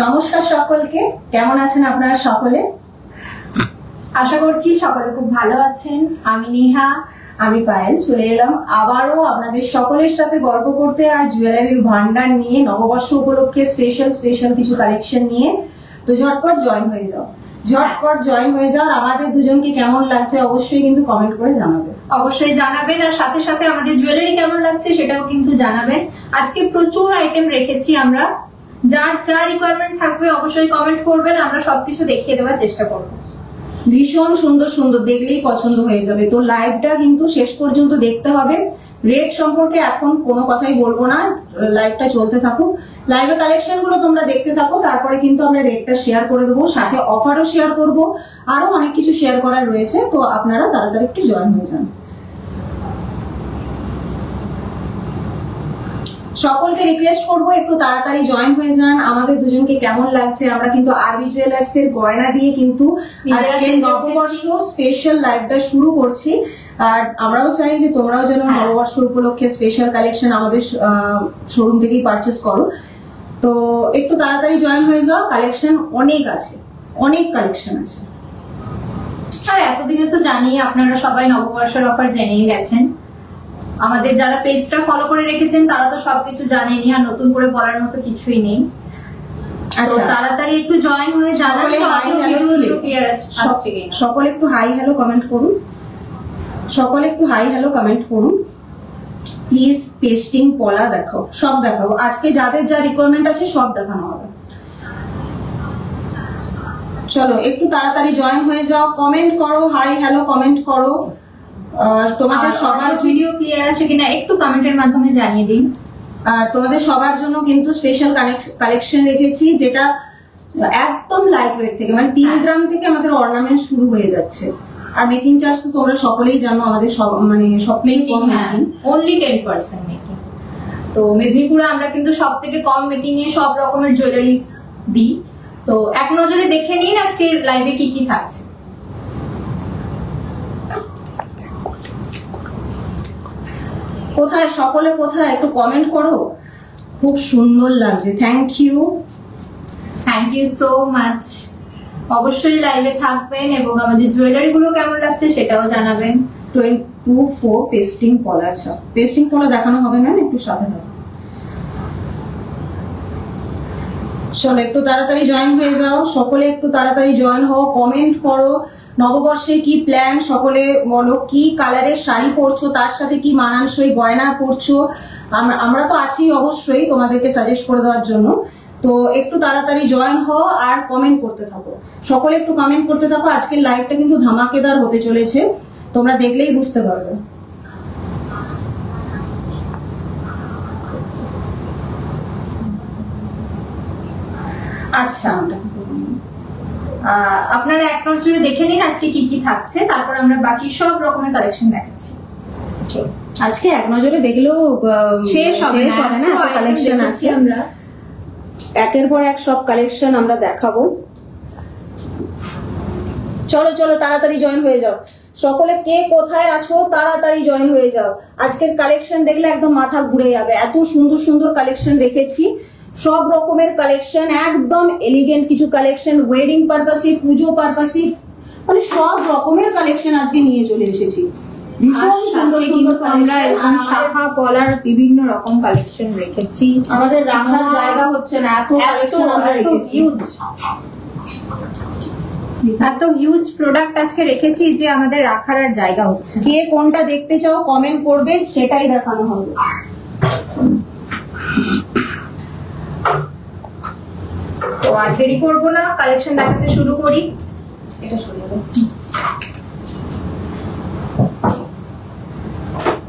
নমস্কার সকলকে, কেমন আছেন আপনারা সকলে? আশা করছি সকলে খুব ভালো আছেন। আমি নেহা, আমি পায়েল চলে এলাম আবারও আপনাদের সকলের সাথে গল্প করতে আর জুয়েলারির ভান্ডার নিয়ে নববর্ষ উপলক্ষে স্পেশাল কিছু কালেকশন নিয়ে। তো ঝটপট জয়েন হয়ে যাও, আমাদের দুজনকে কেমন লাগছে অবশ্যই কিন্তু কমেন্ট করে জানাবেন। অবশ্যই জানাবেন, আর সাথে সাথে আমাদের জুয়েলারি কেমন লাগছে সেটাও কিন্তু জানাবেন। আজকে প্রচুর আইটেম রেখেছি আমরা, যার যা রিকোয়ারমেন্ট থাকবে অবশ্যই কমেন্ট করবেন, আমরা সবকিছু দেখিয়ে দেওয়ার চেষ্টা করব। ভীষণ সুন্দর সুন্দর, দেখলেই পছন্দ হয়ে যাবে। তো লাইভটা কিন্তু শেষ পর্যন্ত দেখতে হবে। রেট সম্পর্কে এখন কোনো কথাই বলবো না, লাইভটা চলতে থাকুক। লাইভের কালেকশন গুলো তোমরা দেখতে থাকো, তারপরে কিন্তু আমরা রেটটা শেয়ার করে দেবো, সাথে অফারও শেয়ার করব, আরো অনেক কিছু শেয়ার করার রয়েছে। তো আপনারা তাড়াতাড়ি একটু জয়েন হয়ে যান। সকলকে রিকোয়েস্ট করবো একটু তাড়াতাড়ি জয়েন হয়ে যান। আমাদের দুজনকে কেমন লাগছে? আমরা কিন্তু আরবি জুয়েলার্স এর গয়না দিয়ে কিন্তু আজকে নববর্ষ স্পেশাল লাইভটা শুরু করছি। আর আমরাও চাই যে তোমরাও যেন নববর্ষ উপলক্ষে স্পেশাল কালেকশন আমাদের শোরুম থেকেই পারচেস করো। তো একটু তাড়াতাড়ি জয়েন হয়ে যাও, কালেকশন অনেক আছে, অনেক কালেকশন আছে। আর এতদিনে তো জানি আপনারা সবাই নববর্ষের অফার জেনেই গেছেন। আমাদের যারা পেজটা ফলো করে রেখেছেন তারা তো সবকিছু জানেনই, আর নতুন করে বলার মতো কিছুই নেই। আচ্ছা, তাড়াতাড়ি একটু জয়েন হয়ে জানালে সকলে একটু হাই হ্যালো কমেন্ট করুন, সকলে একটু হাই হ্যালো কমেন্ট করুন প্লিজ। পেস্টিং পলা দেখো, সব দেখাবো আজকে, যাদের যা রিকোয়ারমেন্ট আছে সব দেখানো হবে। চলো একটু তাড়াতাড়ি জয়েন হয়ে যাও, কমেন্ট করো, হাই হ্যালো কমেন্ট করো। তোমাদের সবার ভিডিও ক্লিয়ার আছে কিনা একটু কমেন্টের মাধ্যমে জানিয়ে দিন। আর তোমাদের সবার জন্য কিন্তু স্পেশাল কালেকশন রেখেছি, যেটা একদম লাইট ওয়েট থেকে, মানে 3 গ্রাম থেকে আমাদের অর্নামেন্ট শুরু হয়ে যাচ্ছে। আর মেকিং চার্জ তো তোমরা সকলেই জানো, আমাদের সব মানে সবথেকে কম মেকিং, অনলি 10% মেকিং। তো মেদিনীপুরে আমরা কিন্তু সব থেকে কম মেকিং নিয়ে সব রকমের জুয়েলারি দিই। তো এক নজরে দেখে নিন আজকের লাইভে কি কি থাকছে। কোথায় সকলে, কোথায় একটু কমেন্ট করো। খুব সুন্দর লাগছে, থ্যাংক ইউ সো মাচ। অবশ্যই লাইভে থাকবেন এবং আমাদের জুয়েলারি গুলো কেমন লাগছে সেটাও জানাবেন। 24 পেস্টিং পলা, আচ্ছা পেস্টিং পলা দেখানো হবে ম্যাম, একটু সাথে থাকো। চলো একটু তাড়াতাড়ি জয়েন হয়ে যাও, সকলে একটু তাড়াতাড়ি জয়েন হও, কমেন্ট করো। নববর্ষে কি প্ল্যান সকলে বলো, কি কালারের শাড়ি পরছো, তার সাথে কি মানানসই গয়না পরছো। আমরা তো আছি অবশ্যই তোমাদেরকে সাজেস্ট করে দেওয়ার জন্য। তো একটু তাড়াতাড়ি জয়েন হও আর কমেন্ট করতে থাকো, সকলে একটু কমেন্ট করতে থাকো। আজকের লাইভটা কিন্তু ধামাকেদার হতে চলেছে, তোমরা দেখলেই বুঝতে পারবে। আচ্ছা, আপনারা এক নজরে দেখে নিন আজকে কি কি থাকছে, তারপর আমরা বাকি সব রকমের কালেকশন দেখাচ্ছি। আজকে এক নজরে দেখলেও শেষ হবে না, এত কালেকশন আছে। আমরা একের পর এক সব কালেকশন আমরা দেখাবো। চলো চলো তাড়াতাড়ি জয়েন হয়ে যাও, সকলে কে কোথায় আছো তাড়াতাড়ি জয়েন হয়ে যাও। আজকের কালেকশন দেখলে একদম মাথা ঘুরে যাবে, এত সুন্দর সুন্দর কালেকশন রেখেছি। সব রকমের কালেকশন, একদম এলিগেন্ট কিছু কালেকশন, ওয়েডিং পারপাসে, পুজো পারপাসে, মানে সব রকমের কালেকশন আজকে নিয়ে চলে এসেছি। ভীষণ সুন্দর সুন্দর আমরা এরকম শাখা পলার বিভিন্ন রকম কালেকশন রেখেছি। আমাদের রাখার জায়গা হচ্ছে না, এত কালেকশন আমরা রেখেছি, এত হিউজ প্রোডাক্ট আজকে রেখেছি যে আমাদের রাখার আর জায়গা হচ্ছে। কে কোনটা দেখতে চাও কমেন্ট করবে, সেটাই দেখানো হবে। তো আর দেরি করবো না, কালেকশন দেখাতে শুরু করি। এটা শুরু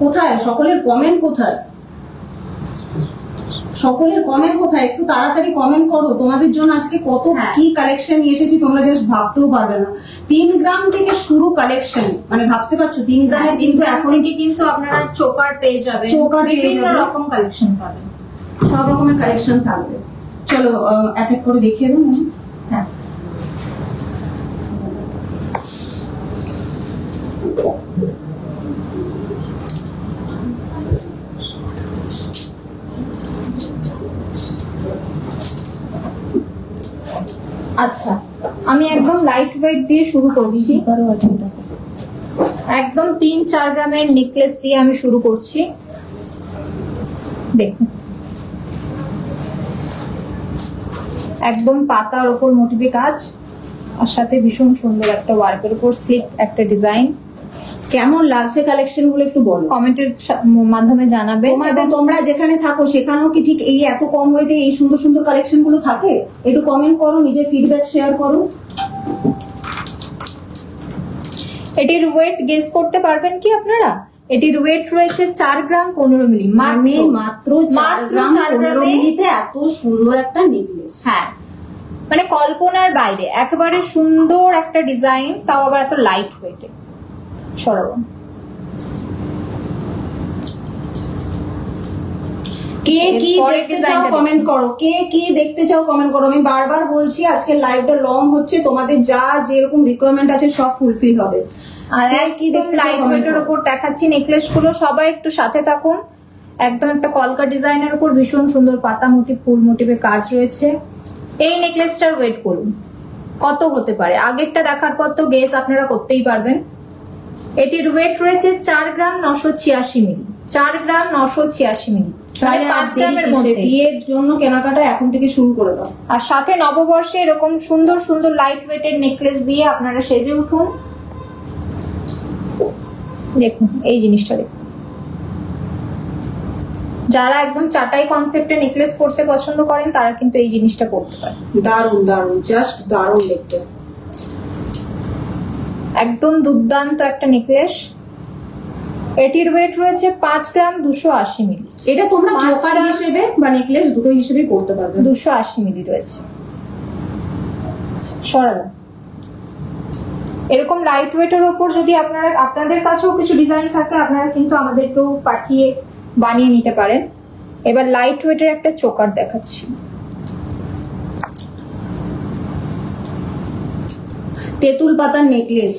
কোথায় সকলের কমেন্ট, কোথায় সকলের কমেন্ট কোথায়? একটু তাড়াতাড়ি কমেন্ট করো। তোমাদের জন্য আজকে কত কি কালেকশন নিয়ে এসেছি তোমরা জাস্ট ভাবতেও পারবে না। 3 গ্রাম থেকে শুরু কালেকশন, মানে ভাবতে পারছো 3 গ্রামে কিন্তু এখন কিন্তু আপনারা চোকার পেয়ে যাবেন, বিভিন্ন রকম কালেকশন পাবেন, সব রকমের কালেকশন থাকবে। চলো এক এক করে দেখিয়ে দেবো। হ্যাঁ, আচ্ছা, আমি একদম লাইট ওয়েট দিয়ে শুরু করছি। একদম 3-4 গ্রামের নেকলেস দিয়ে আমি শুরু করছি। দেখুন, একদম পাতার ওপর মোটিভে কাজ, আর সাথে ভীষণ সুন্দর একটা ওয়ার্কের উপর স্লিপ একটা ডিজাইন। কেমন লাগছে কালেকশন গুলো একটু বলো, কমেন্টের মাধ্যমে জানাবে। তোমরা যেখানে থাকো সেখানেও কি ঠিক এই এত কম ওয়েটে এই সুন্দর সুন্দর কালেকশন গুলো থাকে? একটু কমেন্ট করো, নিজের ফিডব্যাক শেয়ার করো। এটির ওয়েট গেস করতে পারবেন কি আপনারা? এটির ওয়েট রয়েছে 4 গ্রাম 15 মিলি। মাত্র 4 গ্রাম 15 মিলিতে এত সুন্দর একটা নেকলেস। হ্যাঁ, মানে কল্পনার বাইরে, একেবারে সুন্দর একটা ডিজাইন, তাও আবার এত লাইট ওয়েটে। সরবন কে কি দেখতে চাও কমেন্ট করো, কে কি দেখতে চাও কমেন্ট করো। আমি বারবার বলছি আজকে লাইভটা লং হচ্ছে, তোমাদের যা যেরকম রিকোয়ারমেন্ট আছে সব ফুলফিল হবে। আর কি দেখতে লাইট ওয়েটের উপর দেখাচ্ছি নেকলেস গুলো, সবাই একটু সাথে থাকুন। একদম একটা কলকা ডিজাইনের উপর ভীষণ সুন্দর পাতা মোটিভ, ফুল মোটিভে কাজ রয়েছে। এই নেকলেসটার ওয়েট করুন কত হতে পারে, আগেরটা দেখার পর তো গেস আপনারা করতেই পারবেন। এটির ওয়েট রয়েছে 4 গ্রাম 986 মিলি। 4 গ্রাম 986 মিলি, 5 গ্রামের মধ্যে। বিয়ের জন্য কেনাকাটা এখন থেকে শুরু করে দাও। আর সাথে নববর্ষে এরকম সুন্দর সুন্দর লাইট ওয়েটের নেকলেস দিয়ে আপনারা সেজে উঠুন। দেখুন এই জিনিসটা দেখুন, যারা একদম চাটাই কনসেপ্টে নেকলেস পরতে পছন্দ করেন তারা কিন্তু এই জিনিসটা পরতে পারেন। দারুন দারুন, জাস্ট দারুন দেখতে, একদম দুর্দান্ত একটা নেকলেস। এটির ওয়েট রয়েছে 5 গ্রাম 280 মিলি। এটা তোমরা চোকার হিসেবে বা নেকলেস দুটো হিসেবে পরতে পারবে। 280 মিলি রয়েছে। সরালাম। এরকম লাইট ওয়েটের উপর যদি আপনাদের কাছেও কিছু ডিজাইন থাকে আপনারা কিন্তু আমাদেরকেও পাঠিয়ে বানিয়ে নিতে পারেন। এবার লাইট ওয়েটের একটা চোকার দেখাচ্ছি। তেঁতুল পাতার নেকলেস,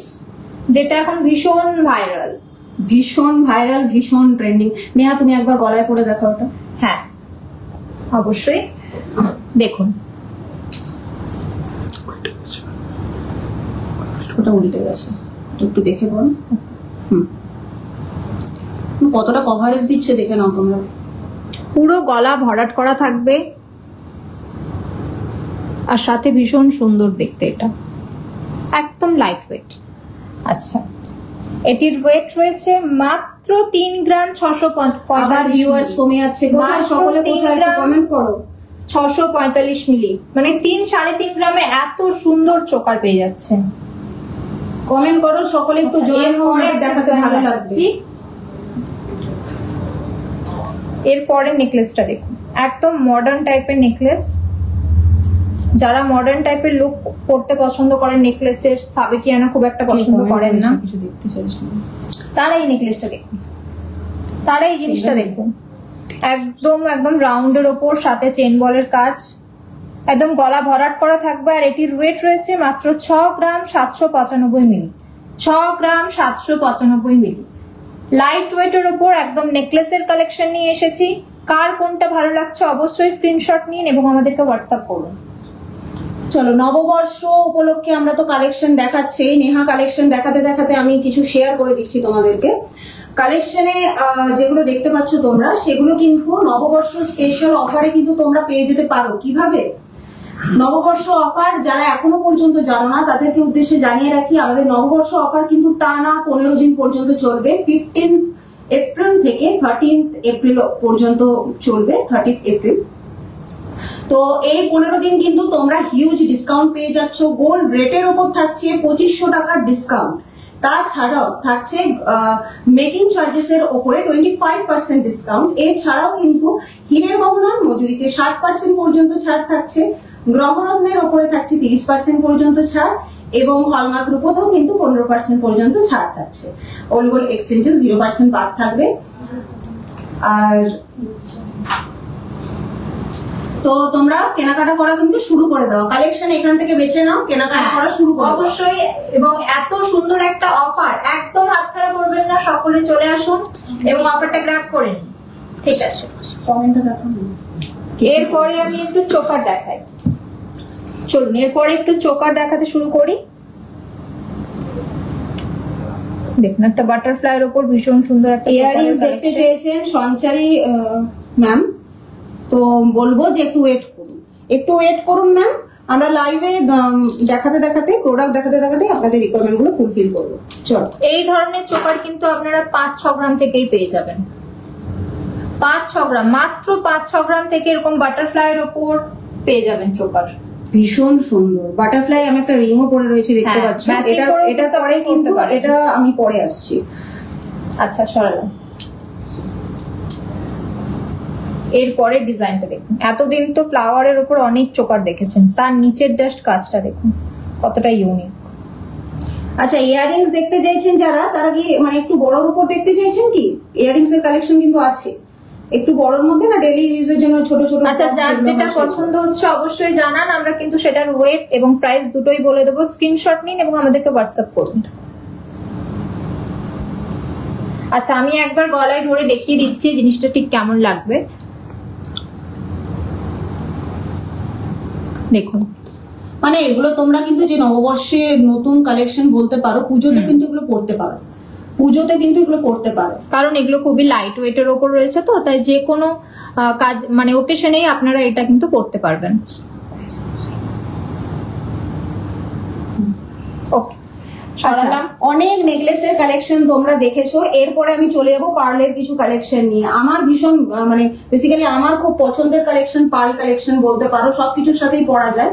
যেটা এখন ভীষণ ভাইরাল, ভীষণ ভাইরাল, ভীষণ ট্রেন্ডিং। নেহা তুমি একবার গলায় পরে দেখাও ওটা। হ্যাঁ অবশ্যই, দেখুন ওটা উল্টে গেছে, একটু দেখে বল। কতটা কভারেজ দিচ্ছে দেখে নাও তোমরা। পুরো গলা ভরাট করা থাকবে, আর সাথে ভীষণ সুন্দর দেখতে, এটা একদম লাইট ওয়েট। আচ্ছা, এটির ওয়েট রয়েছে মাত্র 3 গ্রাম 645। আবার ভিউয়ার্স কমে যাচ্ছে, কোথায় সকলে কোথায় কমেন্ট করো। 645 মিলি, মানে 3-3.5 গ্রামে এত সুন্দর চোকার পেয়ে যাচ্ছেন। কমেন্ট করো সকলে, একটু জয়েন হও, আমাদের দেখাতে ভালো লাগছে। এরপরে নেকলেসটা দেখুন, একদম মডার্ন টাইপের নেকলেস। যারা মডার্ন টাইপের লুক পড়তে পছন্দ করেন, নেকলেসের সাবেকিয়ানা খুব একটা পছন্দ করেন না, তারা এই নেকলেসটা দেখুন, তারা এই জিনিসটা দেখুন। একদম রাউন্ডের ওপর সাথে চেন বলের কাজ, একদম গলা ভরাট করা থাকবে। আর এটির ওয়েট রয়েছে মাত্র 6 গ্রাম 795 মিলি। 6 গ্রাম 795 মিলি লাইট ওয়েটের উপর একদম নেকলেসের কালেকশন নিয়ে এসেছি। কার কোনটা ভালো লাগছে অবশ্যই স্ক্রিনশট নিন এবং আমাদেরকে হোয়াটসঅ্যাপ করুন। চলো, নববর্ষ উপলক্ষে আমরা তো কালেকশন দেখাচ্ছি। নেহা কালেকশন দেখাতে দেখাতে আমি কিছু শেয়ার করে দিচ্ছি তোমাদেরকে। কালেকশনে যেগুলো দেখতে পাচ্ছ তোমরা, সেগুলো কিন্তু নববর্ষ স্পেশাল অফারে কিন্তু তোমরা পেয়ে যেতে পারো। কিভাবে? নববর্ষ অফার যারা এখনো পর্যন্ত জানো না তাদেরকে উদ্দেশ্যে জানিয়ে রাখি, আমাদের নববর্ষ অফার কিন্তু টানা 15 দিন পর্যন্ত চলবে। 15 এপ্রিল থেকে 13 এপ্রিল পর্যন্ত চলবে, 30 এপ্রিল। তো এই 15 দিন কিন্তু তোমরা হিউজ ডিসকাউন্ট পেয়ে যাচ্ছ। গোল্ড রেটের উপর থাকছে 2500 টাকার ডিসকাউন্ট। তাছাড়াও থাকছে মেকিং চার্জেস এর উপরে 25% ডিসকাউন্ট। এছাড়াও কিন্তু হীরের গহনার মজুরিতে 60% পর্যন্ত ছাড় থাকছে। গ্রহরত্নের ওপরে থাকছে 30% পর্যন্ত ছাড়, এবং হলমার্ক রূপতেও কিন্তু 15% পর্যন্ত ছাড় থাকছে। ওল্ড গোল্ড এক্সচেঞ্জেও 0% বাদ থাকবে। আর তো তোমরা কেনাকাটা করা কিন্তু শুরু করে দাও, কালেকশন এখান থেকে বেছে নাও, কেনাকাটা করা শুরু করো অবশ্যই। এবং এত সুন্দর একটা অফার একদম হাতছাড়া করবেন না, সকলে চলে আসুন এবং অফারটা গ্র্যাব করে নিন। ঠিক আছে, কমেন্টটা দেখো। এরপরে আমি একটু চোকার দেখাই। চলুন এরপরে একটু চোকার দেখাতে শুরু করি। দেখুন একটা বাটারফ্লাইয়ের উপর ভীষণ সুন্দর একটা ইয়াররিংস দেখতে চেয়েছেন সঞ্চারী ম্যাম, তো বলবো যে একটু ওয়েট করুন ম্যাম। আমরা লাইভে দেখাতে দেখাতে প্রোডাক্ট দেখাতে দেখাতে আপনাদের রিকোয়ারমেন্ট গুলো ফুলফিল করবো। চলো, এই ধরনের চোকার কিন্তু আপনারা 5-6 গ্রাম থেকেই পেয়ে যাবেন। 5-6 গ্রাম, মাত্র 5-6 গ্রাম থেকে এরকম বাটারফ্লাইয়ের ওপর পেয়ে যাবেন চোকার। ভীষণ সুন্দর বাটারফ্লাই। আমি একটা রিংও পরে রয়েছে দেখতে হ্যাঁ, পাচ্ছ। matching এটা করেও এটা কিন্তু পরে আপনি কিন্তু করতে পারেন। এটা আমি পরে আসছি। আচ্ছা সরালাম। এরপরে ডিজাইনটা দেখুন। এতদিন তো ফ্লাওয়ারের উপর অনেক চোকার দেখেছেন, তার নিচের জাস্ট কাজটা দেখুন কতটা ইউনিক। আচ্ছা, ইয়াররিংস দেখতে চাইছেন যারা, তারা কি মানে একটু বড়র উপর দেখতে চাইছেন কি? ইয়াররিংস এর কালেকশন কিন্তু আছে একটু বড়র মধ্যে, না ডেইলি ইউজের জন্য ছোট ছোট। আচ্ছা, যার যেটা পছন্দ হচ্ছে অবশ্যই জানান, আমরা কিন্তু সেটার ওয়েট এবং প্রাইস দুটোই বলে দেবো। স্ক্রিনশট নিন এবং আমাদেরকে হোয়াটসঅ্যাপ করুন। আচ্ছা, আমি একবার গলায় ধরে দেখিয়ে দিচ্ছি জিনিসটা ঠিক কেমন লাগবে। দেখুন, মানে এগুলো তোমরা কিন্তু যে নববর্ষের নতুন কালেকশন বলতে পারো, পুজোতে কিন্তু এগুলো পড়তে পারো, পুজোতে কিন্তু এগুলো পড়তে পারো, কারণ এগুলো খুবই লাইট ওয়েটের ওপর রয়েছে, তো তাই যে কোনো কাজ মানে ওকেশনেই আপনারা এটা কিন্তু পড়তে পারবেন। ওকে, আচ্ছা, অনেক নেকলেসের কালেকশন তোমরা দেখেছো। এরপরে আমি চলে যাবো পার্লের কিছু কালেকশন নিয়ে। আমার ভীষণ মানে বেসিক্যালি আমার খুব পছন্দের কালেকশন পার্ল কালেকশন বলতে পারো, সবকিছুর সাথেই পরা যায়।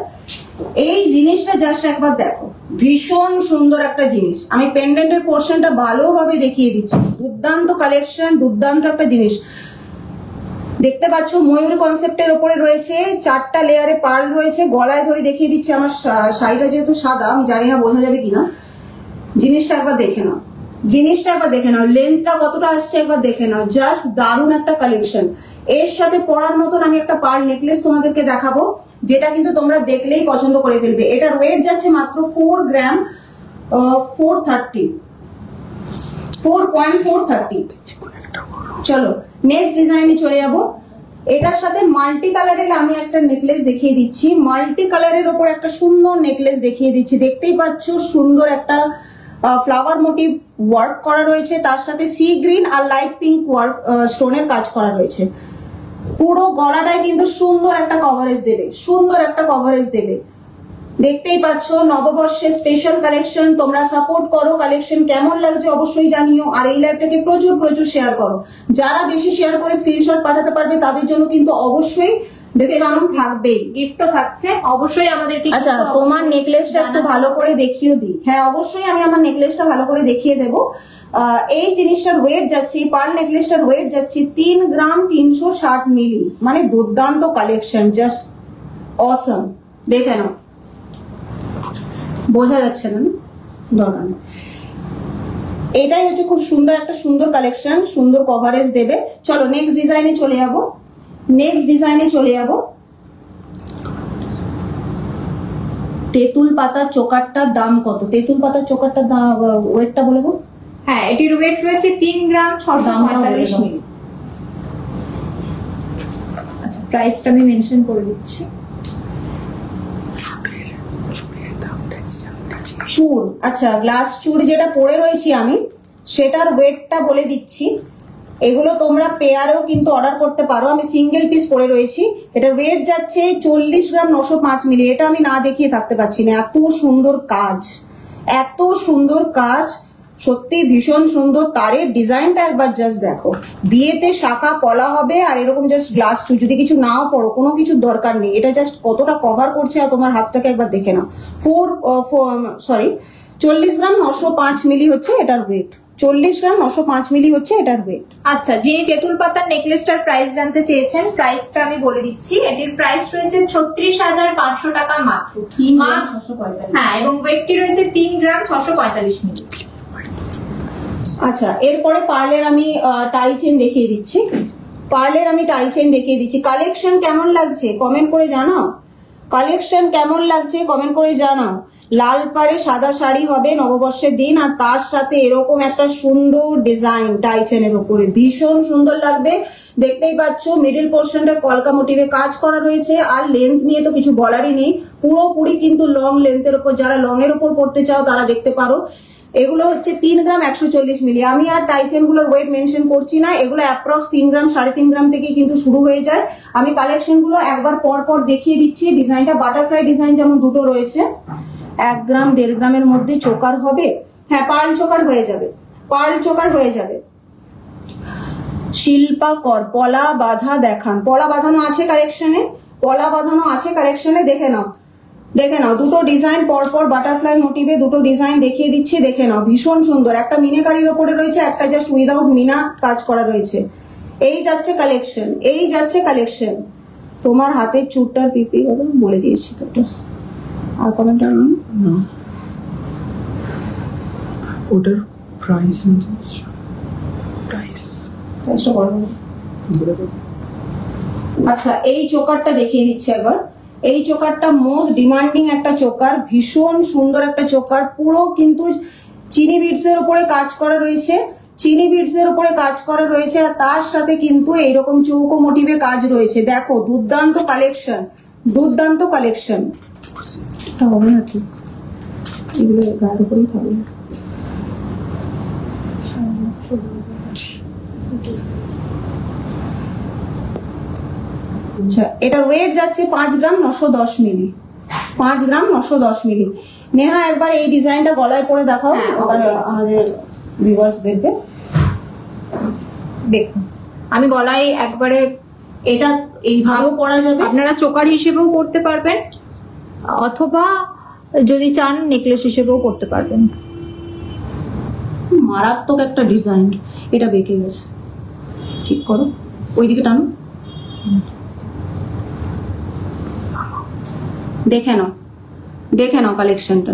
এই জিনিসটা জাস্ট একবার দেখো, ভীষণ সুন্দর একটা জিনিস। আমি পেন্ডেন্টের পোর্শনটা ভালোভাবে দেখিয়ে দিচ্ছি। দুর্দান্ত কালেকশন, দুর্দান্ত একটা জিনিস দেখতে পাচ্ছ। ময়ূর কনসেপ্টের উপরে রয়েছে, 4টা লেয়ারে পার্ল রয়েছে। গলায় ধরে দেখিয়ে দিচ্ছি। আমার শাড়িটা যেহেতু সাদা, আমি জানি না বোঝা যাবে কিনা। জিনিসটা একবার দেখে নাও, জিনিসটা একবার দেখে নাও, লেন্থটা কতটা আসছে একবার দেখে নাও। জাস্ট দারুণ একটা কালেকশন। এর সাথে পরার মতন আমি একটা পার্ল নেকলেস তোমাদেরকে দেখাবো, যেটা কিন্তু তোমরা দেখলেই পছন্দ করে ফেলবে। এটার ওয়েট যাচ্ছে মাত্র 4 গ্রাম 430, 4.430। চলো নেক্সট ডিজাইনে চলে যাবো। এটার সাথে মাল্টি কালারের আমি একটা নেকলেস দেখিয়ে দিচ্ছি। মাল্টি কালারের ওপর একটা সুন্দর নেকলেস দেখিয়ে দিচ্ছি। দেখতেই পাচ্ছ সুন্দর একটা ফ্লাওয়ার মোটিভ ওয়ার্ক করা রয়েছে, তার সাথে সি গ্রিন আর লাইট পিঙ্ক ওয়ার্ক স্টোনের কাজ করা রয়েছে। পুরো গলাটায় কিন্তু সুন্দর একটা কভারেজ দেবে, সুন্দর একটা কভারেজ দেবে। দেখতেই পাচ্ছ নববর্ষের স্পেশাল কালেকশন। তোমরা সাপোর্ট করো, কালেকশন কেমন লাগছে অবশ্যই জানিও। আর এই লাইভটাকে প্রচুর প্রচুর শেয়ার করো। যারা বেশি শেয়ার করে স্ক্রিনশট পাঠাতে পারবে তাদের জন্য কিন্তু অবশ্যই ডিসকাউন্ট থাকবেই, গিফটও থাকছে অবশ্যই আমাদেরকে। আচ্ছা, তোমার নেকলেসটা একটু ভালো করে দেখিয়ে দিই। হ্যাঁ, অবশ্যই আমি আমার নেকলেসটা ভালো করে দেখিয়ে দেবো। এই জিনিসটার ওয়েট যাচ্ছে, পার্ল নেকলেসটার ওয়েট যাচ্ছে 3 গ্রাম 360 মিলি। মানে দুর্দান্ত কালেকশন, জাস্ট অসম। দেখে নাও, বোঝা যাচ্ছে না? দরকার নেই। এটাই হচ্ছে খুব সুন্দর একটা সুন্দর কালেকশন, সুন্দর কভারেজ দেবে। চলো নেক্সট ডিজাইনে চলে যাবো। নেক্সট ডিজাইনে চলে যাবো। তেঁতুল পাতার চোকারটার দাম কত? তেঁতুল পাতার চোকারটার ওয়েটটা বলে গো। হ্যাঁ, এটির ওয়েট রয়েছে 3 গ্রাম 645 মিলি। আচ্ছা, প্রাইসটা আমি মেনশন করে দিচ্ছি। চুড়, আচ্ছা গ্লাস চুড় যেটা পরে রয়েছি আমি, সেটার ওয়েটটা বলে দিচ্ছি। এগুলো তোমরা পেয়ারেও কিন্তু অর্ডার করতে পারো। আমি সিঙ্গেল পিস পরে রয়েছি। এটার ওয়েট যাচ্ছে 40 গ্রাম 905 মিলি। এটা আমি না দেখিয়ে থাকতে পারছি না, এত সুন্দর কাজ, এত সুন্দর কাজ, সত্যি ভীষণ সুন্দর। তারের ডিজাইনটা একবার জাস্ট দেখো। বিয়েতে শাখা পলা হবে আর এরকম জাস্ট গ্লাস চুড়, যদি কিছু নাও পড়ো কোনো কিছুর দরকার নেই। এটা জাস্ট কতটা কভার করছে আর তোমার হাতটাকে একবার দেখে নাও। 40 গ্রাম 905 মিলি হচ্ছে এটার ওয়েট। 40 গ্রাম 905 মিলি হচ্ছে এটার ওয়েট। আচ্ছা, যিনি তেঁতুল পাতার নেকলেসটার প্রাইস জানতে চেয়েছেন, প্রাইসটা আমি বলে দিচ্ছি। এটির প্রাইস রয়েছে 36,500 টাকা মাত্র। 3 গ্রাম 645। হ্যাঁ, এবং ওয়েটটি রয়েছে 3 গ্রাম 645 মিলি। আচ্ছা, এরপরে পার্লের আমি টাই চেন দেখিয়ে দিচ্ছি। পার্লের আমি টাই চেন দেখিয়ে দিচ্ছি। কালেকশন কেমন লাগছে কমেন্ট করে জানাও। কালেকশন কেমন লাগছে কমেন্ট করে জানাও। লাল পাড়ে সাদা শাড়ি হবে নববর্ষের দিন, আর তার সাথে এরকম একটা সুন্দর ডিজাইন টাইচেনের উপরে, ভীষণ সুন্দর লাগবে। দেখতেই পাচ্ছ মিডল পোর্শনটা কলকা মোটিভে কাজ করা রয়েছে, আর লেন্থ নিয়ে তো কিছু বলারই নেই, পুরোপুরি কিন্তু লং লেন্থের উপর। যারা লং এর উপর পড়তে চাও তারা দেখতে পারো। এগুলো হচ্ছে 3 গ্রাম 140 মিলি। আমি আর টাইচেন গুলোর ওয়েট মেনশন করছি না, এগুলো অ্যাপ্রক্স 3 গ্রাম 3.5 গ্রাম থেকে কিন্তু শুরু হয়ে যায়। আমি কালেকশন গুলো একবার পর পর দেখিয়ে দিচ্ছি। ডিজাইনটা বাটারফ্লাই ডিজাইন যেমন দুটো রয়েছে, 1 গ্রাম 1.5 গ্রামের মধ্যে চোকার হবে। হ্যাঁ, পার্ল চোকার হয়ে যাবে, পার্ল চোকার হয়ে যাবে। শিল্পা কর পলা বাঁধা দেখান, পলা বাঁধানো আছে কালেকশনে, পলা বাঁধানো আছে কালেকশনে, দেখে নাও দেখে নাও। দুটো ডিজাইন পরপর বাটারফ্লাই মোটিভে দুটো ডিজাইন দেখিয়ে দিচ্ছি, দেখে নাও, ভীষণ সুন্দর। একটা মিনাকারির ওপরে রয়েছে, একটা জাস্ট উইদাউট মিনা কাজ করা রয়েছে। এই যাচ্ছে কালেকশন, এই যাচ্ছে কালেকশন। তোমার হাতের চুটটার পিপি হবে বলে দিয়েছি তো, আর কমেন্ট না ওটার প্রাইস আচ্ছা, এই চোকারটা দেখিয়ে দিচ্ছি একবার। এই চোকারটা মোস্ট ডিমান্ডিং একটা চোকার, ভীষণ সুন্দর একটা চোকার, পুরো কিন্তু চিনি বিটস এর উপরে কাজ করা রয়েছে, চিনি বিটস এর উপরে কাজ করা রয়েছে, আর তার সাথে কিন্তু এইরকম চৌকো মোটিভে কাজ রয়েছে। দেখো দুর্দান্ত কালেকশন, দুর্দান্ত কালেকশন। এটা হবে না ঠিক, এগুলো গায়ের উপরেই থাকবে। আচ্ছা, এটার ওয়েট যাচ্ছে 5 গ্রাম 910 মিলি, 5 গ্রাম 910 মিলি। নেহা একবার এই ডিজাইনটা গলায় পরে দেখাও, ওখানে আমাদের ভিউয়ার্স দেখবে। দেখুন আমি গলায় একবারে, এটা এইভাবেও পরা যাবে, আপনারা চোকার হিসেবেও পরতে পারবেন, অথবা যদি চান নেকলেস হিসেবেও পরতে পারবেন। মারাত্মক একটা ডিজাইন। এটা বেঁকে গেছে, ঠিক করো, ওইদিকে টানো, দেখে নাও, দেখে নাও কালেকশনটা,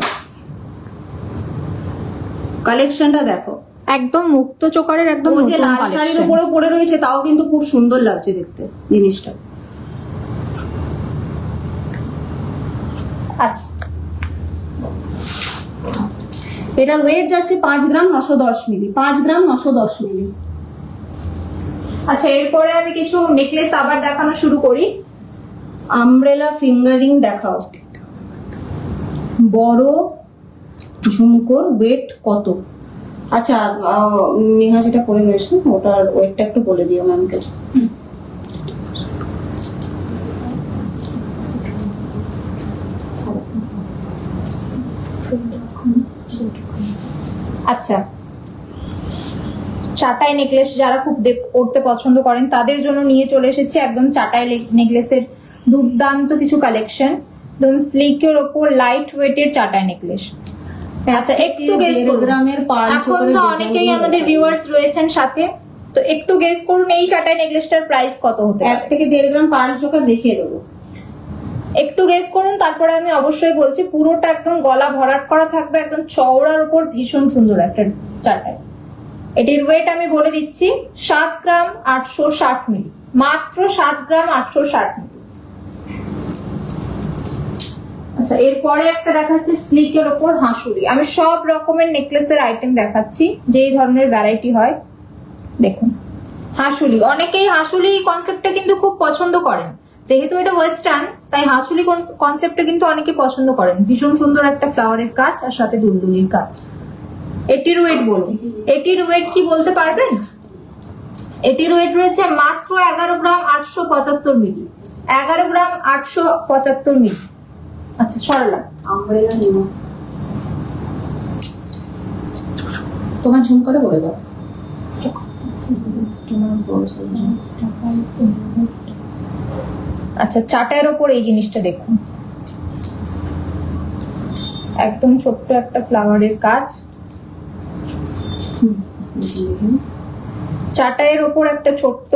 কালেকশনটা দেখো, একদম মুক্ত চোকারের একদম ও যে লাল শাড়ির উপরে পরে রয়েছে তাও কিন্তু খুব সুন্দর লাগছে দেখতে জিনিসটা। আচ্ছা, এটার ওয়েট যাচ্ছে 5 গ্রাম 910 মিলি, 5 গ্রাম 910 মিলি। আচ্ছা, এরপরে আমি কিছু নেকলেস আবার দেখানো শুরু করি। আমব্রেলা ফিঙ্গারিং দেখাও। বড় ঝুমকোর ওয়েট কত? আচ্ছা, নেহা যেটা পরে রয়েছে ওটার ওয়েটটা একটু বলে দিও ম্যামকে। আচ্ছা, চাটাই নেকলেস যারা খুব পড়তে পছন্দ করেন তাদের জন্য নিয়ে চলে এসেছে একদম চাটাই নেকলেসের দুর্দান্ত কিছু কালেকশন, একদম স্লিকের ওপর লাইট ওয়েটের চাটাই নেকলেস। আচ্ছা, একটু গেস করুন, এখন তো অনেকেই আমাদের ভিউয়ার্স রয়েছেন সাথে, তো একটু গেস করুন এই চাটাই নেকলেসটার প্রাইস কত হতে পারে। 1 থেকে 1.5 গ্রাম পার্ল চোকার দেখিয়ে দেবো, একটু গেস করুন, তারপরে আমি অবশ্যই বলছি। পুরোটা একদম গলা ভরাট করা থাকবে, একদম চওড়ার উপর ভীষণ সুন্দর একটা চাটাই। এটির ওয়েট আমি বলে দিচ্ছি 7 গ্রাম 860 মিলি, মাত্র 7 গ্রাম 860 মিলি। আচ্ছা, এরপরে একটা দেখাচ্ছি স্লিকের ওপর হাঁসুরি। আমি সব রকমের নেকলেসের আইটেম দেখাচ্ছি, যেই ধরনের ভ্যারাইটি হয়। দেখুন হাঁসুলি, অনেকেই হাঁসুলি কনসেপ্টটা কিন্তু খুব পছন্দ করেন, যেহেতু এটা ওয়েস্টার্ন তাই হাঁসুলি কনসেপ্টটা কিন্তু অনেকে পছন্দ করেন। ভীষণ সুন্দর একটা ফ্লাওয়ারের কাজ আর সাথে দুলদুলির কাজ। এটির ওয়েট বলুন, এটির ওয়েট কি বলতে পারবেন? এটির ওয়েট রয়েছে মাত্র 11 গ্রাম 875 মিলি, 11 গ্রাম 875 মিলি। আচ্ছা, সরলা আমব্রেলা নিও, তোমার ঝুমকাটা বলে দাও। আচ্ছা, চাটাইয়ের ওপর এই জিনিসটা দেখুন, একদম ছোট্ট একটা ফ্লাওয়ারের কাজ। চাটাইয়ের ওপর একটা ছোট্ট,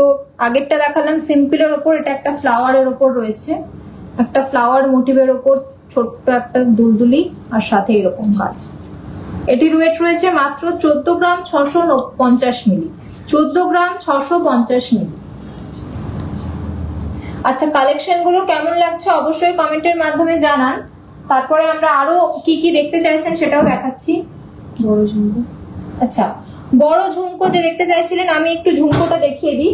আগেরটা দেখালাম সিম্পলের ওপর, এটা একটা ফ্লাওয়ারের ওপর রয়েছে, একটা ফ্লাওয়ার মোটিভের ওপর ছোট্ট একটা দুলদুলি আর সাথে এরকম কাজ। এটির ওয়েট রয়েছে মাত্র 14 গ্রাম 650 মিলি, 14 গ্রাম 650 মিলি। আচ্ছা, কালেকশন গুলো কেমন লাগছে অবশ্যই কমেন্টের মাধ্যমে জানান। তারপরে আমরা আরো কি কি দেখতে চাইছেন সেটাও দেখাচ্ছি। বড় ঝুমকো। আচ্ছা, বড় ঝুমকো যে দেখতে চাইছিলেন, আমি একটু ঝুমকোটা দেখিয়ে দিই।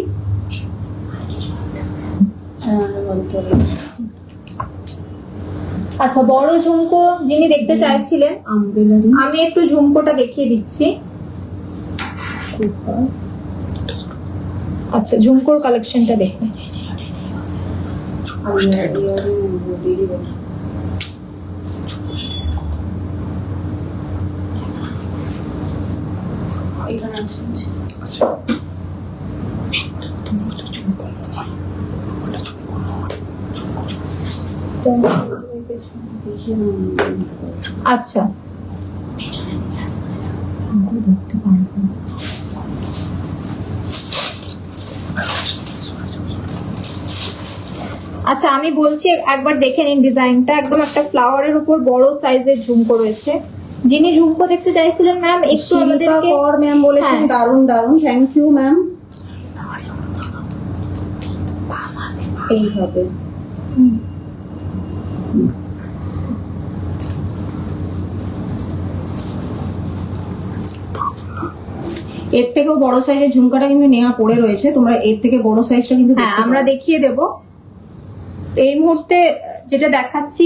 আচ্ছা, বড় ঝুমকো যিনি দেখতে চাইছিলেন, আমি একটু ঝুমকোটা দেখিয়ে দিচ্ছি। আচ্ছা, ঝুমকোর কালেকশনটা দেখুন। আচ্ছা, আচ্ছা আমি বলছি একবার দেখে নিন ডিজাইনটা। একদম একটা ফ্লাওয়ারের উপর বড় সাইজের ঝুমকো রয়েছে। যিনি ঝুমকো দেখতে চাইছিলেন ম্যাম, একটু আমাদেরকে ম্যাম বলেছেন দারুন দারুন, থ্যাংক ইউ ম্যাম। এইভাবে এর থেকেও বড় সাইজের ঝুমকাটা কিন্তু নেওয়া পড়ে রয়েছে, তোমরা এর থেকে বড় সাইজটা কিন্তু হ্যাঁ আমরা দেখিয়ে দেব। এই মুহূর্তে যেটা দেখাচ্ছি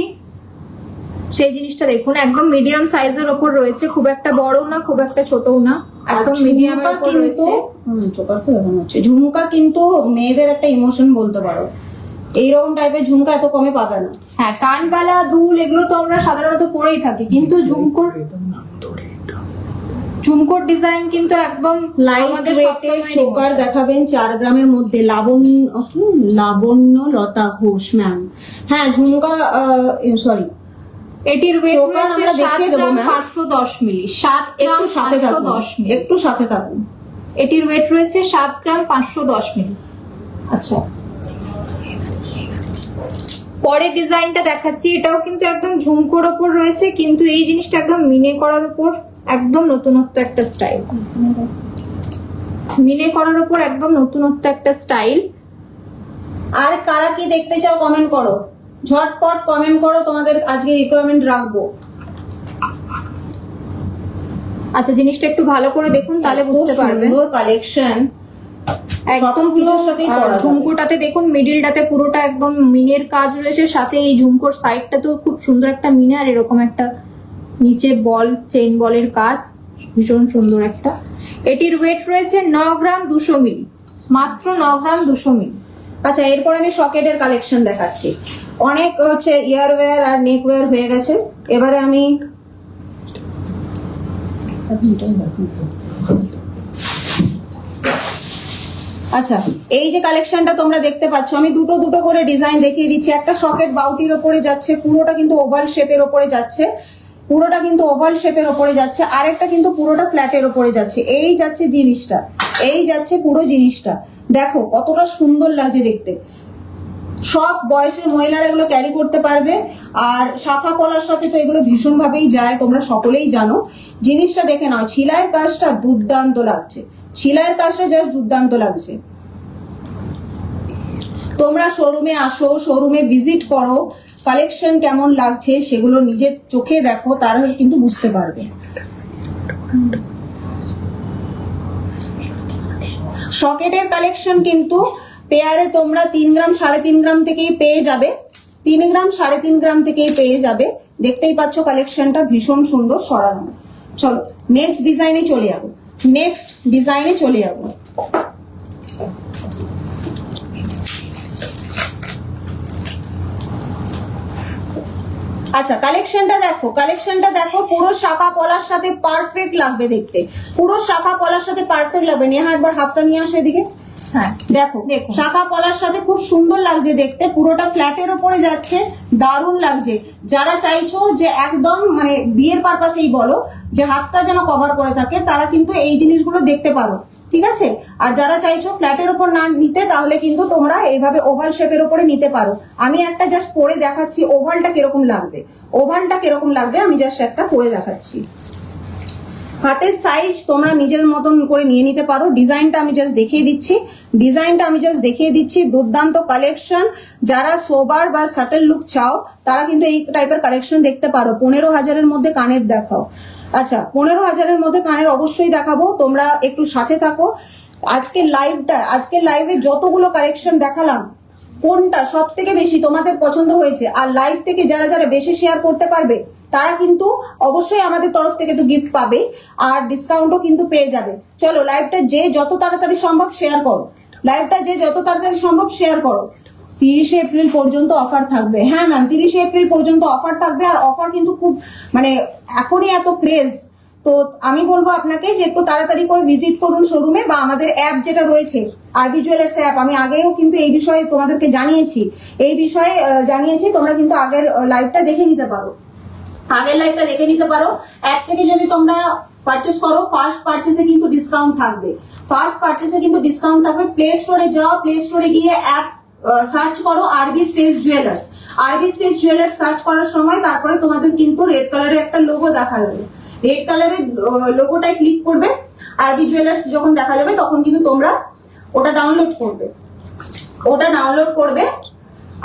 সেই জিনিসটা দেখুন, একদম মিডিয়াম সাইজের ওপর রয়েছে, খুব একটা বড় না খুব একটা ছোটও না, একদম মিডিয়ামের ওপর রয়েছে। ঝুমকা কিন্তু মেয়েদের একটা ইমোশন বলতে পারো, এইরকম টাইপের ঝুমকা এত কমে পাবে না। হ্যাঁ, কানবালা, দুল এগুলো তো আমরা সাধারণত পরেই থাকি, কিন্তু ঝুমকোর ডিজাইন কিন্তু একদম লাইট ওয়েটের চোকার দেখাবেন 4 গ্রামের মধ্যে। লাবণ্য লতা ঘোষ ম্যাম। হ্যাঁ ঝুমকা, সরি, এটির ওয়েট চোকার আমরা দেখিয়ে দেবো ম্যাম। 510 মিলি, 7 গ্রাম 510 মিলি, একটু সাথে থাকুন। এটির ওয়েট রয়েছে 7 গ্রাম 510 মিলি। আচ্ছা, পরের ডিজাইনটা দেখাচ্ছি। এটাও কিন্তু একদম ঝুমকোর ওপর রয়েছে, কিন্তু এই জিনিসটা একদম মিনে করার উপর, একদম নতুনত্ব একটা স্টাইল। মিনে করার উপর একদম নতুনত্ব একটা স্টাইল। আর কারা কি দেখতে চাও কমেন্ট করো, ঝটপট কমেন্ট করো, তোমাদের আজকে রিকোয়ারমেন্ট রাখবো। আচ্ছা, জিনিসটা একটু ভালো করে দেখুন, তাহলে বুঝতে পারবেন। সুন্দর কালেকশন, একদম ঝুমকোটাতে দেখুন, মিডিলটাতে পুরোটা একদম মিনের কাজ রয়েছে, সাথে এই ঝুমকোর সাইডটা তো খুব সুন্দর একটা মিনে, আর এরকম একটা নিচে বল, চেইন বলের কাজ, ভীষণ সুন্দর একটা। এটির ওয়েট রয়েছে 9 গ্রাম 200 মিলি, মাত্র 9 গ্রাম 200 মিলি। আচ্ছা, এরপর আমি সকেটের কালেকশন দেখাচ্ছি। অনেক হচ্ছে ইয়ারওয়্যার আর নেকওয়্যার হয়ে গেছে, এবারে আমি আচ্ছা এই যে কালেকশনটা তোমরা দেখতে পাচ্ছ, আমি দুটো দুটো করে ডিজাইন দেখিয়ে দিচ্ছি। একটা সকেট বাউটির ওপরে যাচ্ছে, পুরোটা কিন্তু ওভাল শেপের ওপরে যাচ্ছে, পুরোটা কিন্তু ওভাল শেপের ওপরে যাচ্ছে। আরেকটা কিন্তু পুরোটা ফ্ল্যাটের ওপরে যাচ্ছে। এই যাচ্ছে জিনিসটা, এই যাচ্ছে পুরো জিনিসটা। দেখো কতটা সুন্দর লাগছে দেখতে। সব বয়সের মহিলারা এগুলো ক্যারি করতে পারবে, আর শাখা পলার সাথে তো এগুলো ভীষণ ভাবেই যায়, তোমরা সকলেই জানো। জিনিসটা দেখে নাও, ছিলাইয়ের কাজটা দুর্দান্ত লাগছে, ছিলাইয়ের কাজটা জাস্ট দুর্দান্ত লাগছে। তোমরা শোরুমে আসো, শোরুমে ভিজিট করো, কালেকশন কেমন লাগছে সেগুলো নিজের চোখে দেখো, তাহলে কিন্তু বুঝতে পারবে। সকেটের কালেকশন কিন্তু পেয়ারে তোমরা 3 গ্রাম 3.5 গ্রাম থেকেই পেয়ে যাবে, 3 গ্রাম 3.5 গ্রাম থেকেই পেয়ে যাবে। দেখতেই পাচ্ছ কালেকশনটা ভীষণ সুন্দর সরানো। চলো নেক্সট ডিজাইনে চলে যাবো, নেক্সট ডিজাইনে চলে যাবো। আচ্ছা কালেকশনটা দেখো, কালেকশনটা দেখো, পুরো শাখা পলার সাথে পারফেক্ট লাগবে দেখতে, পুরো শাখা পলার সাথে পারফেক্ট লাগবে। নেহা একবার হাতটা নিয়ে আসো এদিকে। হ্যাঁ দেখো শাখা পলার সাথে খুব সুন্দর লাগছে দেখতে, পুরোটা ফ্ল্যাটের ওপরে যাচ্ছে, দারুণ লাগছে। যারা চাইছো যে একদম মানে বিয়ের পারপাসেই বলো যে হাতটা যেন কভার করে থাকে, তারা কিন্তু এই জিনিসগুলো দেখতে পারো, ঠিক আছে। আর যারা চাইছো ফ্ল্যাটের ওপর না নিতে, তাহলে কিন্তু তোমরা এইভাবে ওভাল শেপের ওপরে নিতে পারো। আমি একটা জাস্ট পরে দেখাচ্ছি ওভালটা কিরকম লাগবে, ওভালটা কিরকম লাগবে আমি জাস্ট একটা পরে দেখাচ্ছি। হাতের সাইজ তোমরা নিজের মতন করে নিয়ে নিতে পারো। ডিজাইনটা আমি জাস্ট দেখিয়ে দিচ্ছি, দুর্দান্ত কালেকশন। যারা সোবার বা সাটল লুক চাও তারা কিন্তু এই টাইপের কালেকশন দেখতে পারো। 15,000-এর মধ্যে কানের দেখাও। আচ্ছা, 15,000-এর মধ্যে কানের অবশ্যই দেখাবো, তোমরা একটু সাথে থাকো। আজকের লাইভে যতগুলো কালেকশন দেখালাম, কোনটা সব থেকে বেশি তোমাদের পছন্দ হয়েছে, আর লাইভ থেকে যারা যারা বেশি শেয়ার করতে পারবে তারা কিন্তু অবশ্যই আমাদের তরফ থেকে তো গিফট পাবে, আর ডিসকাউন্টও কিন্তু পেয়ে যাবে। চলো লাইভটা যে যত তাড়াতাড়ি সম্ভব শেয়ার করো, 30 এপ্রিল পর্যন্ত অফার থাকবে। হ্যাঁ ম্যাম, 30 এপ্রিল পর্যন্ত অফার থাকবে, আর অফার কিন্তু খুব মানে এখনই এত ক্রেজ, তো আমি বলবো আপনাকে যে একটু তাড়াতাড়ি করে ভিজিট করুন শোরুমে, বা আমাদের অ্যাপ যেটা রয়েছে আরবি জুয়েলার্স অ্যাপ। আমি আগেও কিন্তু এই বিষয়ে তোমাদেরকে জানিয়েছি, তোমরা কিন্তু আগের লাইভটা দেখে নিতে পারো। অ্যাপ থেকে যদি তোমরা পারচেস করো, ফার্স্ট পারচেসে কিন্তু ডিসকাউন্ট থাকবে। প্লে স্টোরে যাও, প্লে স্টোরে গিয়ে অ্যাপ সার্চ করো আরবি স্পেস জুয়েলার্স। সার্চ করার সময় তারপরে তোমাদের কিন্তু রেড কালারের একটা লোগো দেখা যাবে, রেড কালারের লোগোটায় ক্লিক করবে, আরবি জুয়েলার্স যখন দেখা যাবে তখন কিন্তু তোমরা ওটা ডাউনলোড করবে,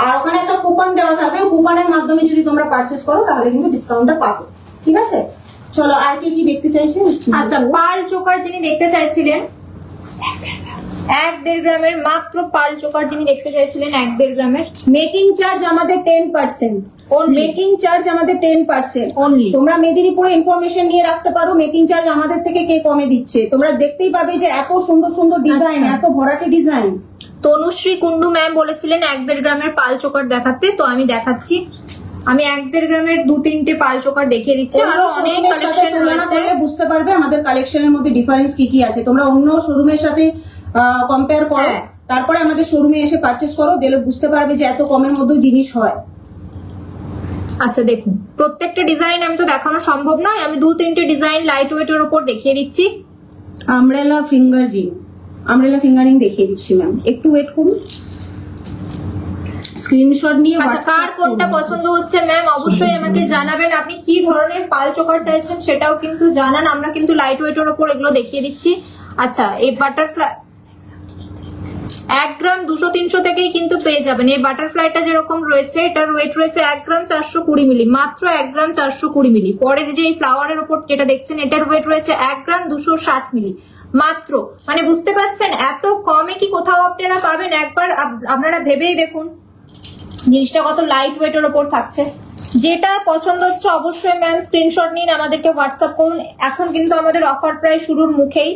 আর ওখানে একটা কুপন দেওয়া থাকবে, কুপনের মাধ্যমে যদি তোমরা পারচেস করো তাহলে কিন্তু ডিসকাউন্টটা পাবে। ঠিক আছে, চলো আর কি দেখতে চাইছেন? আচ্ছা, পার্ল চোকার যিনি দেখতে চাইছিলেন 1.5 গ্রামের, মাত্র পার্ল চোকার যিনি দেখতে চাইছিলেন 1.5 গ্রামের, মেকিং চার্জ আমাদের 10%, অনলি। তোমরা মেদিনীপুরে ইনফরমেশন নিয়ে রাখতে পারো মেকিং চার্জ আমাদের থেকে কে কমে দিচ্ছে। তোমরা দেখতেই পাবে যে এত সুন্দর সুন্দর ডিজাইন, এত ভরাটি ডিজাইন। তনুশ্রী কুন্ডু ম্যাম বলেছিলেন 1.5 গ্রামের পাল চোকার দেখাতে, তো আমি দেখাচ্ছি। আমি 1.5 গ্রামের 2-3টে পাল চোকার দেখিয়ে দিচ্ছি, আরো অনেক কালেকশন রয়েছে, বুঝতে পারবে আমাদের কালেকশনের মধ্যে ডিফারেন্স কি আছে। তোমরা অন্য শোরুমের সাথে কম্পেয়ার করো, তারপরে আমাদের শোরুমে এসে পারচেস করো, দিলে বুঝতে পারবে যে এত কমের মধ্যে জিনিস হয়। আচ্ছা দেখুন, প্রত্যেকটা ডিজাইন আমি তো দেখানো সম্ভব নয়, আমি 2-3টে ডিজাইন লাইট ওয়েটের উপর দেখিয়ে দিচ্ছি। আমব্রেলা ফিঙ্গারিং দেখিয়ে দিচ্ছি ম্যাম, একটু ওয়েট করুন, স্ক্রিনশট নিয়ে। আচ্ছা, কার কোনটা পছন্দ হচ্ছে ম্যাম অবশ্যই আমাকে জানাবেন। আপনি কি ধরনের পাল চোকার চাইছেন সেটাও কিন্তু জানান, আমরা কিন্তু লাইট ওয়েটের উপর এগুলো দেখিয়ে দিচ্ছি। আচ্ছা, এই বাটারফ্লাই 1 গ্রাম 200-300 থেকেই কিন্তু পেয়ে যাবেন। এই বাটারফ্লাইটা যেরকম রয়েছে, এটার ওয়েট রয়েছে 1 গ্রাম 420 মিলি, মাত্র 1 গ্রাম 420 মিলি। পরের যে এই ফ্লাওয়ারের উপর যেটা দেখছেন, এটার ওয়েট রয়েছে 1 গ্রাম 260 মিলি মাত্র। মানে বুঝতে পারছেন এত কমে কি কোথাও আপনারা পাবেন? একবার আপনারা ভেবেই দেখুন জিনিসটা কত লাইট ওয়েটের উপর থাকছে। যেটা পছন্দ হচ্ছে অবশ্যই ম্যাম স্ক্রিনশট নিন, আমাদেরকে হোয়াটসঅ্যাপ করুন। এখন কিন্তু আমাদের অফার প্রায় শুরুর মুখেই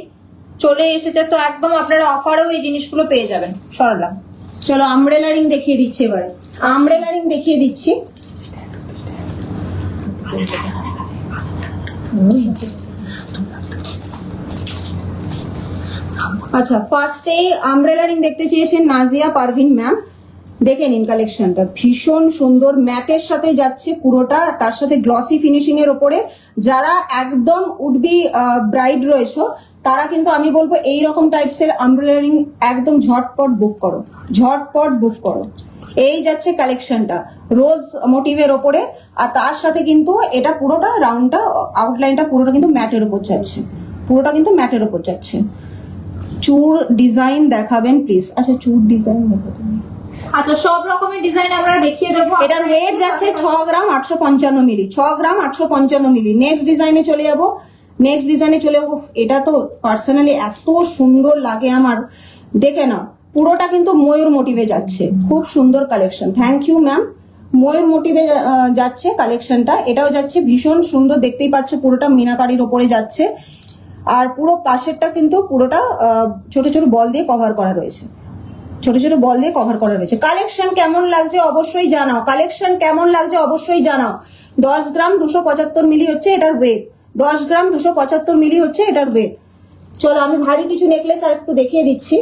চলে এসেছে, তো একদম আপনারা অফারেও এই জিনিসগুলো পেয়ে যাবেন। সরলাম, চলো আমব্রেলা রিং দেখিয়ে দিচ্ছি এবারে। আচ্ছা, ফার্স্টে আমব্রেলা রিং দেখতে চেয়েছেন নাজিয়া পারভিন ম্যাম, দেখে নিন কালেকশনটা, ভীষণ সুন্দর ম্যাটের সাথে যাচ্ছে পুরোটা, তার সাথে গ্লসি ফিনিশিং এর উপরে। যারা একদম উডবি ব্রাইড রয়েছে তারা কিন্তু আমি বলবো এইরকম টাইপস এর আমব্রেলা রিং একদম ঝটপট বুক করো। এই যাচ্ছে কালেকশনটা রোজ মোটিভের ওপরে, আর তার সাথে কিন্তু এটা পুরোটা রাউন্ডটা আউটলাইনটা পুরোটা কিন্তু ম্যাটের উপর যাচ্ছে, চূড় ডিজাইন দেখাবেন প্লিজ। আচ্ছা, চূড় ডিজাইন দেখাবেন। আচ্ছা, সব রকমের ডিজাইন আমরা দেখিয়ে দেবো। এটার ওয়েট যাচ্ছে 6 গ্রাম 855 মিলি। নেক্সট ডিজাইনে চলে যাবো। এটা তো পার্সোনালি এত সুন্দর লাগে আমার, দেখে নাও পুরোটা কিন্তু ময়ূর মোটিভে যাচ্ছে, খুব সুন্দর কালেকশন। Thank you ma'am. ময়ূর মোটিভে যাচ্ছে কালেকশনটা, এটাও যাচ্ছে ভীষণ সুন্দর, দেখতেই পাচ্ছ পুরোটা মিনাকারির ওপরে যাচ্ছে, আর পুরো পাশেরটা কিন্তু পুরোটা ছোট ছোট বল দিয়ে কভার করা রয়েছে, কালেকশন কেমন লাগছে অবশ্যই জানাও। 10 গ্রাম 275 মিলি হচ্ছে এটার ওয়েট, চলো আমি ভারী কিছু নেকলেস আর একটু দেখিয়ে দিচ্ছি।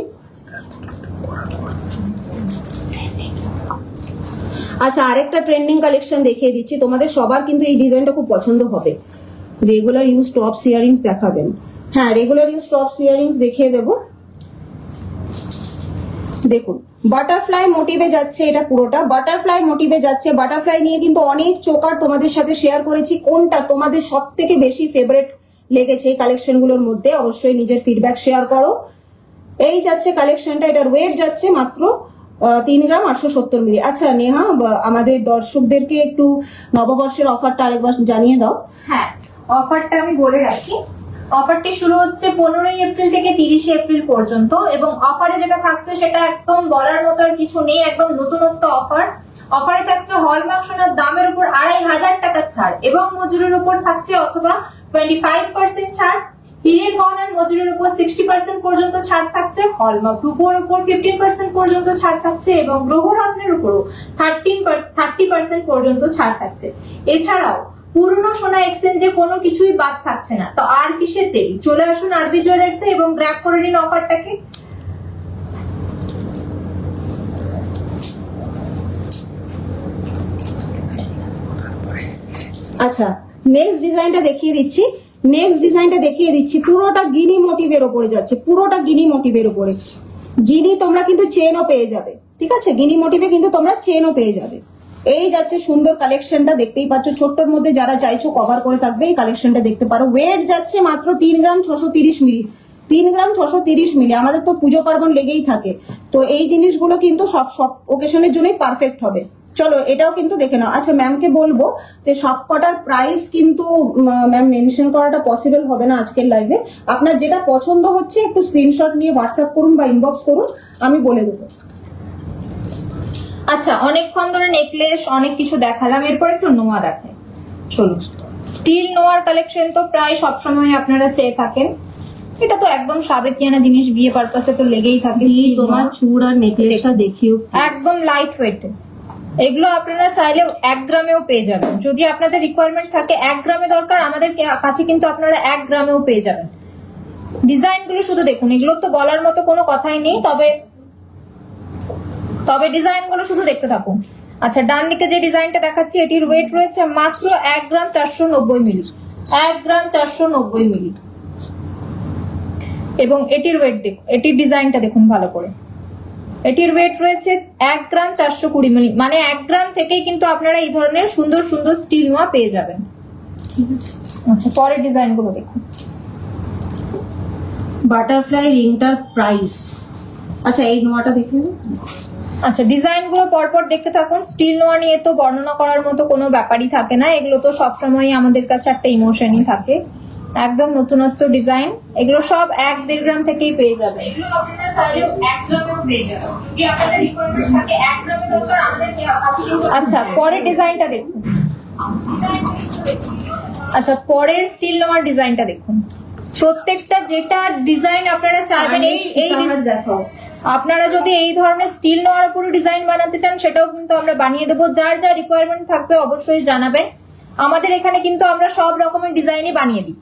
আচ্ছা, আরেকটা ট্রেন্ডিং কালেকশন দেখিয়ে দিচ্ছি, তোমাদের সবার কিন্তু এই ডিজাইনটা খুব পছন্দ হবে। রেগুলার ইউজ টপস ইয়ারিংস দেখাবেন? হ্যাঁ, রেগুলার ইউজ টপস ইয়ারিংস দেখিয়ে দেবো। দেখুন, বাটারফ্লাই মোটিভে যাচ্ছে, এটা পুরোটা বাটারফ্লাই মোটিভে যাচ্ছে। বাটারফ্লাই নিয়ে কিন্তু অনেক চোকার তোমাদের সাথে শেয়ার করেছি, কোনটা তোমাদের সব থেকে বেশি ফেভারিট লেগেছে এই কালেকশন গুলোর মধ্যে, অবশ্যই নিজের ফিডব্যাক শেয়ার করো। এই যাচ্ছে কালেকশনটা, এটার ওয়েট যাচ্ছে মাত্র 3 গ্রাম 870 মিলি। আচ্ছা নেহা, আমাদের দর্শকদেরকে একটু নববর্ষের অফারটা আরেকবার জানিয়ে দাও। হ্যাঁ, অফারটা আমি বলে রাখি। অফারটি শুরু হচ্ছে 15 এপ্রিল থেকে 30 এপ্রিল পর্যন্ত, এবং অফারে যেটা থাকছে সেটা একদম বলার মতো আর কিছু নেই, একদম নতুনত্ব অফার। অফারে থাকছে হলমার্ক সোনার দামের উপর 2500 টাকা ছাড় এবং মজুরির উপর থাকছে অথবা 25% ছাড়। হীরের গহনার মজুরির উপর 60% পর্যন্ত ছাড় থাকছে, হলমার্ক রূপোর উপর 15% পর্যন্ত ছাড় থাকছে এবং গ্রহরত্নের উপরও 30% পর্যন্ত ছাড় থাকছে। এছাড়াও পুরনো সোনা এক্সচেঞ্জে কোনো কিছুই বাদ থাকছে না। তো আর কিসের দেরি, চলে আসুন আরবি জুয়েলার্সে এবং গ্র্যাব করে নিন অফারটাকে। আচ্ছা নেক্সট ডিজাইনটা দেখিয়ে দিচ্ছি। পুরোটা গিনি মোটিভের উপরে যাচ্ছে, পুরোটা গিনি মোটিভের উপরে। গিনি তোমরা কিন্তু চেনও পেয়ে যাবে, ঠিক আছে, গিনি মোটিভে কিন্তু তোমরা চেনও পেয়ে যাবে। এই যাচ্ছে সুন্দর কালেকশনটা, দেখতেই পাচ্ছ, ছোট্টর মধ্যে যারা চাইছো কভার করে থাকবে এই কালেকশনটা দেখতে পারো। ওয়েট যাচ্ছে মাত্র 3 গ্রাম 630 মিলি। 3 গ্রাম 630 মিলি। আমাদের তো পুজো পার্বণ লেগেই থাকে, তো এই জিনিসগুলো কিন্তু সব ওকেশনের জন্যই পারফেক্ট হবে। চলো এটাও কিন্তু দেখে নাও। আচ্ছা ম্যামকে বলবো যে সবকটার প্রাইস কিন্তু ম্যাম মেনশন করাটা পসিবল হবে না আজকের লাইভে। আপনার যেটা পছন্দ হচ্ছে একটু স্ক্রিনশট নিয়ে হোয়াটসঅ্যাপ করুন বা ইনবক্স করুন, আমি বলে দেবো। আচ্ছা, অনেকক্ষণ ধরে নেকলেস অনেক কিছু দেখালাম, এরপর একটু নোয়া দেখাই। চলুন, স্টিল নোয়ার কালেকশন তো প্রায় সবসময় আপনারা চেয়ে থাকেন। এটা তো একদম সাবেকিয়ানা জিনিস, বিয়ে পারপাসে তো লেগেই থাকে। তোমার চূড় আর নেকলেসটা দেখিও, একদম লাইট ওয়েট। এগুলো আপনারা চাইলে 1 গ্রামেও পেয়ে যাবেন। যদি আপনাদের রিকোয়ারমেন্ট থাকে 1 গ্রামে দরকার, আমাদের কাছে কিন্তু আপনারা 1 গ্রামেও পেয়ে যাবেন। ডিজাইন গুলো শুধু দেখুন, এগুলো তো বলার মতো কোনো কথাই নেই, তবে ডিজাইন গুলো শুধু দেখতে থাকুন। আচ্ছা, ডান দিকে যে ডিজাইনটা দেখাচ্ছি এটির ওয়েট রয়েছে মাত্র 1 গ্রাম 490 মিলি। 1 গ্রাম 490 মিলি। এবং এটির ওয়েট দেখুন, এটির ডিজাইনটা দেখুন ভালো করে। এটির ওয়েট রয়েছে 1 গ্রাম 420 মিলি, মানে 1 গ্রাম থেকেই কিন্তু আপনারা এই ধরনের সুন্দর সুন্দর স্টিল নোয়া পেয়ে যাবেন। আচ্ছা, পরের ডিজাইন গুলো দেখুন। বাটারফ্লাই রিংটার প্রাইস। আচ্ছা এই নোয়াটা দেখে নিন। আচ্ছা, ডিজাইন গুলো পরপর দেখতে থাকুন। স্টিল নোয়া নিয়ে তো বর্ণনা করার মতো কোনো ব্যাপারই থাকে না, এগুলো তো সবসময় আমাদের কাছে একটা ইমোশনই থাকে। একদম নতুনত্ব ডিজাইন, এগুলো সব 1-1.5 গ্রাম থেকেই পেয়ে যাবেন। এগুলো আপনারা চাইলে 1 গ্রামেও পেয়ে যাবেন। যদি আপনাদের রিকোয়ারমেন্ট থাকে 1 গ্রামে দরকার, আমাদের কাছে। আচ্ছা, পরের ডিজাইনটা দেখুন। আচ্ছা, পরের স্টিল নোয়ার ডিজাইনটা দেখুন। প্রত্যেকটা যেটা ডিজাইন আপনারা চাইবেন, এই দেখাও। আপনারা যদি এই ধরনের স্টিল নোয়ার উপর ডিজাইন বানাতে চান সেটাও কিন্তু আমরা বানিয়ে দেবো। যার যা রিকোয়ারমেন্ট থাকবে অবশ্যই জানাবেন। আমাদের এখানে কিন্তু আমরা সব রকমের ডিজাইনই বানিয়ে দিই,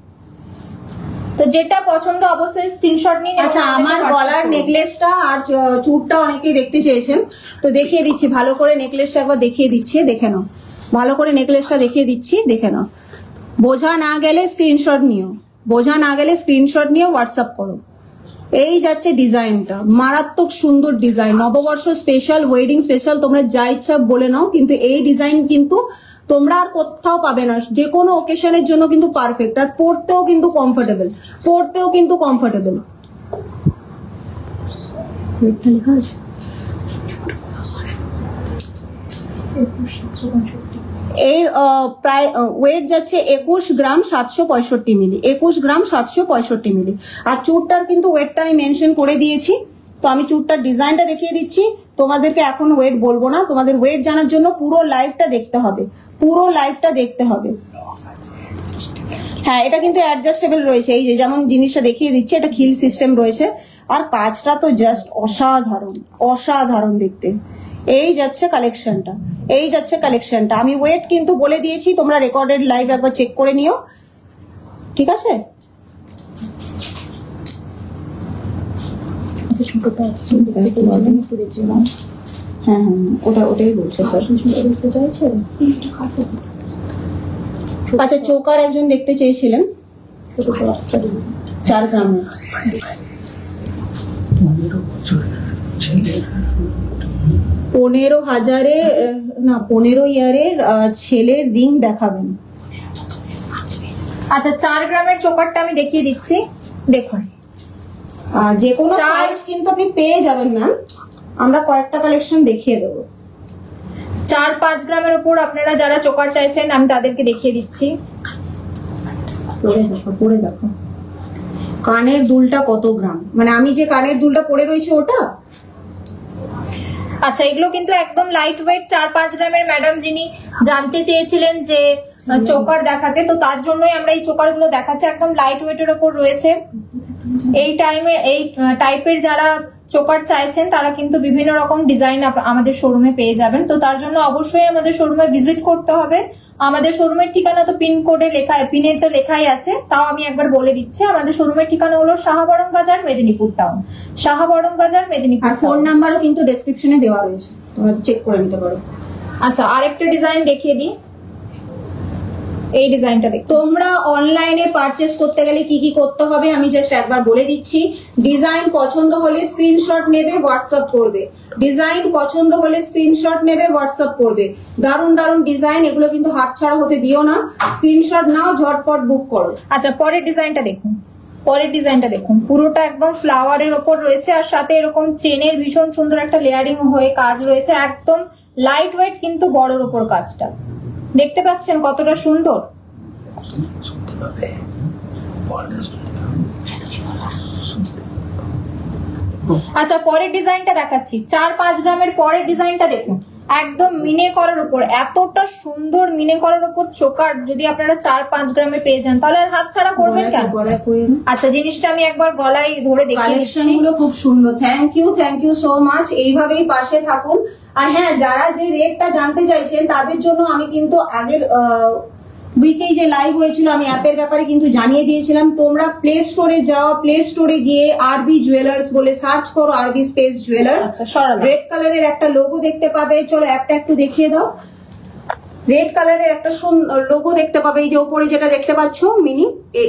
তো যেটা পছন্দ অবশ্যই স্ক্রিনশট নিন। আচ্ছা, আমার গলার নেকলেসটা আর চুড়টা অনেকেই দেখতে চেয়েছেন, তো দেখিয়ে দিচ্ছি ভালো করে। নেকলেসটা একবার দেখিয়ে দিচ্ছি, দেখে নাও ভালো করে। নেকলেসটা দেখিয়ে দিচ্ছি, দেখে নাও। বোঝা না গেলে স্ক্রিনশট নিও, হোয়াটসঅ্যাপ করো। এই যাচ্ছে ডিজাইনটা, মারাত্মক সুন্দর ডিজাইন, নববর্ষ স্পেশাল, ওয়েডিং স্পেশাল, তোমরা যা ইচ্ছা বলে নাও, কিন্তু এই ডিজাইন কিন্তু তোমরা আর কোথাও পাবে না। যে কোনো ওকেশনের জন্য কিন্তু পারফেক্ট, আর পরতেও কিন্তু কমফোর্টেবল। লেখা আছে এর প্রায় ওয়েট যাচ্ছে 21 গ্রাম 765 মিলি। 21 গ্রাম 765 মিলি। আর চুড়টার কিন্তু ওয়েটটা আমি মেনশন করে দিয়েছি, তো আমি চুড়টার ডিজাইনটা দেখিয়ে দিচ্ছি। তোমাদেরকে এখন ওয়েট বলবো না, তোমাদের ওয়েট জানার জন্য পুরো লাইভটা দেখতে হবে। হ্যাঁ, এটা কিন্তু অ্যাডজাস্টেবল রয়েছে। এই যে যেমন জিনিসটা দেখিয়ে দিচ্ছে, এটা খিল সিস্টেম রয়েছে, আর কাজটা তো জাস্ট অসাধারণ দেখতে। এই যাচ্ছে কালেকশনটা। আমি ওয়েট কিন্তু বলে দিয়েছি, তোমরা রেকর্ডেড লাইভ একবার চেক করে নিও, ঠিক আছে? হ্যাঁ, ওটাই বলছে স্যার। আচ্ছা, চৌকার একজন দেখতে চেয়েছিলেন 4 গ্রামের। 15,000 না 15 ইয়ারের ছেলের রিং দেখাবেন। আচ্ছা 4 গ্রামের চোকারটা আমি দেখিয়ে দিচ্ছি, দেখুন। যে কোনো চার- সাইজ কিন্তু আপনি পেয়ে যাবেন ম্যাম, আমরা কয়েকটা কালেকশন দেখিয়ে দেবো। 4-5 গ্রামের উপর আপনারা যারা চোকার চাইছেন আমি তাদেরকে দেখিয়ে দিচ্ছি। পরে দেখো কানের দুলটা কত গ্রাম, মানে আমি যে কানের দুলটা পরে রয়েছে ওটা। আচ্ছা এগুলো কিন্তু একদম লাইট ওয়েট 4-5 গ্রামের। ম্যাডাম যিনি জানতে চেয়েছিলেন যে চোকার দেখাতে, তো তার জন্যই আমরা এই চোকার গুলো দেখাচ্ছি, একদম লাইট ওয়েটের ওপর রয়েছে। এই টাইপের যারা চোকার চাইছেন তারা কিন্তু বিভিন্ন রকম ডিজাইন আমাদের শোরুমে পেয়ে যাবেন। তো তার জন্য অবশ্যই আমাদের শোরুমে ভিজিট করতে হবে। আমাদের শোরুমের ঠিকানা তো পিন কোডে লেখা, পিনে তো লেখাই আছে, তাও আমি একবার বলে দিচ্ছি। আমাদের শোরুমের ঠিকানা হলো শাহবরং বাজার, মেদিনীপুর টাউন। শাহবরং বাজার, মেদিনীপুর। আর ফোন নাম্বারও কিন্তু ডেসক্রিপশনে দেওয়া রয়েছে, তোমরা চেক করে নিতে পারো। আচ্ছা আরেকটা ডিজাইন দেখিয়ে দিই, এই ডিজাইনটা দেখো। তোমরা অনলাইনে পারচেস করতে গেলে কি কি করতে হবে আমি জাস্ট একবার বলে দিচ্ছি। ডিজাইন পছন্দ হলে স্ক্রিনশট নেবে, হোয়াটসঅ্যাপ করবে। ডিজাইন পছন্দ হলে স্ক্রিনশট নেবে, হোয়াটসঅ্যাপ করবে। দারুন দারুন ডিজাইন, এগুলো কিন্তু হাতছাড়া হতে দিও না, স্ক্রিনশট নাও, ঝটপট বুক করো। আচ্ছা পরের ডিজাইনটা দেখুন, পরের ডিজাইনটা দেখুন। পুরোটা একদম ফ্লাওয়ারের ওপর রয়েছে, আর সাথে এরকম চেনের ভীষণ সুন্দর একটা লেয়ারিং হয়ে কাজ রয়েছে। একদম লাইট ওয়েট কিন্তু বড়র ওপর কাজটা দেখতে পাচ্ছেন কতটা সুন্দর। আচ্ছা পরের ডিজাইনটা দেখাচ্ছি, 4-5 গ্রামের পরের ডিজাইনটা দেখুন। একদম মিনে করার উপর, এতটা সুন্দর মিনে করার উপর চোকার যদি আপনারা 4-5 গ্রামে পেয়ে যান তাহলে আর হাত ছাড়া করবেন কেন? আচ্ছা জিনিসটা আমি একবার গলায় ধরে দেখিয়ে কালেকশন দিচ্ছি। গুলো খুব সুন্দর। থ্যাংক ইউ সো মাচ, এইভাবেই পাশে থাকুন। আর হ্যাঁ, যারা যে রেটটা জানতে চাইছেন তাদের জন্য আমি কিন্তু আগের উইকেই যে লাইভ হয়েছিল আমি অ্যাপের ব্যাপারে কিন্তু জানিয়ে দিয়েছিলাম। তোমরা প্লে স্টোরে যাও, প্লে স্টোরে গিয়ে আরবি জুয়েলার্স বলে সার্চ করো, আরবি স্পেস জুয়েলার্স। আচ্ছা সরালাম। রেড কালারের একটা লোগো দেখতে পাবে, চলো অ্যাপটা একটু দেখিয়ে দাও। রেড কালারের একটা লোগো দেখতে পাবে, এই যে উপরে যেটা দেখতে পাচ্ছ মিনি,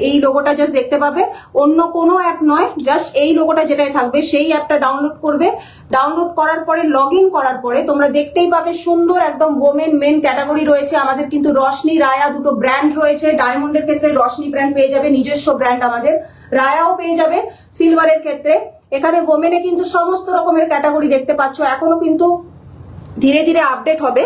এই লোগোটা জাস্ট দেখতে পাবে। অন্য কোনো অ্যাপ নয়, জাস্ট এই লোগোটা যেটাই থাকবে সেই অ্যাপটা ডাউনলোড করবে। ডাউনলোড করার পরে লগ ইন করার পরে তোমরা দেখতেই পাবে সুন্দর একদম ওমেন মেন ক্যাটাগরি রয়েছে। আমাদের কিন্তু রশনি রায়া দুটো ব্র্যান্ড রয়েছে। ডায়মন্ডের ক্ষেত্রে রশনি ব্র্যান্ড পেয়ে যাবে, নিজস্ব ব্র্যান্ড আমাদের। রায়াও পেয়ে যাবে সিলভারের ক্ষেত্রে। এখানে ওমেনে কিন্তু সমস্ত রকমের ক্যাটাগরি দেখতে পাচ্ছ। এখনো কিন্তু ধীরে ধীরে আপডেট হবে,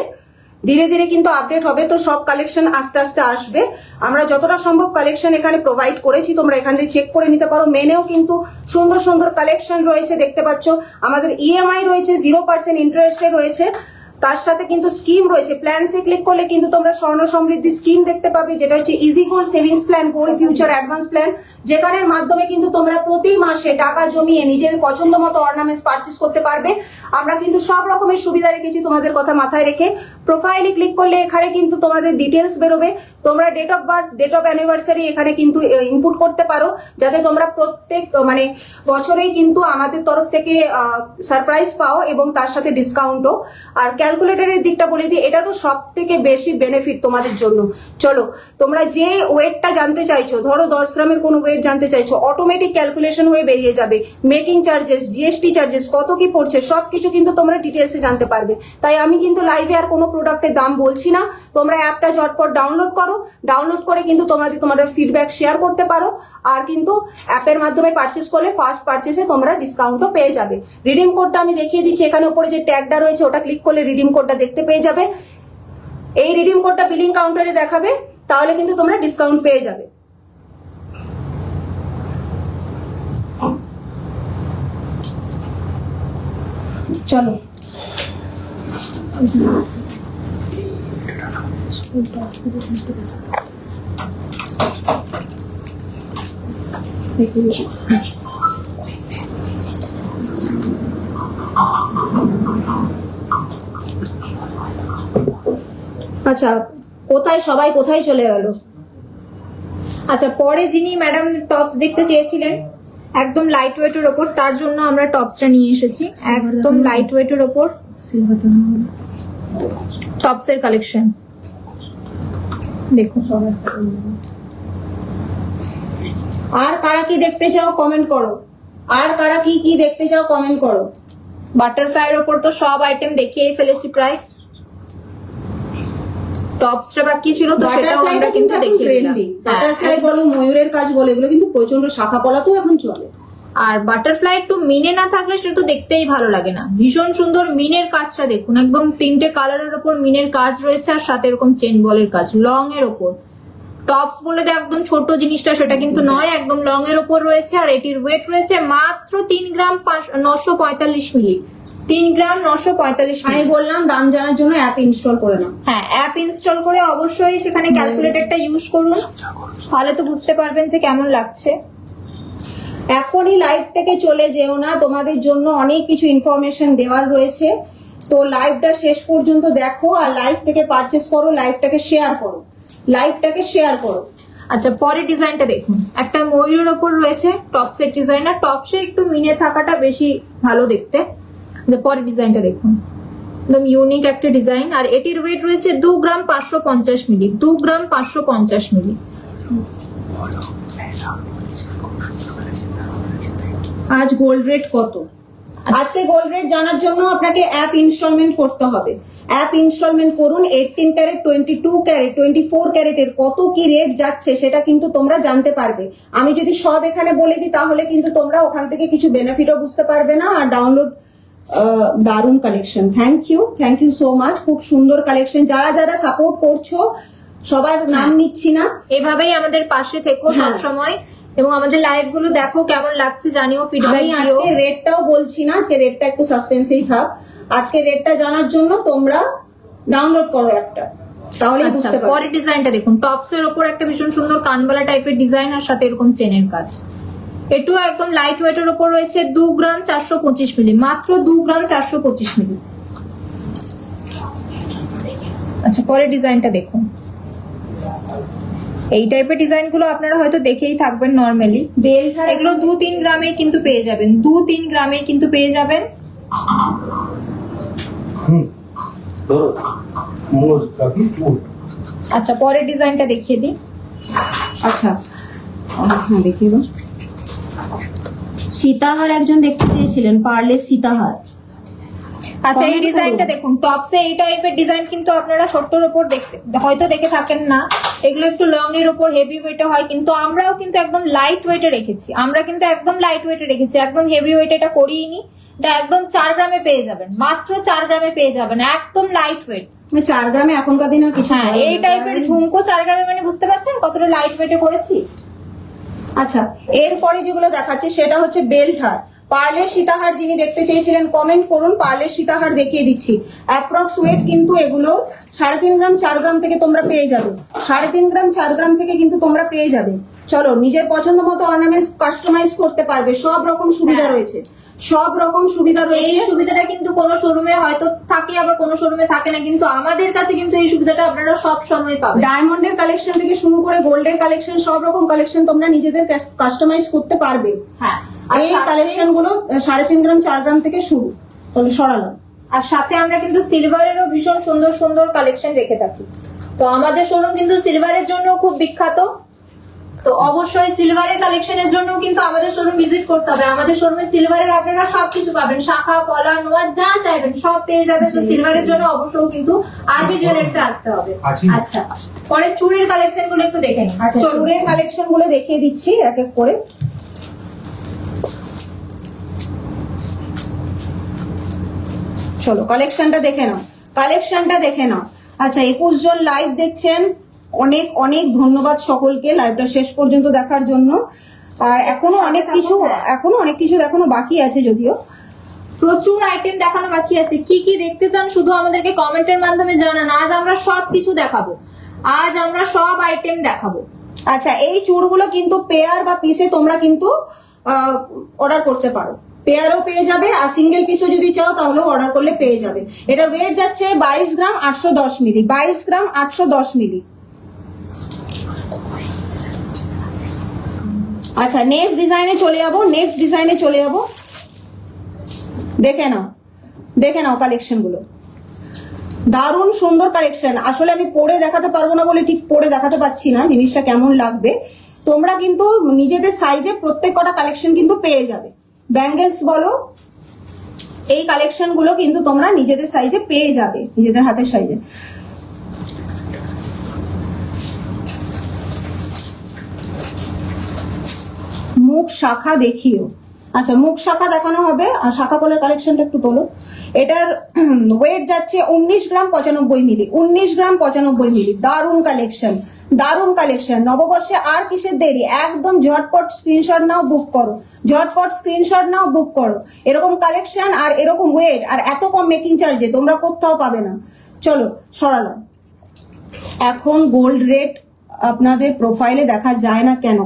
ধীরে ধীরে কিন্তু আপডেট হবে। তো সব কালেকশন আস্তে আস্তে আসবে। আমরা যতটা সম্ভব কালেকশন এখানে প্রোভাইড করেছি, তোমরা এখান থেকে চেক করে নিতে পারো। মেনেও কিন্তু সুন্দর সুন্দর কালেকশন রয়েছে, দেখতে পাচ্ছ। আমাদের ইএমআই রয়েছে, 0% ইন্টারেস্টে রয়েছে। তার সাথে কিন্তু স্কিম রয়েছে। প্ল্যানসে ক্লিক করলে কিন্তু তোমরা স্বর্ণ সমৃদ্ধি স্কিম দেখতে পাবে, যেটা হচ্ছে easy gold savings plan, gold future advance plan, যেখানের মাধ্যমে কিন্তু তোমরা প্রতি মাসে টাকা জমিয়ে নিজেদের পছন্দ মতো অর্নামেন্টস পারচেস করতে পারবে। আমরা কিন্তু সব রকমের সুবিধা রেখেছি তোমাদের কথা মাথায় রেখে। প্রোফাইলে ক্লিক করলে এখানে কিন্তু তোমাদের ডিটেলস বেরোবে। তোমরা date of birth, date of anniversary এখানে কিন্তু ইনপুট করতে পারো, যাতে তোমরা প্রত্যেক মানে বছরেই কিন্তু আমাদের তরফ থেকে সারপ্রাইজ পাও এবং তার সাথে ডিসকাউন্টও। আর ক্যালকুলেটরের দিকটা বলে দিই, এটা তো সব থেকে বেশি বেনিফিট তোমাদের জন্য। চলো, তোমরা যে ওয়েটটা জানতে চাইছো, ধরো 10 গ্রামের কোনো ওয়েট জানতে চাইছো, অটোমেটিক ক্যালকুলেশন হয়ে বেরিয়ে যাবে। মেকিং চার্জেস, জিএসটি চার্জেস কত কি পড়ছে সবকিছু কিন্তু তোমরা ডিটেলসে জানতে পারবে। তাই আমি কিন্তু লাইভে আর কোনো প্রোডাক্টের দাম বলছি না। তোমরা অ্যাপটা ঝটপট ডাউনলোড করো, ডাউনলোড করে কিন্তু তোমাদের ফিডব্যাক শেয়ার করতে পারো। আর কিন্তু অ্যাপের মাধ্যমে পারচেস করলে ফার্স্ট পারচেসে তোমরা ডিসকাউন্টও পেয়ে যাবে। রিডিম কোডটা আমি দেখিয়ে দিচ্ছি, এখানে উপরে যে ট্যাগটা রয়েছে ওটা ক্লিক করলে রিডিম কোডটা দেখতে পেয়ে যাবে। এই রিডিম কোডটা বিলিং কাউন্টারে দেখাবে, তাহলে কিন্তু তোমরা ডিসকাউন্ট পেয়ে যাবে। চলো, আচ্ছা কোথায় সবাই কোথায় চলে গেল? আচ্ছা পরে যিনি ম্যাডাম টপস দেখতে চেয়েছিলেন একদম লাইট ওয়েটের ওপর, তার জন্য আমরা টপসটা নিয়ে এসেছি। একদম লাইট ওয়েটের ওপর টপসের কালেকশন দেখুন। আর কারা কি দেখতে চাও কমেন্ট করো, আর কারা কি কি দেখতে চাও কমেন্ট করো। বাটারফ্লাইয়ের ওপর তো সব আইটেম দেখিয়েই ফেলেছি প্রায়। টপসটা বাকি ছিল তো সেটাও আমরা কিন্তু দেখিয়ে দিলাম। বাটারফ্লাই বলো, ময়ূরের কাজ বলো, এগুলো কিন্তু প্রচন্ড শাখা পলাতেও এখন চলে। আর বাটারফ্লাই একটু মিনে না থাকলে সেটা তো দেখতেই ভালো লাগে না। ভীষণ সুন্দর মিনের কাজটা দেখুন, একদম 3টে কালারের ওপর মিনের কাজ রয়েছে আর সাথে এরকম চেন বলের কাজ লং এর ওপর। টপস বলে একদম ছোট জিনিসটা সেটা কিন্তু নয়, একদম লং এর ওপর রয়েছে। আর এটির ওয়েট রয়েছে মাত্র 3 গ্রাম 945 মিলি। 3 গ্রাম 945 মিলি। আমি বললাম দাম জানার জন্য অ্যাপ ইনস্টল করে নাও। হ্যাঁ, অ্যাপ ইনস্টল করে অবশ্যই সেখানে ক্যালকুলেটরটা ইউজ করুন, তাহলে তো বুঝতে পারবেন যে কেমন লাগছে। এখনই লাইভ থেকে চলে যেও না, তোমাদের জন্য অনেক কিছু ইনফরমেশন দেওয়ার রয়েছে। তো লাইভটা শেষ পর্যন্ত দেখো আর লাইভ থেকে পারচেস করো, লাইভটাকে শেয়ার করো, লাইভটাকে শেয়ার করো। আচ্ছা, পরের ডিজাইনটা দেখুন, একটা ময়ূরের ওপর রয়েছে টপসের ডিজাইন। আর টপসে একটু মিনে থাকাটা বেশি ভালো দেখতে। যে পরের ডিজাইনটা দেখুন, একদম ইউনিক একটা ডিজাইন। আর এটির ওয়েট রয়েছে 2 গ্রাম 550 মিলি। 2 গ্রাম 550 মিলি। আজ গোল্ড রেট কত? আজকে গোল্ড রেট জানার জন্য আপনাকে অ্যাপ ইনস্টলমেন্ট করতে হবে। অ্যাপ ইনস্টলমেন্ট করুন। 18 ক্যারেট, 22 ক্যারেট, 24 ক্যারেটের কত কি রেট যাচ্ছে সেটা কিন্তু তোমরা জানতে পারবে। আমি যদি সব এখানে বলে দিই তাহলে কিন্তু তোমরা ওখান থেকে কিছু বেনিফিটও বুঝতে পারবে না। আর ডাউনলোড দারুন collection. Thank you so much. খুব সুন্দর কালেকশন। যারা যারা সাপোর্ট করছো সবাই নাম নিচ্ছি না, এভাবেই আমাদের পাশে থেকো সব সময় এবং আমাদের লাইভ গুলো দেখো, কেমন লাগছে জানিও, ফিডব্যাক আমি দিও। আজকে রেটটাও বলছি না, আজকে রেটটা একটু সাসপেন্সেই থাক। আজকে রেটটা জানার জন্য তোমরা ডাউনলোড করো একটা, তাহলেই বুঝতে পারবে। পরের ডিজাইনটা দেখুন, টপস এর উপর একটা ভীষণ সুন্দর কানবালা টাইপের ডিজাইন আর সাথে এরকম চেনের কাজ। এটাও একদম লাইট ওয়েটের উপর রয়েছে। 2 গ্রাম 425 মিলি। মাত্র 2 গ্রাম 425 মিলি। আচ্ছা, পরের ডিজাইনটা দেখুন। এই টাইপের ডিজাইন গুলো আপনারা হয়তো দেখেই থাকবেন নরমালি। এগুলো 2-3 গ্রামে কিন্তু পেয়ে যাবেন। 2-3 গ্রামে কিন্তু পেয়ে যাবেন। আচ্ছা, পরের ডিজাইনটা দেখিয়ে দিই। আচ্ছা, হ্যাঁ দেখিয়ে দাও। সীতাহার একজন দেখতে চেয়েছিলেন, পার্লের সীতাহার। আচ্ছা, এই ডিজাইনটা দেখুন। টপসে এই টাইপের ডিজাইন কিন্তু আপনারা ছোট্টর উপর হয়তো দেখে থাকেন না। এগুলো একটু লং এর উপর হেভি ওয়েটে হয়, কিন্তু আমরাও কিন্তু একদম লাইট ওয়েটে রেখেছি। একদম হেভি ওয়েট এটা করিনি। এটা একদম 4 গ্রামে পেয়ে যাবেন। মাত্র 4 গ্রামে পেয়ে যাবেন, একদম লাইট ওয়েট। 4 গ্রামে এখনকার দিনে কিছু। হ্যাঁ, এই টাইপের ঝুমকো 4 গ্রামে, মানে বুঝতে পারছেন কতটা লাইট ওয়েটে করেছি। আচ্ছা, এরপরে যেগুলো দেখাচ্ছি সেটা হচ্ছে বেল্ট হার। পার্লের সীতাহার যিনি দেখতে চেয়েছিলেন কমেন্ট করুন, পার্লের সীতাহার দেখিয়ে দিচ্ছি। অ্যাপ্রক্স ওয়েট কিন্তু এগুলো 3.5 গ্রাম 4 গ্রাম থেকে তোমরা পেয়ে যাবে। 3.5 গ্রাম 4 গ্রাম থেকে কিন্তু তোমরা পেয়ে যাবে। চলো, নিজের পছন্দ মতো অর্নামেন্টস কাস্টমাইজ করতে পারবে। সব রকম সুবিধা রয়েছে, সব রকম সুবিধা রয়েছে। এই সুবিধাটা কিন্তু কোনো শোরুমে হয়তো থাকে, আবার কোনো শোরুমে থাকে না, কিন্তু আমাদের কাছে কিন্তু এই সুবিধাটা আপনারা সব সময় পাবেন। ডায়মন্ডের কালেকশন থেকে শুরু করে গোল্ডের কালেকশন, সব রকম কালেকশন তোমরা নিজেদের কাস্টমাইজ করতে পারবে। হ্যাঁ, এই কালেকশন গুলো 3.5 গ্রাম 4 গ্রাম থেকে শুরু। তাহলে সরালো। আর সাথে আমরা কিন্তু সিলভারেরও ভীষণ সুন্দর সুন্দর কালেকশন রেখে থাকি। তো আমাদের শোরুম কিন্তু সিলভারের জন্য খুব বিখ্যাত। তো অবশ্যই সিলভারের কালেকশনের জন্য কিন্তু আমাদের শোরুম ভিজিট করতে হবে। আমাদের শোরুমে সিলভারের আপনারা সবকিছু পাবেন, শাখা পলা নোয়া যা চাইবেন সব পেয়ে যাবেন। তো সিলভারের জন্য অবশ্যই কিন্তু আরবি জুয়েলার্সে আসতে হবে। আচ্ছা, পরে চুড়ির কালেকশন গুলো একটু দেখে নিন। আচ্ছা, চুড়ির কালেকশন গুলো দেখিয়ে দিচ্ছি এক এক করে। চলো কালেকশনটা দেখে নাও। আচ্ছা, 21 জন লাইভ দেখছেন, অনেক অনেক ধন্যবাদ সকলকে লাইভটা শেষ পর্যন্ত দেখার জন্য। আর এখনো অনেক কিছু দেখানো বাকি আছে, যদিও প্রচুর আইটেম দেখানো বাকি আছে। কি কি দেখতে চান শুধু আমাদেরকে কমেন্টের মাধ্যমে জানান। আজ আমরা সব কিছু দেখাবো, আজ আমরা সব আইটেম দেখাবো। আচ্ছা, এই চুড়গুলো কিন্তু পেয়ার বা পিসে তোমরা কিন্তু অর্ডার করতে পারো। পেয়ারও পেয়ে যাবে, আর সিঙ্গেল পিসও যদি চাও তাহলে অর্ডার করলে পেয়ে যাবে। এটা ওয়েট যাচ্ছে 22 গ্রাম 810 মিলি। 22 গ্রাম 810 মিলি। আচ্ছা, নেক্সট ডিজাইনে চলে যাবো। দেখে নাও কালেকশন গুলো। দারুণ সুন্দর কালেকশন। আসলে আমি পরে দেখাতে পারবো না বলে ঠিক পরে দেখাতে পাচ্ছি না জিনিসটা কেমন লাগবে। তোমরা কিন্তু নিজেদের সাইজে প্রত্যেক কটা কালেকশন কিন্তু পেয়ে যাবে। ব্যাঙ্গেলস বলো, এই কালেকশন গুলো কিন্তু তোমরা নিজেদের সাইজে পেয়ে যাবে, নিজেদের হাতের সাইজে। মুখ শাখা দেখিও। আচ্ছা, মুখ শাখা দেখানো হবে। আর শাখা পলার কালেকশনটা একটু তোলো। এটার ওয়েট যাচ্ছে 19 গ্রাম 95 মিলি, 19 গ্রাম 95 মিলি। দারুণ কালেকশন, দারুণ কালেকশন। নববর্ষে আর কিসের দেরি, একদম ঝটপট স্ক্রিনশট নাও, বুক করো, ঝটপট স্ক্রিনশট নাও, বুক করো। এরকম কালেকশন আর এরকম ওয়েট আর এত কম মেকিং চার্জে তোমরা কোথাও পাবে না। চলো সরালাম। এখন গোল্ড রেট আপনাদের প্রোফাইলে দেখা যায় না কেন?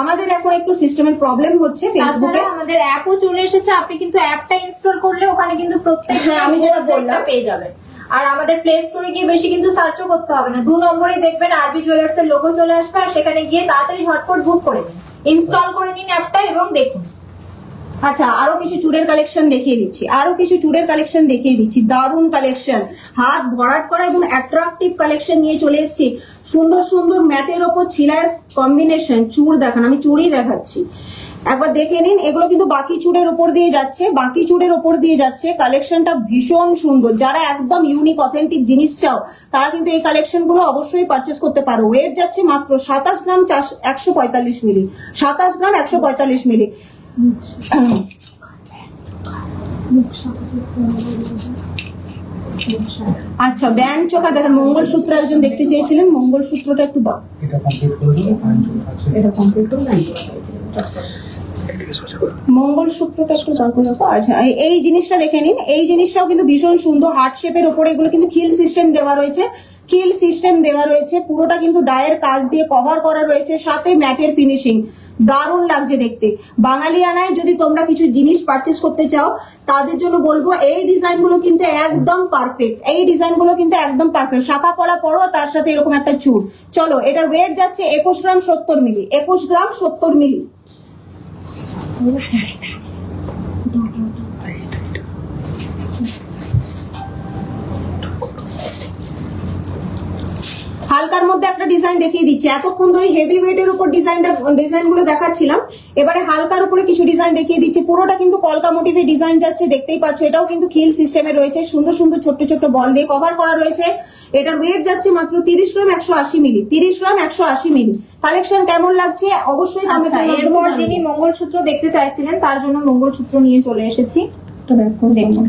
আমাদের এখন একটু সিস্টেমের প্রবলেম হচ্ছে ফেসবুকে। আমাদের অ্যাপও চলে এসেছে, আপনি কিন্তু অ্যাপটা ইনস্টল করলে ওখানে কিন্তু প্রত্যেক, হ্যাঁ আমি যেটা বললাম, পেয়ে যাবেন। আর আমাদের প্লে স্টোরে গিয়ে বেশি কিন্তু সার্চও করতে হবে না, 2 নম্বরে দেখবেন আরবি জুয়েলার্স এর লোগো চলে আসবে, আর সেখানে গিয়ে তাড়াতাড়ি ঝটপট বুক করে নিন, ইনস্টল করে নিন অ্যাপটা এবং দেখুন। আচ্ছা, আরো কিছু চুড়ের কালেকশন দেখিয়ে দিচ্ছি, আরো কিছু চুড়ের কালেকশন দেখিয়ে দিচ্ছি। দারুণ কালেকশন, হাত ভরাট করা এবং অ্যাট্রাকটিভ কালেকশন নিয়ে চলে এসেছি। সুন্দর সুন্দর ম্যাটের ওপর ছিলার কম্বিনেশন। চুড় দেখান, আমি চুড়ি দেখাচ্ছি, একবার দেখে নিন। এগুলো কিন্তু বাকি চুড়ের ওপর দিয়ে যাচ্ছে, বাকি চুড়ের ওপর দিয়ে যাচ্ছে। কালেকশনটা ভীষণ সুন্দর। যারা একদম ইউনিক অথেন্টিক জিনিস চাও তারা কিন্তু এই কালেকশন গুলো অবশ্যই পারচেস করতে পারো। ওয়েট যাচ্ছে মাত্র 27 গ্রাম 145 মিলি, 27 গ্রাম 145 মিলি। আচ্ছা, ব্যান্ড চোকার দেখেন। মঙ্গলসূত্র একজন দেখতে চেয়েছিলেন, মঙ্গলসূত্রটা একটু দাও। এটা কমপ্লিট করে মঙ্গলসূত্রটা একটু বার করে রাখো। আচ্ছা, এই জিনিসটা দেখে নিন। এই জিনিসটাও কিন্তু ভীষণ সুন্দর, হার্ট শেপের উপরে। এগুলো কিন্তু খিল সিস্টেম দেওয়া রয়েছে, খিল সিস্টেম দেওয়া রয়েছে। পুরোটা কিন্তু ডায়ের কাজ দিয়ে কভার করা রয়েছে, সাথে ম্যাটের ফিনিশিং। দারুণ লাগছে দেখতে। বাঙালিয়ানায় যদি তোমরা কিছু জিনিস পারচেস করতে চাও তাদের জন্য বলবো এই ডিজাইন গুলো কিন্তু একদম পারফেক্ট, এই ডিজাইন গুলো কিন্তু একদম পারফেক্ট। শাখা পলা পড়ো, তার সাথে এরকম একটা চুড়। চলো, এটার ওয়েট যাচ্ছে 21 গ্রাম 70 মিলি, 21 গ্রাম 70 মিলি। হালকার মধ্যে একটা ডিজাইন দেখিয়ে দিচ্ছি। এতক্ষণ ধরে হেভি ওয়েটের উপর ডিজাইন গুলো দেখাচ্ছিলাম, এবারে হালকার উপরে কিছু ডিজাইন দেখিয়ে দিচ্ছি। পুরোটা কিন্তু কলকা মোটিভে ডিজাইন যাচ্ছে, দেখতেই পাচ্ছ। এটাও কিন্তু খিল সিস্টেমে রয়েছে, সুন্দর সুন্দর ছোট্ট ছোট্ট বল দিয়ে কভার করা রয়েছে। এটার ওয়েট যাচ্ছে মাত্র 30 গ্রাম 180 মিলি, 30 গ্রাম 180 মিলি। কালেকশন কেমন লাগছে অবশ্যই এরপর যিনি মঙ্গলসূত্র দেখতে চাইছিলেন তার জন্য মঙ্গলসূত্র নিয়ে চলে এসেছি। দেখুন,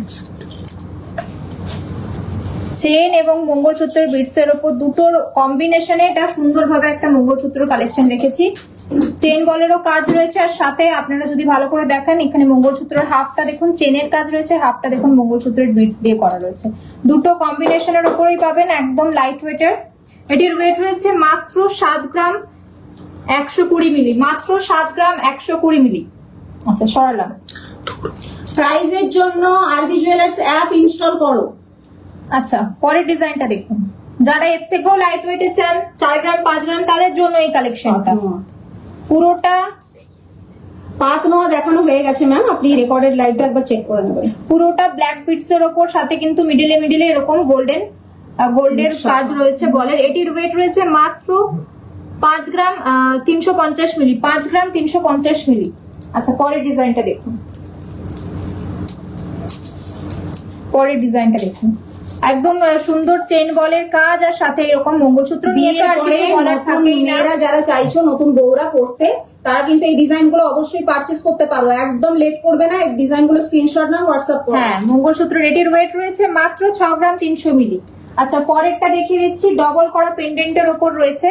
চেন এবং মঙ্গলসূত্রের বিটস এর উপর দুটোর কম্বিনেশনে এটা সুন্দরভাবে একটা মঙ্গলসূত্র কালেকশন রেখেছি। চেন বলেরও কাজ রয়েছে, আর সাথে আপনারা যদি ভালো করে দেখেন এখানে মঙ্গলসূত্রের হাফটা দেখুন চেনের কাজ রয়েছে, হাফটা দেখুন মঙ্গলসূত্রের বিটস দিয়ে করা রয়েছে। দুটো কম্বিনেশনের উপরেই পাবেন, একদম লাইট ওয়েটের। এটির ওয়েট রয়েছে মাত্র 7 গ্রাম 120 মিলি, মাত্র 7 গ্রাম 120 মিলি। আচ্ছা, সরালাম। প্রাইজের জন্য আরবি জুয়েলার্স অ্যাপ ইনস্টল করো। আচ্ছা, পরের ডিজাইনটা দেখুন। যারা এর থেকেও লাইট ওয়েটে চান, 4 গ্রাম 5 গ্রাম, তাদের জন্য এই কালেকশনটা। পুরোটা পাক নোয়া দেখানো হয়ে গেছে ম্যাম, আপনি রেকর্ডেড লাইভটা একবার চেক করে নেবেন। পুরোটা ব্ল্যাক বিটস এর উপর, সাথে কিন্তু মিডিলে এরকম গোল্ডের কাজ রয়েছে বলে। এটির ওয়েট রয়েছে মাত্র 5 গ্রাম 350 মিলি, 5 গ্রাম 350 মিলি। আচ্ছা, পরের ডিজাইনটা দেখুন। পরের ডিজাইনটা দেখুন, একদম সুন্দর চেন বলের কাজ, আর সাথে এরকম মঙ্গলসূত্র নিয়ে তো আর কিছু বলার থাকেই না। মেয়েরা যারা চাইছো নতুন বউরা পড়তে, তারা কিন্তু এই ডিজাইন গুলো অবশ্যই পারচেস করতে পারো, একদম লেট করবে না। এই ডিজাইন গুলো স্ক্রিনশট নাও, হোয়াটসঅ্যাপ করো। হ্যাঁ, মঙ্গলসূত্র এটির ওয়েট রয়েছে মাত্র 6 গ্রাম 300 মিলি। আচ্ছা, পরেরটা দেখিয়ে দিচ্ছি। ডবল করা পেন্ডেন্টের ওপর রয়েছে,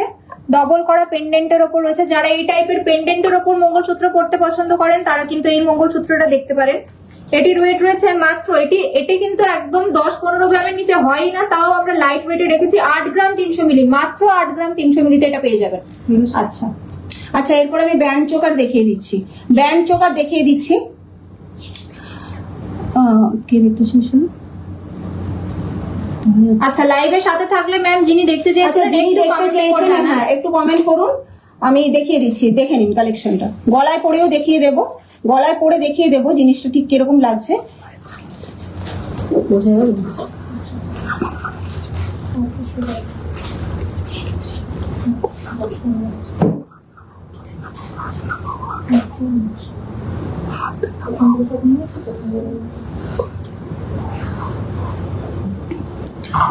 ডবল করা পেন্ডেন্টের ওপর রয়েছে। যারা এই টাইপের পেন্ডেন্টের ওপর মঙ্গলসূত্র পড়তে পছন্দ করেন তারা কিন্তু এই মঙ্গলসূত্রটা দেখতে পারেন। এটির ওয়েট রয়েছে মাত্র, এটি কিন্তু একদম 10-15 গ্রামের নিচে হয় না, তাও আমরা লাইট ওয়েটে রেখেছি 8 গ্রাম 300 মিলি, মাত্র 8 গ্রাম 300 মিলিতে এটা পেয়ে যাবেন। আচ্ছা আচ্ছা, এরপর আমি ব্যান্ড চোকার দেখিয়ে দিচ্ছি। ব্যান্ড চোকার দেখিয়ে দিচ্ছি। কে দেখতে চাইছেন? আচ্ছা, লাইভের সাথে থাকলে ম্যাম যিনি দেখতে চেয়েছেন, হ্যাঁ একটু কমেন্ট করুন, আমি দেখিয়ে দিচ্ছি। দেখে নিন কালেকশনটা। গলায় পরেও দেখিয়ে দেবো, গলায় পরে দেখিয়ে দেবো জিনিসটা ঠিক কিরকম লাগছে, বোঝা যাবে।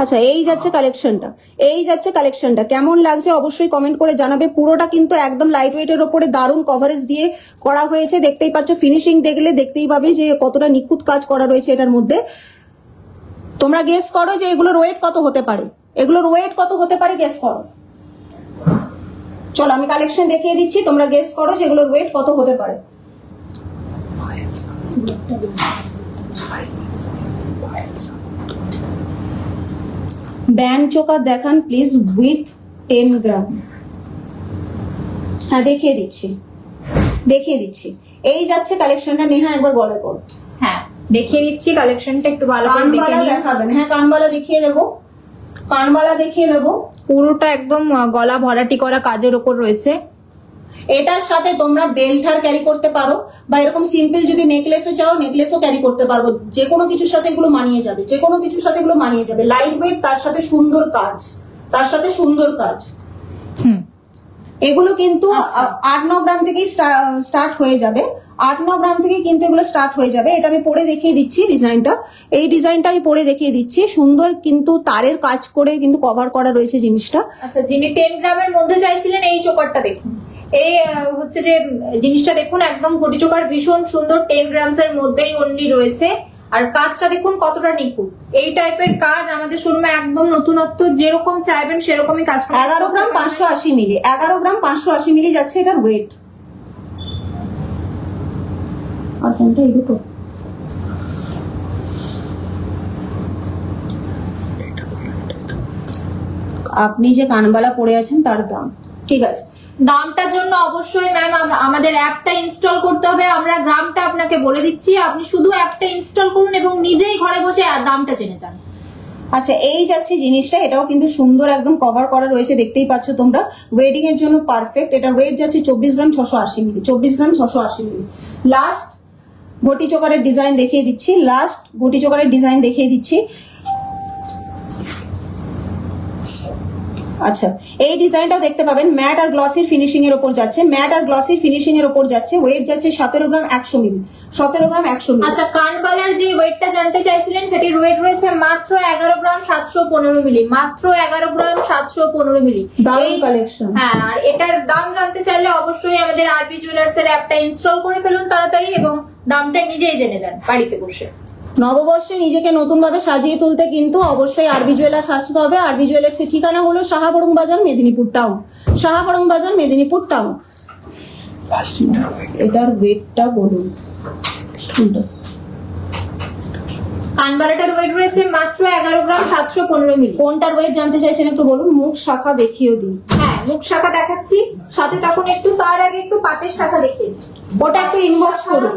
আচ্ছা, এই যাচ্ছে কালেকশনটা, এই যাচ্ছে কালেকশনটা। কেমন লাগছে অবশ্যই কমেন্ট করে জানাবে। পুরোটা কিন্তু একদম লাইট ওয়েটের ওপরে দারুণ কভারেজ দিয়ে করা হয়েছে। দেখতেই পাচ্ছ, ফিনিশিং দেখলে দেখতেই পাবে যে কতটা নিখুঁত কাজ করা রয়েছে এটার মধ্যে। তোমরা গেস করো যে এগুলোর ওয়েট কত হতে পারে, এগুলোর ওয়েট কত হতে পারে, গেস করো। চলো আমি কালেকশন দেখিয়ে দিচ্ছি, তোমরা গেস করো যে এগুলোর ওয়েট কত হতে পারে। ব্যান্ড চোকার দেখান প্লিজ উইথ 10 গ্রাম। হ্যাঁ দেখিয়ে দিচ্ছি, দেখিয়ে দিচ্ছি। এই যাচ্ছে কালেকশনটা। নেহা একবার বলে পড়ো। হ্যাঁ দেখিয়ে দিচ্ছি কালেকশনটা, একটু ভালো করে দেখে কানবালা নিন। দেখাবেন? হ্যাঁ কানবালা দেখিয়ে দেবো, কানবালা দেখিয়ে দেবো। পুরোটা একদম গলা ভরাটি করা কাজের ওপর রয়েছে। এটার সাথে তোমরা বেল্টার ক্যারি করতে পারো, বা এরকম সিম্পল যদি নেকলেসও চাও নেকলেসও ক্যারি করতে পারবো। যে কোনো কিছুর সাথে এগুলো মানিয়ে যাবে, যে কোনো কিছুর সাথে এগুলো মানিয়ে যাবে। লাইট ওয়েট, তার সাথে সুন্দর কাজ, তার সাথে সুন্দর কাজ। এগুলো কিন্তু 8-9 গ্রাম থেকেই স্টার্ট হয়ে যাবে, 8-9 গ্রাম থেকে কিন্তু এগুলো স্টার্ট হয়ে যাবে। এটা আমি পরে দেখিয়ে দিচ্ছি ডিজাইনটা, এই ডিজাইনটা আমি পরে দেখিয়ে দিচ্ছি। সুন্দর কিন্তু তারের কাজ করে কিন্তু কভার করা রয়েছে জিনিসটা। আচ্ছা, যিনি 10 গ্রামের মধ্যে চাইছিলেন এই চোকারটা দেখুন। এই হচ্ছে যে জিনিসটা দেখুন, একদম ঘটি চোকার ভীষণ সুন্দর, 10 গ্রামস এর মধ্যেই অনলি রয়েছে। আর কাজটা দেখুন কতটা নিখুঁত। এই টাইপের কাজ আমাদের শোরুমে একদম নতুনত্ব, যেরকম চাইবেন সেরকমই কাজ। 11 গ্রাম 580 মিলি, 11 গ্রাম 580 মিলি যাচ্ছে এটার ওয়েট। আর কোনটা এই দুটো? আপনি যে কানবালা পরে আছেন তার দাম, ঠিক আছে। দামটার জন্য অবশ্যই ম্যাম আমাদের অ্যাপটা ইনস্টল করতে হবে। আমরা গ্রামটা আপনাকে বলে দিচ্ছি, আপনি শুধু অ্যাপটা ইনস্টল করুন এবং নিজেই ঘরে বসে দামটা জেনে যান। আচ্ছা, এই যাচ্ছে জিনিসটা, এটাও কিন্তু সুন্দর একদম কভার করা রয়েছে, দেখতেই পাচ্ছ তোমরা। ওয়েডিং এর জন্য পারফেক্ট। এটার ওয়েট যাচ্ছে 24 গ্রাম 680 মিলি, 24 গ্রাম 680 মিলি। লাস্ট ঘটি চোকারের ডিজাইন দেখিয়ে দিচ্ছি, লাস্ট ঘটি চোকারের ডিজাইন দেখিয়ে দিচ্ছি। আচ্ছা, এই ডিজাইনটাও দেখতে পাবেন, ম্যাট আর গ্লসির ফিনিশিং এর উপর যাচ্ছে, ম্যাট আর গ্লসি ফিনিশিং এর উপর যাচ্ছে। ওয়েট যাচ্ছে 17 গ্রাম 100 মিলি, 17 গ্রাম 100 মিলি। আচ্ছা, কানবালার যে ওয়েটটা জানতে চাইছিলেন সেটির ওয়েট রয়েছে মাত্র 11 গ্রাম 715 মিলি, মাত্র 11 গ্রাম 715 মিলি। দারুণ কালেকশন। হ্যাঁ, আর এটার দাম জানতে চাইলে অবশ্যই আমাদের আরবি জুয়েলার্স এর অ্যাপটা ইনস্টল করে ফেলুন তাড়াতাড়ি এবং দামটা নিজেই জেনে যান বাড়িতে বসে। নববর্ষে নিজেকে নতুন ভাবে সাজিয়ে তুলতে কিন্তু অবশ্যই আরবি জুয়েলার্স আসতে হবে। আরবি জুয়েলার্স এর ঠিকানা হলো শাহাবরং বাজার, মেদিনীপুর টাউন, শাহাবরং বাজার, মেদিনীপুর টাউন। এটার ওয়েটটা বলুন। কানবালাটার ওয়েট রয়েছে মাত্র 11 গ্রাম 715 মিলি। কোনটার ওয়েট জানতে চাইছেন একটু বলুন। মুখ শাখা দেখিয়ে দিন। হ্যাঁ, মুখ শাখা দেখাচ্ছি, সাথে তখন একটু তার আগে একটু পাতের শাখা দেখিয়ে দিন। ওটা একটু ইনবক্স করুন,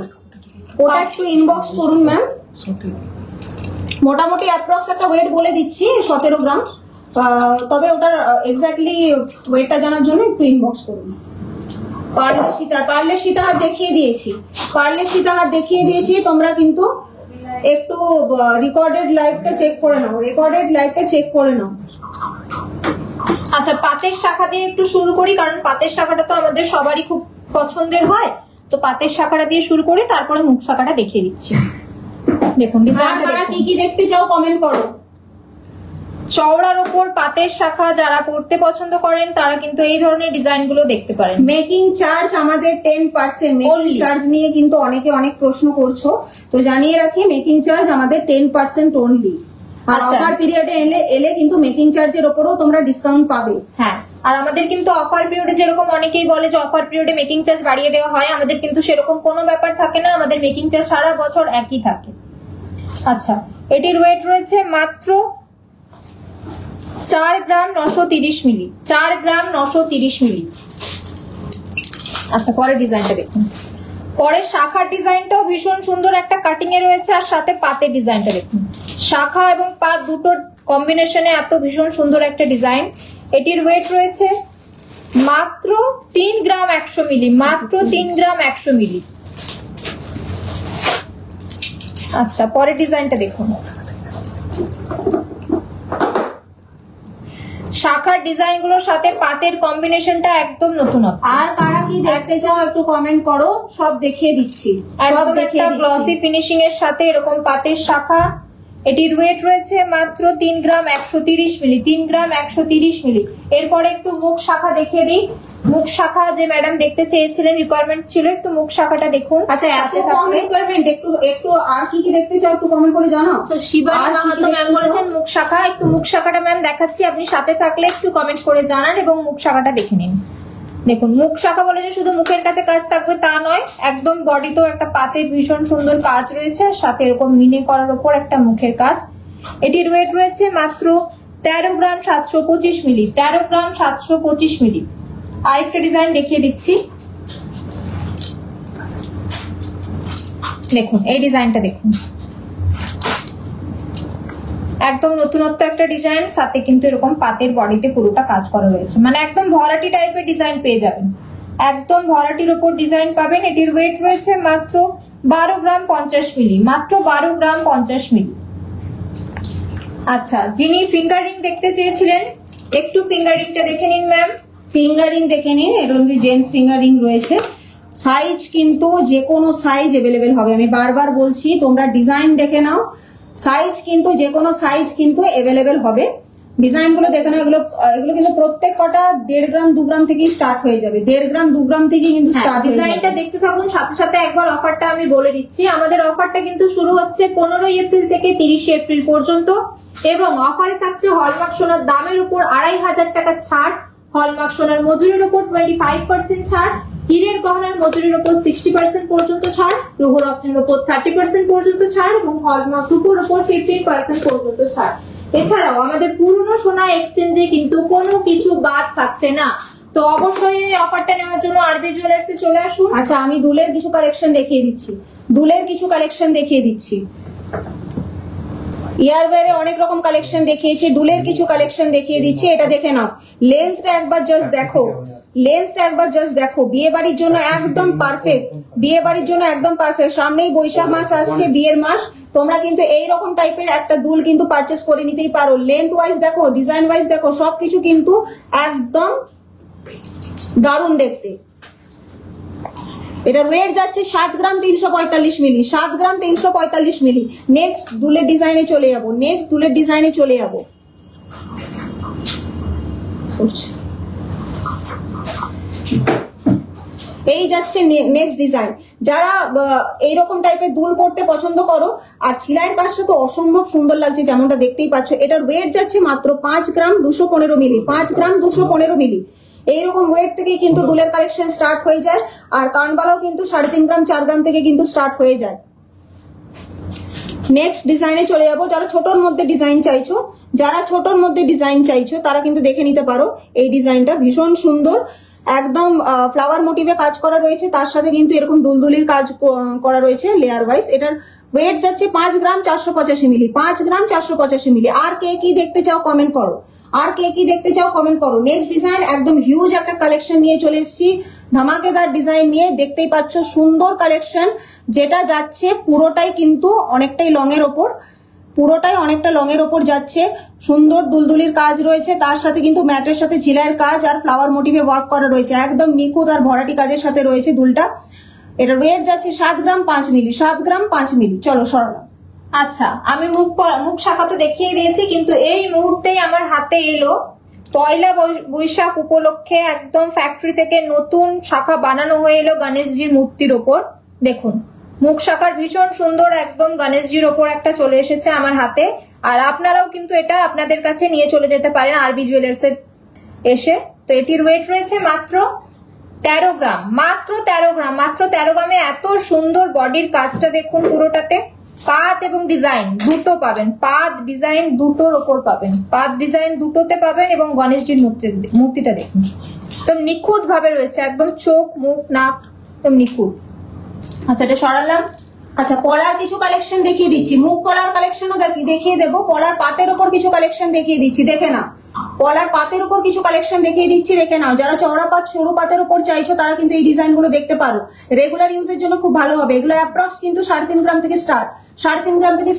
ওটা একটু ইনবক্স করুন ম্যাম। মোটামুটি অ্যাপ্রক্স একটা ওয়েট বলে দিচ্ছি 17 গ্রাম, তবে ওটার এক্স্যাক্টলি ওয়েটটা জানার জন্য একটু ইনবক্স করুন। পার্লের সীতাহার দেখিয়ে দিয়েছি, পার্লের সীতাহার দেখিয়ে দিয়েছি। তোমরা কিন্তু একটু রেকর্ডেড লাইভটা চেক করে নাও, রেকর্ডেড লাইভটা চেক করে নাও। আচ্ছা, পাতের শাখা দিয়ে একটু শুরু করি, কারণ পাতের শাখাটা তো আমাদের সবারই খুব পছন্দের হয়। তো পাতের শাখাটা দিয়ে শুরু করি, তারপরে মুখ শাখাটা দেখিয়ে দিচ্ছি। দেখুন তারা কি কি দেখতে চাও কমেন্ট করো। চওড়ার উপর পাতের শাখা যারা পড়তে পছন্দ করেন তারা কিন্তু এই ধরনের ডিজাইন গুলো দেখতে পারেন। মেকিং চার্জ আমাদের 10%, মেকিং চার্জ নিয়ে কিন্তু অনেকে অনেক প্রশ্ন করছো, তো জানিয়ে রাখি মেকিং চার্জ আমাদের 10% অনলি। আর অফার পিরিয়ডে এলে কিন্তু মেকিং চার্জের উপরও তোমরা ডিসকাউন্ট পাবে। হ্যাঁ, আর আমাদের কিন্তু অফার পিরিয়ডে যেরকম অনেকেই বলে যে অফার পিরিয়ডে মেকিং চার্জ বাড়িয়ে দেওয়া হয়, আমাদের কিন্তু সেরকম কোনো ব্যাপার থাকে না। আমাদের মেকিং চার্জ সারা বছর একই থাকে। আচ্ছা, এটির ওয়েট রয়েছে মাত্র 4 গ্রাম 930 মিলি, 4 গ্রাম 930 মিলি। আচ্ছা, পরের ডিজাইনটা দেখুন। পরের শাখার ডিজাইনটাও ভীষণ সুন্দর একটা কাটিং এ রয়েছে, আর সাথে পাতের ডিজাইনটা দেখুন। শাখা এবং পাত দুটোর কম্বিনেশনে এত ভীষণ সুন্দর একটা ডিজাইন। এটির ওয়েট রয়েছে মাত্র 3 গ্রাম 100 মিলি, মাত্র 3 গ্রাম 100 মিলি। আচ্ছা, পরের ডিজাইনটা দেখুন। শাখার ডিজাইন গুলোর সাথে পাতের কম্বিনেশনটা একদম নতুনত্ব। আর কারা কি দেখতে চাও একটু কমেন্ট করো, সব দেখিয়ে দিচ্ছি, সব একদম দেখিয়ে একটা গ্লসি দিচ্ছি। ফিনিশিং এর সাথে এরকম পাতের শাখা এটির ওয়েট রয়েছে মাত্র 3 গ্রাম 130 মিলি, 3 গ্রাম 130 মিলি। এরপরে একটু মুখ শাখা দেখিয়ে দিই। মুখ শাখা যে ম্যাডাম দেখতে চেয়েছিলেন, রিকোয়ারমেন্ট ছিল, একটু মুখ শাখাটা দেখুন। আচ্ছা, এত কম রিকোয়ারমেন্ট, একটু আর কি কি দেখতে চাও একটু কমেন্ট করে জানাও। তো শিবানী মাহাতো ম্যাম বলেছেন মুখ শাখা, একটু মুখ শাখাটা ম্যাম দেখাচ্ছি, আপনি সাথে থাকলে একটু কমেন্ট করে জানান এবং মুখ শাখাটা দেখে নিন। দেখুন মুখ শাখা বলে যে শুধু মুখের কাছে কাজ থাকবে তা নয়, একদম বডিতেও একটা পাতের ভীষণ সুন্দর কাজ রয়েছে, সাথে এরকম মিনে করার উপর একটা মুখের কাজ। এটির ওয়েট রয়েছে মাত্র 13 গ্রাম 725 মিলি, 13 গ্রাম 725 মিলি। আরেকটা ডিজাইন দেখিয়ে দিচ্ছি, দেখুন এই ডিজাইনটা দেখুন, একদম নতুনত্ব একটা ডিজাইন, সাথে কিন্তু এরকম পাতের বডিতে পুরোটা কাজ করা রয়েছে, মানে একদম ভরাটি টাইপের ডিজাইন পেয়ে যাবেন, একদম ভরাটির উপর ডিজাইন পাবেন। এটির ওয়েট রয়েছে মাত্র 12 গ্রাম 50 মিলি, মাত্র 12 গ্রাম 50 মিলি। আচ্ছা, যিনি ফিঙ্গারিং দেখতে চেয়েছিলেন একটু ফিঙ্গারিংটা দেখে নিন ম্যাম। ফিঙ্গারিং দেখে নিন, এর মধ্যে জেন্টস ফিঙ্গারিং রয়েছে। সাইজ কিন্তু যে কোনো সাইজ অ্যাভেলেবেল হবে, আমি বারবার বলছি তোমরা ডিজাইন দেখে নাও, সাইজ কিন্তু যে কোনো সাইজ কিন্তু অ্যাভেলেবেল হবে। ডিজাইন গুলো দেখে নাও, এগুলো কিন্তু প্রত্যেক কটা 1.5 গ্রাম 2 গ্রাম থেকেই স্টার্ট হয়ে যাবে, 1.5 গ্রাম 2 গ্রাম থেকে কিন্তু স্টার্ট হয়ে যাবে। ডিজাইনটা দেখতে থাকুন, সাথে সাথে একবার অফারটা আমি বলে দিচ্ছি। আমাদের অফারটা কিন্তু শুরু হচ্ছে 15 এপ্রিল থেকে 30 এপ্রিল পর্যন্ত, এবং অফারে থাকছে হলমার্ক সোনার দামের উপর 2500 টাকা ছাড়, হলমার্ক সোনার মজুরির উপর 25% ছাড়, হীরের গহনার মজুরির উপর 60% পর্যন্ত ছাড়, গ্রহরত্নের উপর 30% পর্যন্ত ছাড়, এবং হলমার্ক রূপোর উপর 15% পর্যন্ত ছাড়। এছাড়াও আমাদের পুরনো সোনা এক্সচেঞ্জে কিন্তু কোনো কিছু বাদ থাকছে না, তো অবশ্যই এই অফারটা নেওয়ার জন্য আরবি জুয়েলার্সে চলে আসুন। আচ্ছা, আমি দুলের কিছু কালেকশন দেখিয়ে দিচ্ছি, ইয়ারওয়্যারে অনেক রকম কালেকশন দেখিয়েছি, দুলের কিছু কালেকশন দেখিয়ে দিচ্ছি। এটা দেখে নাও, লেন্থটা একবার জাস্ট দেখো, বিয়ে বাড়ির জন্য একদম পারফেক্ট, সামনেই বৈশাখ মাস আসছে, বিয়ের মাস, তোমরা কিন্তু এইরকম টাইপের একটা দুল কিন্তু পারচেস করে নিতেই পারো। লেন্থ ওয়াইজ দেখো, ডিজাইন ওয়াইজ দেখো, সবকিছু কিন্তু একদম দারুণ দেখতে। এটার ওয়েট যাচ্ছে 7 গ্রাম 345 মিলি, 7 গ্রাম 345 মিলি। নেক্সট দুলের ডিজাইনে চলে যাবো, এই যাচ্ছে নেক্সট ডিজাইন। যারা এইরকম টাইপের দুল পড়তে পছন্দ করো, আর ছিলাইয়ের কাজটা তো অসম্ভব সুন্দর লাগছে, যেমনটা দেখতেই পাচ্ছ। এটার ওয়েট যাচ্ছে মাত্র 5 গ্রাম 215 মিলি, 5 গ্রাম 215 মিলি। এইরকম ওয়েট থেকে কিন্তু দুলের কালেকশন স্টার্ট হয়ে যায়, আর কানবালাও কিন্তু 3.5 গ্রাম 4 গ্রাম থেকে কিন্তু স্টার্ট হয়ে যায়। নেক্সট ডিজাইনে চলে যাবো। যারা ছোটর মধ্যে ডিজাইন চাইছো তারা কিন্তু দেখে নিতে পারো। এই ডিজাইনটা ভীষণ সুন্দর, একদম ফ্লাওয়ার মোটিভে কাজ করা রয়েছে, তার সাথে কিন্তু এরকম দুলদুলির কাজ করা রয়েছে লেয়ার ওয়াইজ। এটার ওয়েট যাচ্ছে 5 গ্রাম 485 মিলি, 5 গ্রাম 485 মিলি। আর কে কি দেখতে চাও কমেন্ট করো, নেক্সট ডিজাইন একদম হিউজ একটা কালেকশন নিয়ে চলে এসেছি, ধামাকেদার ডিজাইন নিয়ে, দেখতেই পাচ্ছ সুন্দর কালেকশন, যেটা যাচ্ছে পুরোটাই কিন্তু অনেকটা লং এর ওপর যাচ্ছে। সুন্দর দুলদুলির কাজ রয়েছে, তার সাথে কিন্তু ম্যাটের সাথে ঝিলাইয়ের কাজ আর ফ্লাওয়ার মোটিভে ওয়ার্ক করা রয়েছে, একদম নিখুঁত আর ভরাটি কাজের সাথে রয়েছে দুলটা। এটা ওয়েট যাচ্ছে 7 গ্রাম 5 মিলি, 7 গ্রাম 5 মিলি। চলো সরালাম। আচ্ছা, আমি মুখ শাখা তো দেখিয়ে দিয়েছি, কিন্তু এই মুহূর্তেই আমার হাতে এলো পয়লা বৈশাখ উপলক্ষে একদম ফ্যাক্টরি থেকে নতুন শাখা বানানো হয়ে এলো গণেশজির মূর্তির ওপর। দেখুন মুখ শাখার ভীষণ সুন্দর একদম গণেশজির ওপর একটা চলে এসেছে আমার হাতে, আর আপনারাও কিন্তু এটা আপনাদের কাছে নিয়ে চলে যেতে পারেন আরবি জুয়েলার্সে এসে। তো এটির ওয়েট রয়েছে মাত্র 13 গ্রাম, মাত্র 13 গ্রামে এত সুন্দর বডির কাজটা দেখুন, পুরোটাতে পাত এবং ডিজাইন দুটো পাবেন, পাত ডিজাইন দুটোর ওপর পাবেন, পাত ডিজাইন দুটোতে পাবেন, এবং গণেশজির মূর্তিটা দেখুন তো নিখুঁত ভাবে রয়েছে, একদম চোখ মুখ নাক একদম নিখুঁত। আচ্ছা, এটা সরালাম। আচ্ছা, পলার কিছু কালেকশন দেখিয়ে দিচ্ছি, মুখ পলার কালেকশনও দেখিয়ে দেবো, পলার পাতের উপর কিছু কালেকশন দেখিয়ে দিচ্ছি, দেখে নাও। পলার পাতের উপর কিছু কালেকশন দেখিয়ে দিচ্ছি, দেখে নাও। যারা চওড়া পাত সরু পাতের উপর চাইছো তারা কিন্তু এই ডিজাইন গুলো দেখতে পারো, রেগুলার ইউজের জন্য খুব ভালো হবে। এগুলো অ্যাপ্রক্স কিন্তু 3.5 গ্রাম থেকে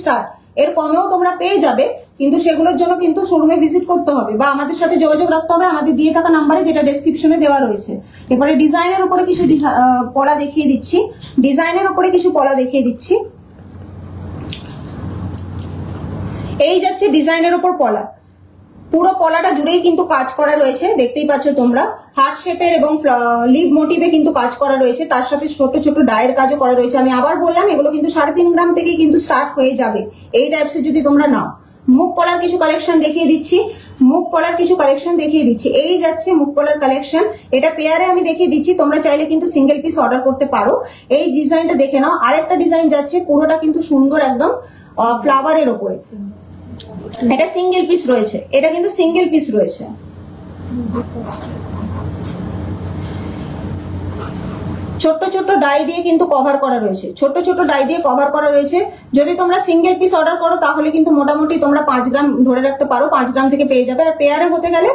স্টার্ট, এর কমেও তোমরা পেয়ে যাবে, কিন্তু সেগুলোর জন্য কিন্তু শোরুমে ভিজিট করতে হবে বা আমাদের সাথে যোগাযোগ রাখতে হবে আমাদের দিয়ে থাকা নাম্বারে, যেটা ডেসক্রিপশনে দেওয়া রয়েছে। এবারে ডিজাইনের উপরে কিছু পলা দেখিয়ে দিচ্ছি, এই যাচ্ছে ডিজাইনের উপর পলা, পুরো পলাটা জুড়েই কিন্তু কাজ করা রয়েছে, দেখতেই পাচ্ছ তোমরা। হার্ট শেপের এবং লিভ মোটিভে কিন্তু কাজ করা রয়েছে, তার সাথে ছোট ছোট ডায়ের কাজও করা রয়েছে। আমি আবার বললাম এগুলো কিন্তু 3.5 গ্রাম থেকে কিন্তু স্টার্ট হয়ে যাবে এই টাইপসের যদি তোমরা নাও। মুখ পলার কিছু কালেকশন দেখিয়ে দিচ্ছি, মুখ পলার কিছু কালেকশন দেখিয়ে দিচ্ছি। এই যাচ্ছে মুখ পলার কালেকশন, এটা পেয়ারে আমি দেখিয়ে দিচ্ছি, তোমরা চাইলে কিন্তু সিঙ্গেল পিস অর্ডার করতে পারো। এই ডিজাইনটা দেখে নাও। আরেকটা ডিজাইন যাচ্ছে, পুরোটা কিন্তু সুন্দর একদম ফ্লাওয়ারের ওপরে, এটা সিঙ্গেল পিস রয়েছে, এটা কিন্তু সিঙ্গেল পিস রয়েছে। ছোট্ট ছোট্ট ডাই দিয়ে কিন্তু কভার করা রয়েছে, ছোট্ট ছোট্ট ডাই দিয়ে কভার করা রয়েছে। যদি তোমরা সিঙ্গেল পিস অর্ডার করো তাহলে কিন্তু মোটামুটি তোমরা 5 গ্রাম ধরে রাখতে পারো, 5 গ্রাম থেকে পেয়ে যাবে। আর পেয়ারে হতে গেলে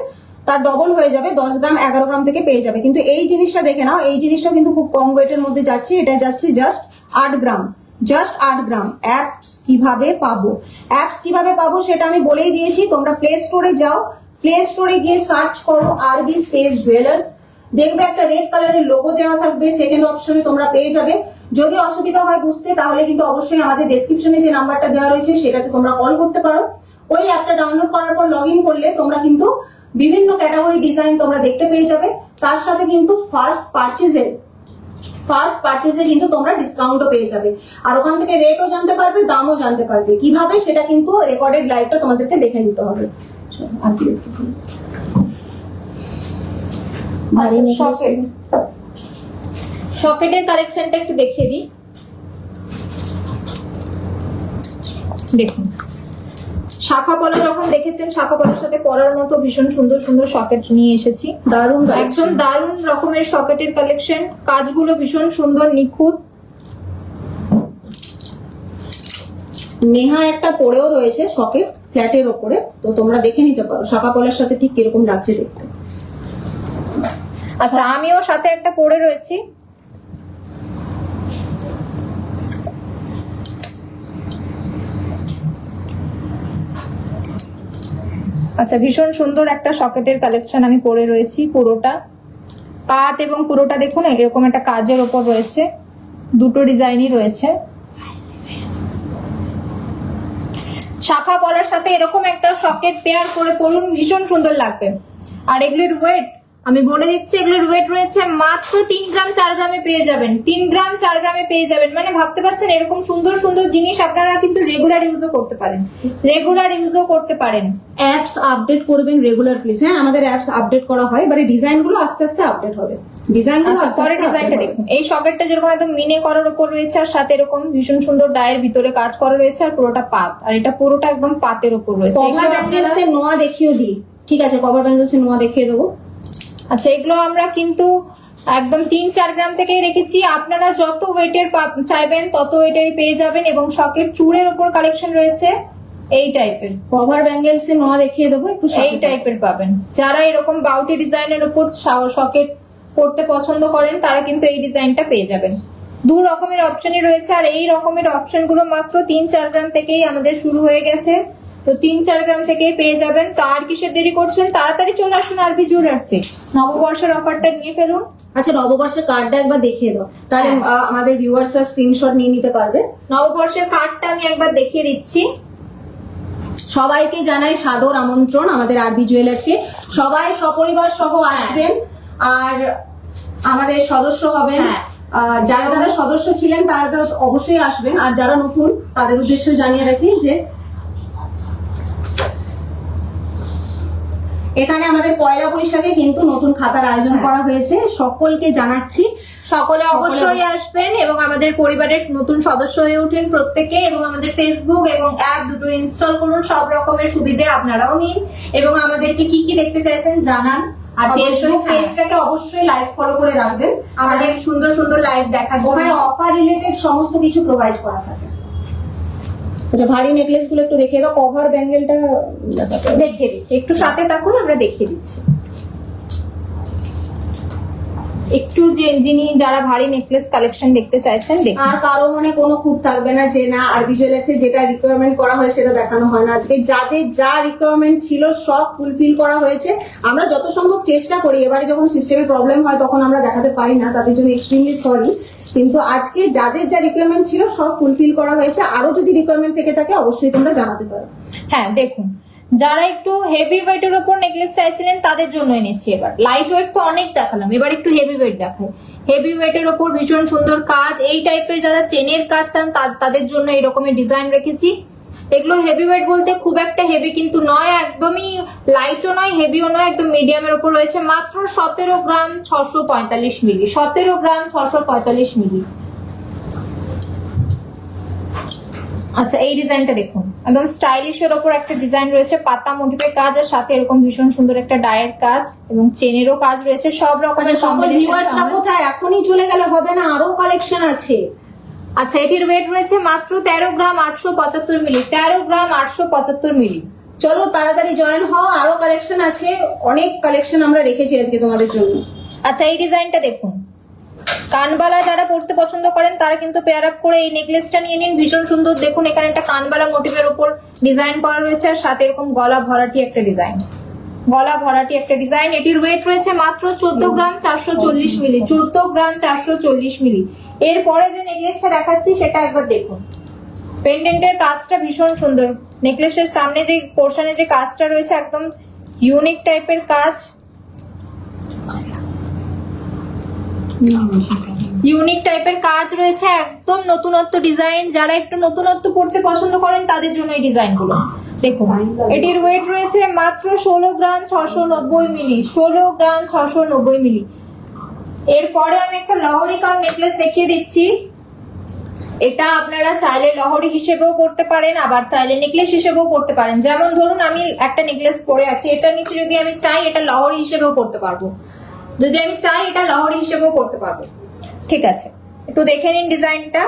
তার ডবল হয়ে যাবে, 10 গ্রাম 11 গ্রাম থেকে পেয়ে যাবে। কিন্তু এই জিনিসটা দেখে নাও, এই জিনিসটা কিন্তু খুব কম ওয়েটের মধ্যে যাচ্ছে, এটা যাচ্ছে জাস্ট 8 গ্রাম, জাস্ট 8 গ্রাম। অ্যাপস কিভাবে পাবো, অ্যাপস কিভাবে পাবো সেটা আমি বলেই দিয়েছি। তোমরা প্লে স্টোরে যাও, প্লে স্টোরে গিয়ে সার্চ করো আরবি স্পেস জুয়েলার্স, দেখবে একটা রেড কালারের লোগো দেওয়া থাকবে, সেকেন্ড অপশনে তোমরা পেয়ে যাবে। যদি অসুবিধা হয় বুঝতে তাহলে কিন্তু অবশ্যই আমাদের ডেসক্রিপশনে যে নাম্বারটা দেওয়া রয়েছে সেটাতে তোমরা কল করতে পারো। ওই অ্যাপটা ডাউনলোড করার পর লগ ইন করলে তোমরা কিন্তু বিভিন্ন ক্যাটাগরি ডিজাইন তোমরা দেখতে পেয়ে যাবে। তার সাথে কিন্তু ফার্স্ট পারচেজে কিন্তু তোমরা ডিসকাউন্টও পেয়ে যাবে। আর ওখান থেকে রেটও জানতে পারবে, দামও জানতে পারবে। কিভাবে সেটা কিন্তু রেকর্ডেড লাইভটা তোমাদেরকে দেখে নিতে হবে। সকেটের কালেকশনটা একটু দেখিয়ে দিই। দেখুন, শাখা পলা যখন দেখেছেন, শাখা পলার সাথে পরার মতো ভীষণ সুন্দর সুন্দর সকেট নিয়ে এসেছি। দারুণ, একদম দারুণ রকমের সকেটের কালেকশন, কাজগুলো ভীষণ সুন্দর নিখুঁত। নেহা একটা পরেও রয়েছে সকেট ফ্ল্যাটের ওপরে, তো তোমরা দেখে নিতে পারো শাখা পলার সাথে ঠিক কিরকম লাগছে দেখতে। আচ্ছা, আমিও সাথে একটা পরে রয়েছি। আচ্ছা, ভীষণ সুন্দর একটা সকেটের কালেকশন আমি পরে রয়েছি। পুরোটা পাত এবং পুরোটা দেখুন এরকম একটা কাজের ওপর রয়েছে, দুটো ডিজাইনই রয়েছে। শাখা পলার সাথে এরকম একটা সকেট পেয়ার করে পরুন, ভীষণ সুন্দর লাগবে। আর এগুলোর ওয়েট আমি বলে দিচ্ছি, এগুলোর ওয়েট রয়েছে মাত্র 3 গ্রাম 4 গ্রামে পেয়ে যাবেন, 3 গ্রাম 4 গ্রামে পেয়ে যাবেন। মানে ভাবতে পারছেন এরকম সুন্দর সুন্দর জিনিস আপনারা কিন্তু রেগুলার ইউজও করতে পারেন, অ্যাপস আপডেট করবেন রেগুলার প্লিজ। হ্যাঁ, আমাদের অ্যাপস আপডেট করা হয়, এবারে ডিজাইনগুলো আস্তে আস্তে আপডেট হবে। পরের ডিজাইনটা দেখুন, এই সকেটটা যেরকম একদম মিনে করার উপর রয়েছে, আর সাথে এরকম ভীষণ সুন্দর ডায়ের ভিতরে কাজ করা রয়েছে, আর পুরোটা পাত, আর এটা পুরোটা একদম পাতের উপর রয়েছে। কভার ব্যাঙ্গেলস এর নোয়া দেখিয়ে দিই, ঠিক আছে? কভার ব্যাঙ্গেলস এর নোয়া দেখিয়ে দেবো। আচ্ছা, এগুলো আমরা কিন্তু একদম 3-4 গ্রাম থেকে রেখেছি। আপনারা যত ওয়েটের চাইবেন তত ওয়েটেরই পেয়ে যাবেন। এবং সকেট চূড়ের উপর কালেকশন রয়েছে এই টাইপের। কভার ব্যাঙ্গেলস এর নোয়া দেখিয়ে দেবো একটু, এই টাইপের পাবেন। যারা এরকম বাউটি ডিজাইনের উপর সকেট পড়তে পছন্দ করেন তারা কিন্তু এই ডিজাইনটা পেয়ে যাবেন। 2 রকমের অপশনই রয়েছে, আর এই রকমের অপশনগুলো মাত্র 3-4 গ্রাম থেকেই আমাদের শুরু হয়ে গেছে। তো 3-4 গ্রাম থেকেই পেয়ে যাবেন। তো আর কিসের দেরি করছেন, তাড়াতাড়ি চলে আসুন আরবি জুয়েলার্সে, নববর্ষের অফারটা নিয়ে ফেলুন। আচ্ছা, নববর্ষের কার্ডটা একবার দেখিয়ে দাও, তাহলে আমাদের ভিউয়ার্সরা স্ক্রিনশট নিয়ে নিতে পারবে। নববর্ষের কার্ডটা আমি একবার দেখিয়ে দিচ্ছি। সবাইকে জানাই সাদর আমন্ত্রণ আমাদের আরবি জুয়েলার্সে। সবাই সপরিবার সহ আসবেন আর আমাদের সদস্য হবেন। আর যারা যারা সদস্য ছিলেন তারা তো অবশ্যই আসবেন, আর যারা নতুন তাদের উদ্দেশ্যে জানিয়ে রাখি যে এখানে আমাদের পয়লা বৈশাখে কিন্তু নতুন খাতার আয়োজন করা হয়েছে। সকলকে জানাচ্ছি, সকলে অবশ্যই আসবেন এবং আমাদের পরিবারের নতুন সদস্য হয়ে উঠেন প্রত্যেকে। এবং আমাদের ফেসবুক এবং অ্যাপ দুটো ইনস্টল করুন, সব রকমের সুবিধা আপনারাও নিন এবং আমাদেরকে কি কি দেখতে চাইছেন জানান। আর ফেসবুক পেজটাকে অবশ্যই লাইক ফলো করে রাখবেন, আমাদের সুন্দর সুন্দর লাইভ দেখার জন্য। ওখানে অফার রিলেটেড সমস্ত কিছু প্রোভাইড করা থাকে। আচ্ছা, ভারী নেকলেস গুলো একটু দেখিয়ে দাও। কভার ব্যাঙ্গেলটা দেখিয়ে দিচ্ছি, একটু সাথে থাকুন, আমরা দেখিয়ে দিচ্ছি। একটু যিনি যারা ভারী নেকলেস কালেকশন দেখতে চাইছেন দেখুন। আর কারো মনে কোনো খুঁত থাকবে না যে না আরবি জুয়েলার্সে যেটা রিকোয়ারমেন্ট করা হয় সেটা দেখানো হয় না। আজকে যাদের যা রিকোয়ারমেন্ট ছিল সব ফুলফিল করা হয়েছে। আমরা যত সম্ভব চেষ্টা করি, এবারে যখন সিস্টেমে প্রবলেম হয় তখন আমরা দেখাতে পারি না, তাদের জন্য এক্সট্রিমলি সরি। কিন্তু আজকে যাদের যা রিকোয়ারমেন্ট ছিল সব ফুলফিল করা হয়েছে। আরো যদি রিকোয়ারমেন্ট থেকে থাকে অবশ্যই তোমরা জানাতে পারো। হ্যাঁ দেখুন, যারা একটু হেভি ওয়েটের উপর নেকলেস চাইছিলেন তাদের জন্য এনেছি। এবার লাইট ওয়েট তো অনেক দেখালাম, এবার একটু হেভি ওয়েট দেখাই। হেভি ওয়েটের উপর ভীষণ সুন্দর কাজ, এই টাইপের যারা চেনের কাজ চান তাদের জন্য এরকমের ডিজাইন রেখেছি। এগুলো হেভি ওয়েট বলতে খুব একটা হেভি কিন্তু নয়, একদমই লাইটও নয় হেভিও নয়, একদম মিডিয়ামের উপর রয়েছে। মাত্র 17 গ্রাম 645 মিলি, 17 গ্রাম 645 মিলি। আচ্ছা এই ডিজাইনটা দেখুন, একদম স্টাইলিশের ওপর একটা ডিজাইন রয়েছে, পাতা মোটিভের কাজ আর সাথে এরকম ভীষণ সুন্দর একটা ডায়ের কাজ এবং চেনেরও কাজ রয়েছে। সব রকমের কম্বিনেশন। কোথায় এখনই চলে গেলে হবে না, আরো কালেকশন আছে। আচ্ছা এটির ওয়েট রয়েছে মাত্র 13 গ্রাম 875 মিলি, 13 গ্রাম 875 মিলি। চলো তাড়াতাড়ি জয়েন হও, আরো কালেকশন আছে, অনেক কালেকশন আমরা রেখেছি আজকে তোমাদের জন্য। আচ্ছা এই ডিজাইনটা দেখুন, কানবালা যারা পড়তে পছন্দ করেন তারা কিন্তু পেয়ার আপ করে এই নেকলেসটা নিয়ে নিন, ভীষণ সুন্দর। দেখুন এখানে একটা কানবালা মোটিভের উপর ডিজাইন করা রয়েছে আর সাথে এরকম গলা ভরাটি একটা ডিজাইন, গলা ভরাটি একটা ডিজাইন। এটির ওয়েট রয়েছে মাত্র 14 গ্রাম 440 মিলি, 14 গ্রাম 440 মিলি। এরপরে যে নেকলেসটা দেখাচ্ছি সেটা একবার দেখুন, পেন্ডেন্টের কাজটা ভীষণ সুন্দর। নেকলেসের সামনে যে পোর্শনে যে কাজটা রয়েছে একদম ইউনিক টাইপের কাজ, ইউনিক টাইপের কাজ রয়েছে, একদম নতুনত্ব ডিজাইন। যারা একটু নতুনত্ব পড়তে পছন্দ করেন তাদের জন্য এই ডিজাইনগুলো দেখুন। এটির ওয়েট রয়েছে মাত্র 16 গ্রাম 690 মিলি, 16 গ্রাম 690 মিলি। এরপরে আমি একটা লহরি কাম নেকলেস দেখিয়ে দিচ্ছি। এটা আপনারা চাইলে লহরি হিসেবেও পড়তে পারেন, আবার চাইলে নেকলেস হিসেবেও পড়তে পারেন। যেমন ধরুন আমি একটা নেকলেস পরে আছি, এটা নিচে যদি আমি চাই এটা লহরি হিসেবেও পড়তে পারবো, যদি আমি চাই এটা লহরি হিসেবেও পড়তে পারবো। ঠিক আছে, একটু দেখে নিন ডিজাইনটা।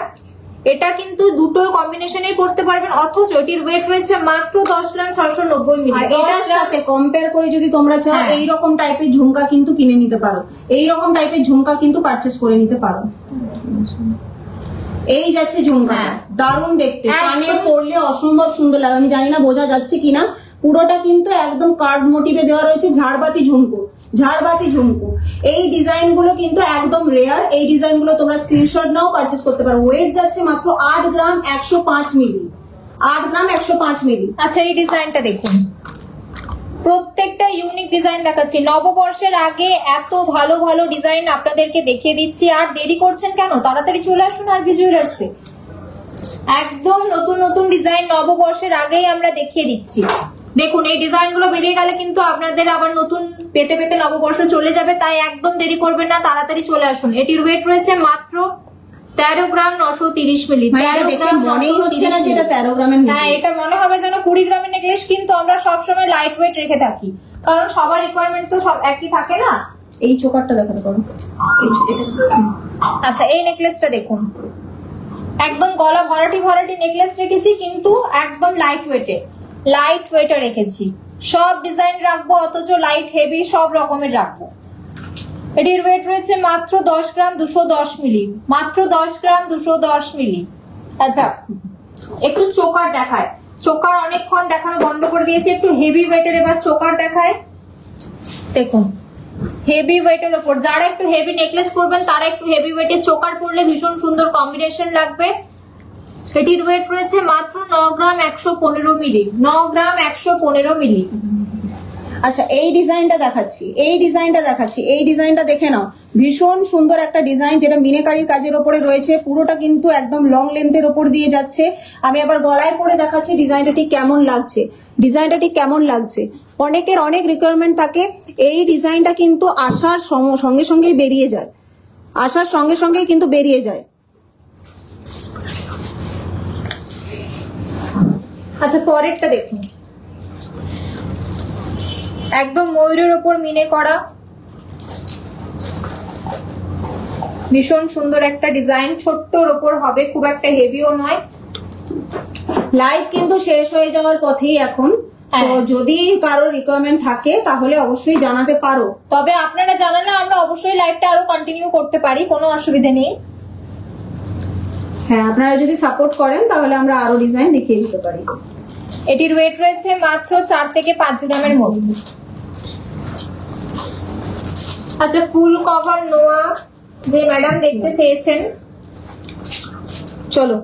এটা কিন্তু দুটো কম্বিনেশনেই পড়তে পারবেন, অথচ এটির ওয়েট রয়েছে মাত্র 10 গ্রাম 690 মিলি। এটার সাথে কম্পেয়ার করে যদি তোমরা চাও এইরকম টাইপের ঝুমকা কিন্তু কিনে নিতে পারো, এইরকম টাইপের ঝুমকা কিন্তু পারচেস করে নিতে পারো। এই যাচ্ছে ঝুমকা, দারুণ দেখতে, কানে পরলে অসম্ভব সুন্দর লাগে। আমি জানি না বোঝা যাচ্ছে কিনা, পুরোটা কিন্তু একদম কার্ড মোটিভে দেওয়া রয়েছে, ঝাড়বাতি ঝুমকো, ঝাড়বাতি ঝুমকো। এই ডিজাইন গুলো কিন্তু একদম রেয়ার, এই ডিজাইন গুলো তোমরা স্ক্রিনশট নাও, পারচেস করতে পারো। ওয়েট যাচ্ছে মাত্র 8 গ্রাম 105 মিলি, 8 গ্রাম 105 মিলি। আচ্ছা এই ডিজাইনটা দেখুন, প্রত্যেকটা ইউনিক ডিজাইন দেখাচ্ছি। নববর্ষের আগে এত ভালো ভালো ডিজাইন আপনাদেরকে দেখিয়ে দিচ্ছি, আর দেরি করছেন কেন, তাড়াতাড়ি চলে আসুন আরবি জুয়েলার্সে। একদম নতুন নতুন ডিজাইন নববর্ষের আগেই আমরা দেখিয়ে দিচ্ছি। দেখুন এই ডিজাইন গুলো বেরিয়ে গেলে কিন্তু আপনাদের আবার নতুন পেতে পেতে নববর্ষ চলে যাবে, তাই একদম দেরি করবেন না, তাড়াতাড়ি চলে আসুন। এটির ওয়েট রয়েছে মাত্র 13 গ্রাম 930 মিলি। মনেই হচ্ছে না যে এটা 13 গ্রামের। হ্যাঁ এটা মনে হবে যেন 20 গ্রামের নেকলেস, কিন্তু আমরা সবসময় লাইট ওয়েট রেখে থাকি, কারণ সবার রিকোয়ারমেন্ট তো সব একই থাকে না। এই চোকারটা দেখাতে পারো। আচ্ছা এই নেকলেসটা দেখুন, একদম গলা ভরাটি ভরাটি নেকলেস রেখেছি, কিন্তু একদম লাইট ওয়েটে, লাইট ওয়েটে রেখেছি। সব ডিজাইন রাখবো অথচ লাইট হেভি সব রকমের রাখবো। এটির ওয়েট রয়েছে মাত্র 10 গ্রাম 210 মিলি, মাত্র 10 গ্রাম 210 মিলি। আচ্ছা একটু চোকার দেখায়, চোকার অনেকক্ষণ দেখানো বন্ধ করে দিয়েছি, একটু হেভি ওয়েটের এবার চোকার দেখায়। দেখুন হেভি ওয়েটের ওপর যারা একটু হেভি নেকলেস করবেন তারা একটু হেভি ওয়েটের চোকার পরলে ভীষণ সুন্দর কম্বিনেশন লাগবে। এটির ওয়েট রয়েছে মাত্র 9 গ্রাম 115 মিলি, 9 গ্রাম 115 মিলি। আচ্ছা এই ডিজাইনটা দেখাচ্ছি, এই ডিজাইনটা দেখাচ্ছি, এই ডিজাইনটা দেখে নাও, ভীষণ সুন্দর একটা ডিজাইন যেটা মিনাকারির কাজের উপরে রয়েছে, পুরোটা কিন্তু একদম লং লেন্থের উপর দিয়ে যাচ্ছে। আমি আবার গলায় পরে দেখাচ্ছি ডিজাইনটা ঠিক কেমন লাগছে, ডিজাইনটা ঠিক কেমন লাগছে। অনেকের অনেক রিকোয়ারমেন্ট থাকে, এই ডিজাইনটা কিন্তু আসার সঙ্গে সঙ্গেই বেরিয়ে যায়, আসার সঙ্গে সঙ্গেই কিন্তু বেরিয়ে যায়। আচ্ছা পরেরটা দেখুন, একদম ময়ূরের ওপর মিনে করা, ভীষণ সুন্দর একটা ডিজাইন, ছোট্টর ওপর হবে, খুব একটা হেভিও নয়। লাইভ কিন্তু শেষ হয়ে যাওয়ার পথেই এখন, তো যদি কারো রিকোয়ারমেন্ট থাকে তাহলে অবশ্যই জানাতে পারো। তবে আপনারা জানালে আমরা অবশ্যই লাইভটা আরো কন্টিনিউ করতে পারি, কোনো অসুবিধা নেই। হ্যাঁ আপনারা যদি সাপোর্ট করেন তাহলে আমরা আরো ডিজাইন দেখিয়ে দিতে পারি। এটির ওয়েট রয়েছে মাত্র 4 থেকে 5 গ্রামের মধ্যে। আচ্ছা ফুল কভার নোয়া যে ম্যাডাম দেখতে চেয়েছেন, চলো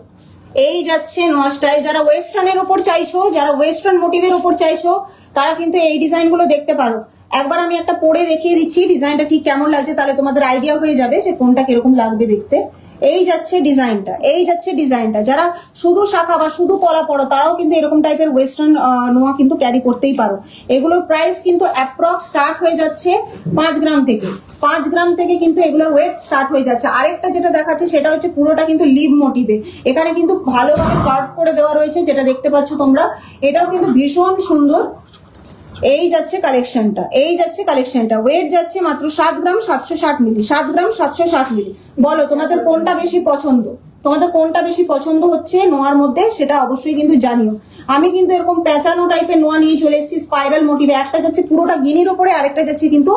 এই যাচ্ছে নোয়া স্টাইল। যারা ওয়েস্টার্নের ওপর চাইছো, যারা ওয়েস্টার্ন মোটিভের ওপর চাইছো, তারা কিন্তু এই ডিজাইন গুলো দেখতে পারো। একবার আমি একটা পরে দেখিয়ে দিচ্ছি ডিজাইনটা ঠিক কেমন লাগছে, তাহলে তোমাদের আইডিয়া হয়ে যাবে যে কোনটা কিরকম লাগবে দেখতে। এই যাচ্ছে ডিজাইনটা, এই যাচ্ছে ডিজাইনটা। যারা শুধু শাখা বা শুধু কলা পড়ো, তারাও কিন্তু এরকম টাইপের ওয়েস্টার্ন নোয়া কিন্তু ক্যারি করতেই পারো। এগুলোর প্রাইস কিন্তু অ্যাপ্রক্স স্টার্ট হয়ে যাচ্ছে 5 গ্রাম থেকে। 5 গ্রাম থেকে কিন্তু এগুলোর ওয়েট স্টার্ট হয়ে যাচ্ছে। আরেকটা যেটা দেখাচ্ছে সেটা হচ্ছে পুরোটা কিন্তু লিভ মোটিভে। এখানে কিন্তু ভালোভাবে কার্ভ করে দেওয়া রয়েছে, যেটা দেখতে পাচ্ছ তোমরা। এটাও কিন্তু ভীষণ সুন্দর। এই যাচ্ছে কালেকশনটা, এই যাচ্ছে কালেকশনটা। ওয়েট যাচ্ছে মাত্র 7 গ্রাম 760 মিলি। 7 গ্রাম 760 মিলি। বলো তোমাদের কোনটা বেশি পছন্দ, তোমাদের কোনটা বেশি পছন্দ হচ্ছে নোয়ার মধ্যে, সেটা অবশ্যই কিন্তু জানিও। আমি কিন্তু এরকম পেঁচানো টাইপের নোয়া নিয়ে চলে এসেছি স্পাইরাল মোটিভে। একটা যাচ্ছে পুরোটা গিনির ওপরে, আরেকটা যাচ্ছে কিন্তু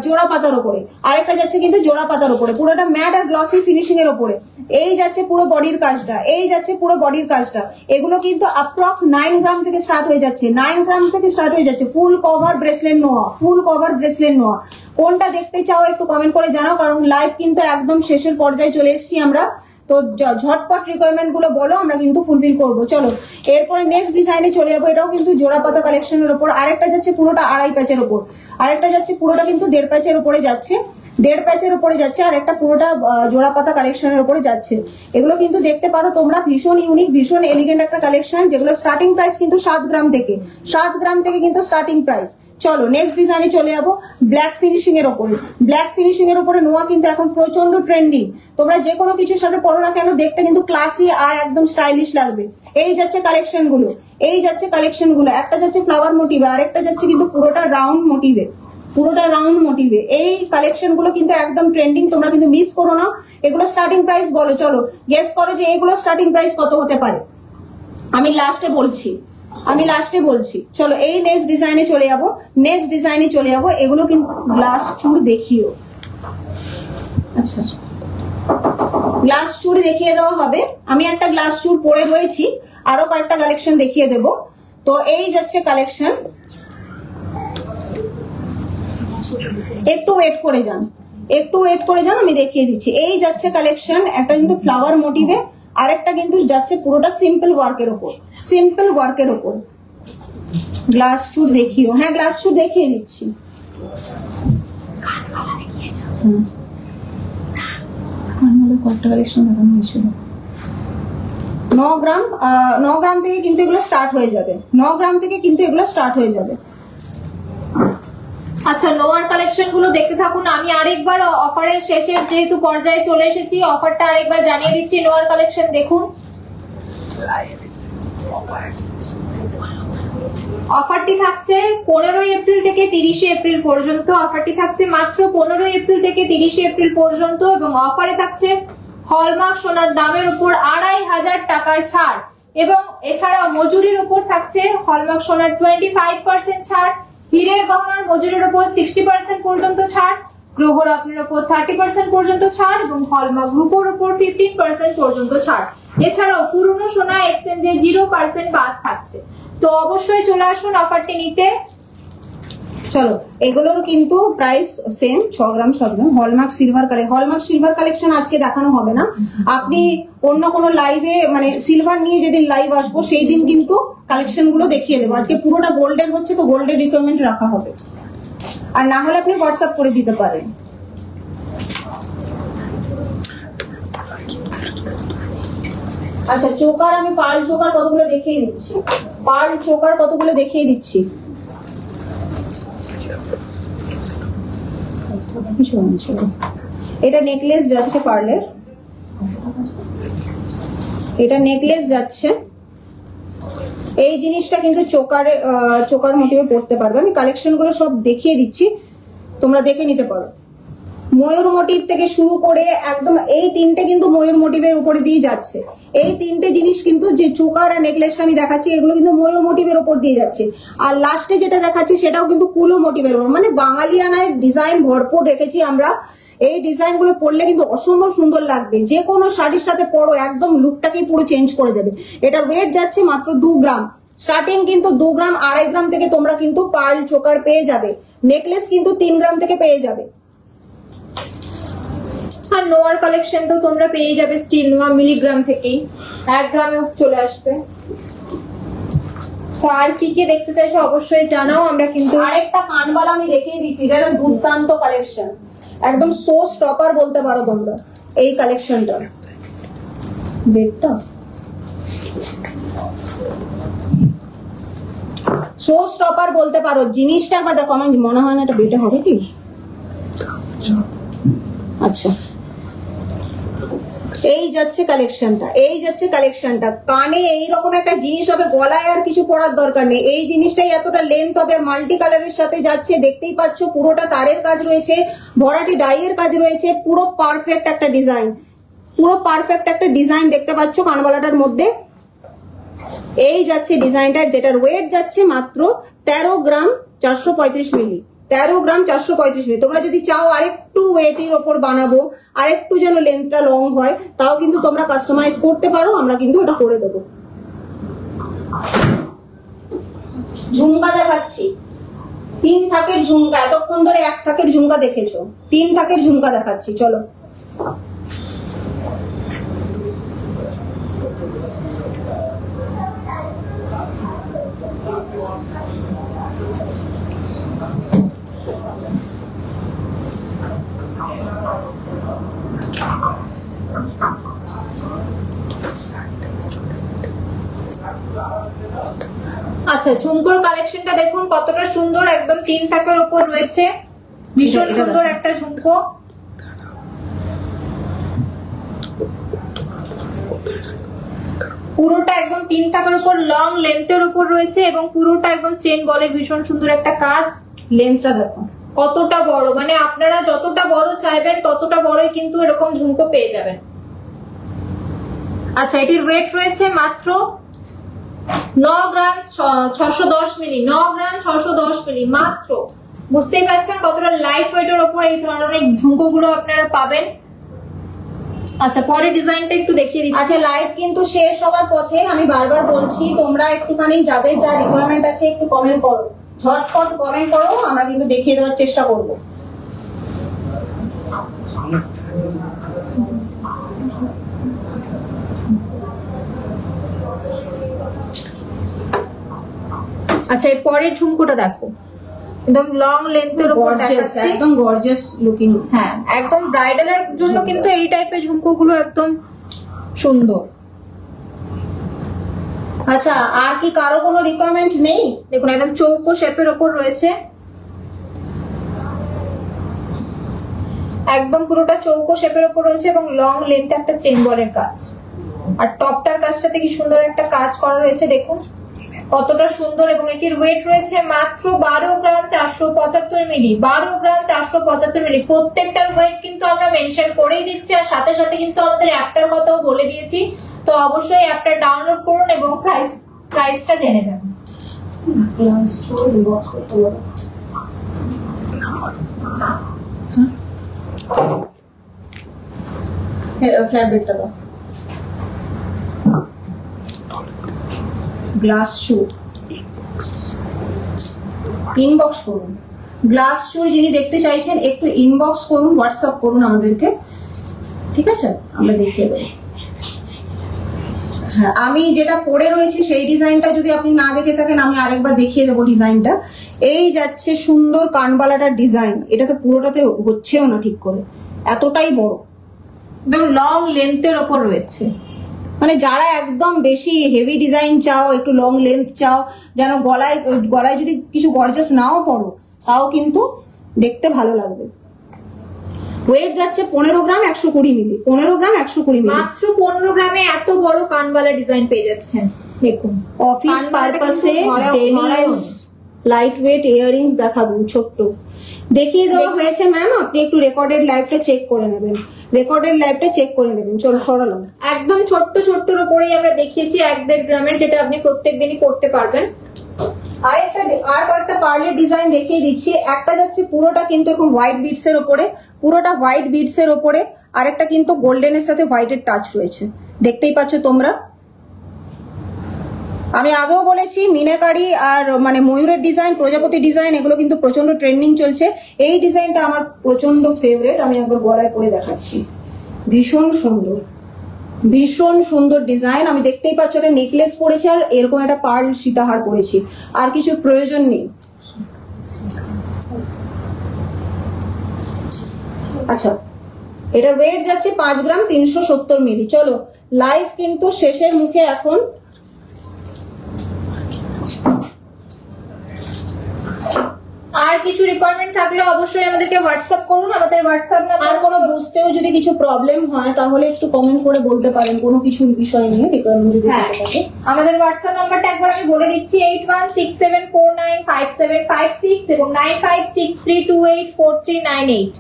জোড়া পাতার ওপরে, আরেকটা যাচ্ছে কিন্তু জোড়া পাতার ওপরে। পুরোটা ম্যাট আর গ্লসি ফিনিশিং এর ওপরে। এই যাচ্ছে পুরো বডির কাজটা, এই যাচ্ছে পুরো বডির কাজটা। এগুলো কিন্তু অ্যাপ্রক্স 9 গ্রাম থেকে স্টার্ট হয়ে যাচ্ছে, 9 গ্রাম থেকে স্টার্ট হয়ে যাচ্ছে। ফুল কভার ব্রেসলেট নোয়া, ফুল কভার ব্রেসলেট নোয়া। কোনটা দেখতে চাও একটু কমেন্ট করে জানাও, কারণ লাইভ কিন্তু একদম শেষের পর্যায়ে চলে এসেছি আমরা। তো ঝটপট রিকোয়ারমেন্ট গুলো বলো, আমরা কিন্তু ফুলফিল করবো। চলো এরপরে নেক্সট ডিজাইনে চলে যাবো। এটাও কিন্তু জোড়া পাতা কালেকশনের উপর। আরেকটা যাচ্ছে পুরোটা 2.5 প্যাচের উপর, আরেকটা যাচ্ছে পুরোটা কিন্তু 1.5 প্যাচের উপরে যাচ্ছে, 1.5 প্যাচের উপরে যাচ্ছে, আর একটা পুরোটা জোড়া পাতা কালেকশনের উপরে যাচ্ছে। এগুলো কিন্তু দেখতে পারো তোমরা, ভীষণ ইউনিক, ভীষণ এলিগেন্ট একটা কালেকশন, যেগুলো স্টার্টিং প্রাইস কিন্তু 7 গ্রাম থেকে, 7 গ্রাম থেকে কিন্তু স্টার্টিং প্রাইস। চলো নেক্সট ডিজাইনে চলে যাবো। ব্ল্যাক ফিনিশিং এর উপরে, ব্ল্যাক ফিনিশিং এর উপরে নোয়া কিন্তু এখন প্রচন্ড ট্রেন্ডিং। তোমরা যে কোনো কিছুর সাথে পড়ো না কেন, দেখতে কিন্তু ক্লাসি আর একদম স্টাইলিশ লাগবে। এই যাচ্ছে কালেকশন গুলো, এই যাচ্ছে কালেকশন গুলো। একটা যাচ্ছে ফ্লাওয়ার মোটিভে, আরেকটা যাচ্ছে কিন্তু পুরোটা রাউন্ড মোটিভে, পুরোটা রাউন্ড মোটিভে। এই কালেকশন গুলো কিন্তু একদম ট্রেন্ডিং, তোমরা কিন্তু মিস করো না। এগুলো স্টার্টিং প্রাইস বলো, চলো গেস করো যে এগুলো স্টার্টিং প্রাইস কত হতে পারে। আমি লাস্টে বলছি, আমি লাস্টে বলছি। চলো এই নেক্সট ডিজাইনে চলে যাবো, নেক্সট ডিজাইনে চলে যাবো। এগুলো কিন্তু গ্লাস চুড় দেখিও। আচ্ছা, গ্লাস চুড় দেখিয়ে দেওয়া হবে। আমি একটা গ্লাস চুড় পরে রয়েছি, আরো কয়েকটা কালেকশন দেখিয়ে দেব। তো এই যাচ্ছে কালেকশন, একটু ওয়েট করে যান, একটু ওয়েট করে যান, আমি দেখিয়ে দিচ্ছি। এই যাচ্ছে কালেকশন, একটা কিন্তু ফ্লাওয়ার মোটিভে, আরেকটা কিন্তু যাচ্ছে পুরোটা সিম্পল ওয়ার্কের ওপর, সিম্পল ওয়ার্কের ওপর। গ্লাস চুর দেখিও, হ্যাঁ গ্লাস চুর দেখিয়ে দিচ্ছি। কয়েকটা কালেকশন দেখানো হয়েছিল। 9 গ্রাম থেকে কিন্তু এগুলো স্টার্ট হয়ে যাবে, 9 গ্রাম থেকে কিন্তু এগুলো স্টার্ট হয়ে যাবে। আচ্ছা, লোয়ার কালেকশন গুলো দেখতে থাকুন। আমি আরেকবার অফারের শেষের যেহেতু পর্যায়ে চলে এসেছি, অফারটা আরেকবার জানিয়ে দিচ্ছি। লোয়ার কালেকশন দেখুন। অফারটি থাকছে 15 এপ্রিল থেকে 30 এপ্রিল পর্যন্ত। অফারটি থাকছে মাত্র 15 এপ্রিল থেকে 30 এপ্রিল পর্যন্ত, এবং অফারে থাকছে হলমার্ক সোনার দামের উপর 2500 টাকার ছাড়, এবং এছাড়াও মজুরির উপর থাকছে হলমার্ক সোনার 25% ছাড়, হীরের গহনার মজুরির উপর 60% পর্যন্ত ছাড়, গ্রহরত্নের উপর 30% পর্যন্ত ছাড়, এবং হলমার্ক রূপোর উপর 15% পর্যন্ত ছাড়। এছাড়াও পুরনো সোনা এক্সচেঞ্জে 0% বাদ থাকছে। তো অবশ্যই চলে আসুন অফারটি নিতে। চলো এগুলোর কিন্তু প্রাইস সেম, 6 গ্রাম 7 গ্রাম। হলমার্ক সিলভার কালেকশন আজকে দেখানো হবে না। আপনি অন্য কোনো লাইভে, মানে সিলভার নিয়ে যেদিন লাইভ আসবো সেই দিন কিন্তু কালেকশন গুলো দেখিয়ে দেবো। আজকে পুরোটা গোল্ডের হচ্ছে, তো গোল্ডের রিকোয়ারমেন্ট রাখা হবে, আর না হলে আপনি হোয়াটসঅ্যাপ করে দিতে পারেন। আচ্ছা, চোকার আমি পার্ল চোকার কতগুলো দেখিয়ে দিচ্ছি, পার্ল চোকার কতগুলো দেখিয়ে দিচ্ছি। এটা নেকলেস যাচ্ছে পার্লের, এটা নেকলেস যাচ্ছে। এই জিনিসটা কিন্তু চোকার মোটিভে পড়তে পারবে। আমি কালেকশন গুলো সব দেখিয়ে দিচ্ছি, তোমরা দেখে নিতে পারো। ময়ূর মোটিভ থেকে শুরু করে একদম এই তিনটে কিন্তু ময়ূর মোটিভের উপরে দিয়ে যাচ্ছে। এই তিনটে জিনিস কিন্তু, যে চোকার আর নেকলেসটা আমি দেখাচ্ছি, এগুলো কিন্তু ময়ূর মোটিভের উপর দিয়ে যাচ্ছে। আর লাস্টে যেটা দেখাচ্ছি সেটাও কিন্তু কুলো মোটিভের উপর, মানে বাঙালিয়ানায় ডিজাইন ভরপুর রেখেছি আমরা। এই ডিজাইন গুলো পরলে কিন্তু অসম্ভব সুন্দর লাগবে। যে কোনো শাড়ির সাথে পরো, একদম লুকটাকেই পুরো চেঞ্জ করে দেবে। এটার ওয়েট যাচ্ছে মাত্র 2 গ্রাম। স্টার্টিং কিন্তু 2 গ্রাম 2.5 গ্রাম থেকে তোমরা কিন্তু পার্ল চোকার পেয়ে যাবে। নেকলেস কিন্তু 3 গ্রাম থেকে পেয়ে যাবে। আর আর নোয়ার কালেকশন তো তোমরা পেয়ে যাবে স্টিল নোয়া মিলিগ্রাম থেকেই, 1 গ্রামেও চলে আসবে। তো আর কি কি দেখতে চাইছো অবশ্যই জানাও, আমরা কিন্তু আরেকটা কানবালা আমি দেখিয়ে দিচ্ছি, এটা একটা দুর্দান্ত কালেকশন, একদম শো স্টপার বলতে পারো তোমরা এই কালেকশনটা। বেডটা শো স্টপার বলতে পারো জিনিসটা। একবার দেখো, আমার মনে হয় না এটা বেটে হবে কি। আচ্ছা, এই যাচ্ছে কালেকশনটা, এই যাচ্ছে কালেকশনটা। কানে এইরকম একটা জিনিস হবে, গলায় আর কিছু পরার দরকার নেই। এই জিনিসটাই এতটা লেন্থ হবে, মাল্টি কালারের সাথে যাচ্ছে, দেখতেই পাচ্ছ পুরোটা তারের কাজ রয়েছে, ভরাটি ডাইয়ের কাজ রয়েছে, পুরো পারফেক্ট একটা ডিজাইন, পুরো পারফেক্ট একটা ডিজাইন দেখতে পাচ্ছ কানবালাটার মধ্যে। এই যাচ্ছে ডিজাইনটা, যেটার ওয়েট যাচ্ছে মাত্র 13 গ্রাম 435 মিলি, 13 গ্রাম 435 মিলি। তোমরা যদি চাও আরেকটু ওয়েটের ওপর বানাবো, আরেকটু যেন লেন্থটা লং হয়, তাও কিন্তু তোমরা কাস্টমাইজ করতে পারো, আমরা কিন্তু এটা করে দেবো। ঝুমকা দেখাচ্ছি, 3 থাকের ঝুমকা, এতক্ষণ ধরে 1 থাকের ঝুমকা দেখেছো, 3 থাকের ঝুমকা দেখাচ্ছি, চলো। আচ্ছা, ঝুমকোর কালেকশনটা দেখুন কতটা সুন্দর, একদম 3 টাকার উপর রয়েছে, ভীষণ সুন্দর একটা ঝুমকো। পুরোটা একদম 3 টাকার উপর লং লেন্থের উপর রয়েছে এবং পুরোটা একদম চেন বলের ভীষণ সুন্দর একটা কাজ। লেন্থটা দেখো কতটা বড়, মানে আপনারা যতটা বড় চাইবেন ততটা বড়ই কিন্তু এরকম ঝুমকো পেয়ে যাবেন। আচ্ছা, এটির ওয়েট রয়েছে মাত্র 9 গ্রাম 610 মিলি, 9 গ্রাম 610 মিলি মাত্র। বুঝতেই পারছেন কতটা লাইট ওয়েটের উপর এই ধরনের ঝুমকোগুলো আপনারা পাবেন। আচ্ছা, পরের ডিজাইনটা একটু দেখিয়ে দিচ্ছি। আচ্ছা, লাইভ কিন্তু শেষ হবার পথে, আমি বারবার বলছি তোমরা একটুখানি যাদের যা রিকোয়ারমেন্ট আছে একটু কমেন্ট করো, ঝটপট কমেন্ট করো, আমরা কিন্তু দেখিয়ে দেওয়ার চেষ্টা করবো। আচ্ছা, এর পরের ঝুমকোটা দেখো, একদম লং লেন্থের উপর দেখাচ্ছি, একদম গর্জিয়াস লুকিং। হ্যাঁ, একদম ব্রাইডালের জন্য কিন্তু এই টাইপের ঝুমকোগুলো একদম সুন্দর। আচ্ছা, আর কি কারো কোনো রিকোয়ারমেন্ট নেই? দেখুন একদম চৌকো শেপের উপর রয়েছে, একদম পুরোটা চৌকো শেপের উপর রয়েছে এবং লং লেন্থ একটা চেন বলের কাজ, আর টপটার কাজটাতে কি সুন্দর একটা কাজ করা রয়েছে, দেখুন কতটা সুন্দর। এবং এটির ওয়েট রয়েছে মাত্র 12 গ্রাম 475 মিলি, 12 গ্রাম 475 মিলি। প্রত্যেকটার ওয়েট কিন্তু আমরা মেনশন করেই দিচ্ছি, আর সাথে সাথে কিন্তু আমাদের অ্যাপটার কথাও বলে দিয়েছি। তো অবশ্যই অ্যাপটা ডাউনলোড করুন এবং প্রাইসটা জেনে যান। ফ্ল্যাট বেডটা দাও। গ্লাস শু ইনবক্স করুন, গ্লাস শু যিনি দেখতে চাইছেন একটু ইনবক্স করুন, হোয়াটসঅ্যাপ করুন আমাদেরকে, ঠিক আছে, আমরা দেখিয়ে দেবো। হ্যাঁ, আমি যেটা পরে রয়েছি সেই ডিজাইনটা যদি আপনি না দেখে থাকেন আমি আরেকবার দেখিয়ে দেবো ডিজাইনটা। এই যাচ্ছে সুন্দর কানবালাটার ডিজাইন, এটা তো পুরোটাতে হচ্ছেও না ঠিক করে, এতটাই বড়, একদম লং লেন্থের ওপর রয়েছে। মানে যারা একদম বেশি হেভি ডিজাইন চাও, একটু লং লেন্থ চাও, যেন গলায় গলায় যদি কিছু গর্জাস নাও পড়ো তাও কিন্তু দেখতে ভালো লাগবে। ওয়েট যাচ্ছে 15 গ্রাম 120 মিলি, 15 গ্রাম 120 মিলি, মাত্র 15 গ্রামে এত বড় কানবালা ডিজাইন পেয়ে যাচ্ছেন। দেখুন অফিস পারপাসে daily use light weight earrings দেখাবেন, ছোট্ট দেখিয়ে দেওয়া হয়েছে ম্যাম, আপনি একটু রেকর্ডেড লাইভটা চেক করে নেবেন, রেকর্ডেড লাইভটা চেক করে নেবেন। চলো সরালাম, একদম ছোট্ট ছোট্টর উপরেই আমরা দেখিয়েছি 1-1.5 গ্রামের, যেটা আপনি প্রত্যেকদিনই করতে পারবেন। আর কয়েকটা পার্লের ডিজাইন দেখিয়ে দিচ্ছি। একটা যাচ্ছে পুরোটা কিন্তু এরকম হোয়াইট বিটস এর উপরে, পুরোটা হোয়াইট বিটস এর উপরে, আরেকটা কিন্তু গোল্ডেনের সাথে হোয়াইটের টাচ রয়েছে, দেখতেই পাচ্ছ তোমরা। আমি আগেও বলেছি মিনাকারি আর মানে ময়ূরের ডিজাইন, প্রজাপতি ডিজাইন, এগুলো কিন্তু প্রচন্ড ট্রেন্ডিং চলছে। এই ডিজাইনটা আমার প্রচন্ড ফেভারিট, আমি একবার গলায় করে দেখাচ্ছি। ভীষণ সুন্দর, ভীষণ সুন্দর ডিজাইন। আমি দেখতেই পাচ্ছি একটা নেকলেস পরেছি আর এরকম একটা পার্ল সীতাহার পরেছি, আর কিছু প্রয়োজন নেই। আচ্ছা, এটার ওয়েট যাচ্ছে 5 গ্রাম 370 মিলি। চলো লাইভ কিন্তু শেষের মুখে এখন। আর কিছু রিকোয়ারমেন্ট থাকলে অবশ্যই আমাদেরকে হোয়াটসঅ্যাপ করুন। আমাদের হোয়াটসঅ্যাপ নাম্বার, আর কোনো বুঝতেও যদি কিছু প্রবলেম হয় তাহলে একটু কমেন্ট করে বলতে পারেন কোনো কিছু বিষয় নিয়ে রিকোয়ারমেন্ট যদি হ্যাঁ, থাকে। আমাদের হোয়াটসঅ্যাপ নাম্বারটা একবার আমি বলে দিচ্ছি 8167495756 এবং 9563284398।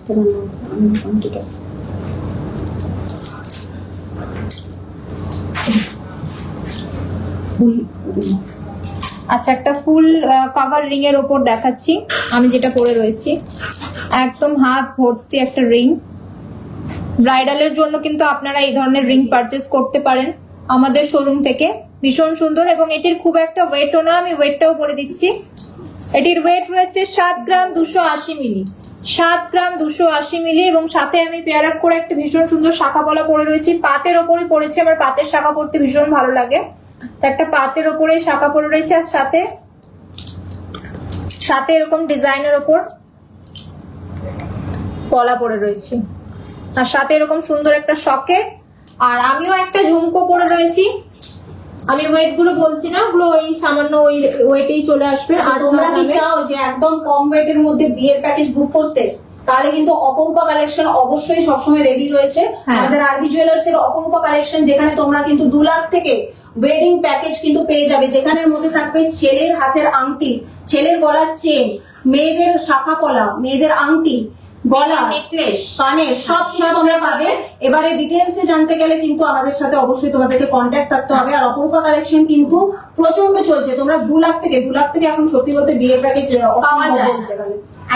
আচ্ছা, একটা ফুল কভার রিং এর ওপর দেখাচ্ছি আমি যেটা পরে রয়েছি, একদম হাত ভর্তি একটা রিং। ব্রাইডালের জন্য কিন্তু আপনারা এই ধরনের রিং পারচেজ করতে পারেন আমাদের শোরুম থেকে। ভীষণ সুন্দর এবং এটির খুব একটা ওয়েটও না, আমি ওয়েটটাও বলে দিচ্ছি। এটির ওয়েট রয়েছে 7 গ্রাম 280 মিলি, 7 গ্রাম 280 মিলি। এবং সাথে আমি পেয়ার আপ করে একটা ভীষণ সুন্দর শাখা পলা পরে রয়েছি, পাতের ওপরে পরেছি, আমার পাতের শাখা পরতে ভীষণ ভালো লাগে। তো একটা পাতের ওপরে শাখা পরে রয়েছে আর সাথে সাথে এরকম ডিজাইনের ওপর পলা পরে রয়েছে, আর সাথে এরকম সুন্দর একটা সকেট। আর আমিও একটা ঝুমকো পরে রয়েছি। আমি ওয়েট গুলো বলছি না, ওগুলো ওই সামান্য ওই ওয়েটেই চলে আসবে। আর তোমরা কি চাও যে একদম কম ওয়েটের মধ্যে বিয়ের প্যাকেজ বুক করতে, তাহলে কিন্তু অপরূপা কালেকশন অবশ্যই সবসময় রেডি রয়েছে। আমাদের আরবি জুয়েলার্স এর অপরূপা কালেকশন, যেখানে তোমরা কিন্তু 2 লাখ থেকে ওয়েডিং প্যাকেজ কিন্তু পেয়ে যাবে, যেখানের মধ্যে থাকবে ছেলের হাতের আংটি, ছেলের গলার চেন, মেয়েদের শাখা পলা, মেয়েদের আংটি, গলা, নেকলেস, কানের সবকিছু তোমরা পাবে। এবারে ডিটেলসে জানতে গেলে কিন্তু আমাদের সাথে অবশ্যই তোমাদেরকে কন্ট্যাক্ট থাকতে হবে। আর অপরূপা কালেকশন কিন্তু প্রচন্ড চলছে। তোমরা 2 লাখ থেকে এখন সত্যি বলতে বিয়ের প্যাকেজ অসম্ভব বলতে গেলে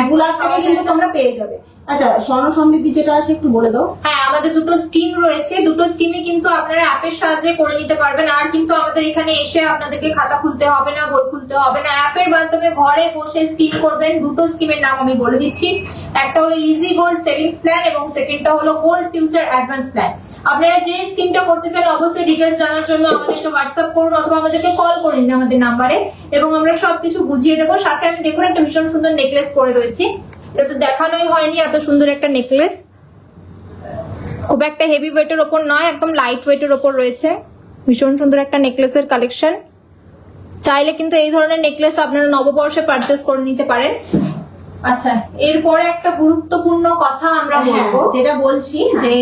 2 লাখ থেকে কিন্তু তোমরা পেয়ে যাবে। আচ্ছা, স্বর্ণ সমৃদ্ধি যেটা আছে একটু বলে দাও। হ্যাঁ, আমাদের দুটো স্কিম রয়েছে, দুটো স্কিমে কিন্তু আপনারা অ্যাপের সাহায্যে করে নিতে পারবেন। আর কিন্তু আমাদের এখানে এসে আপনাদেরকে খাতা খুলতে হবে না, বই খুলতে হবে না, অ্যাপের মাধ্যমে ঘরে বসে স্কিম করবেন। দুটো স্কিমের নাম আমি বলে দিচ্ছি, একটা হলো ইজি গোল্ড সেভিংস প্ল্যান এবং সেকেন্ডটা হলো গোল্ড ফিউচার অ্যাডভান্স প্ল্যান। আপনারা যে স্কিমটা করতে চান অবশ্যই ডিটেলস জানার জন্য আমাদেরকে হোয়াটসঅ্যাপ করুন অথবা আমাদেরকে কল করে নিন আমাদের নাম্বারে, এবং আমরা সবকিছু বুঝিয়ে দেবো। সাথে আমি দেখুন একটা ভীষণ সুন্দর নেকলেস পরে রয়েছি, এটা তো দেখানোই হয়নি, এত সুন্দর একটা নেকলেস। খুব একটা হেভি ওয়েটের ওপর নয়, একদম লাইট ওয়েটের ওপর রয়েছে। ভীষণ সুন্দর একটা নেকলেসের কালেকশন। চাইলে কিন্তু এই ধরনের নেকলেস আপনারা নববর্ষে পারচেজ করে নিতে পারেন। আচ্ছা, এরপরে একটা গুরুত্বপূর্ণ কথা আমরা বলবো, যেটা বলছি যে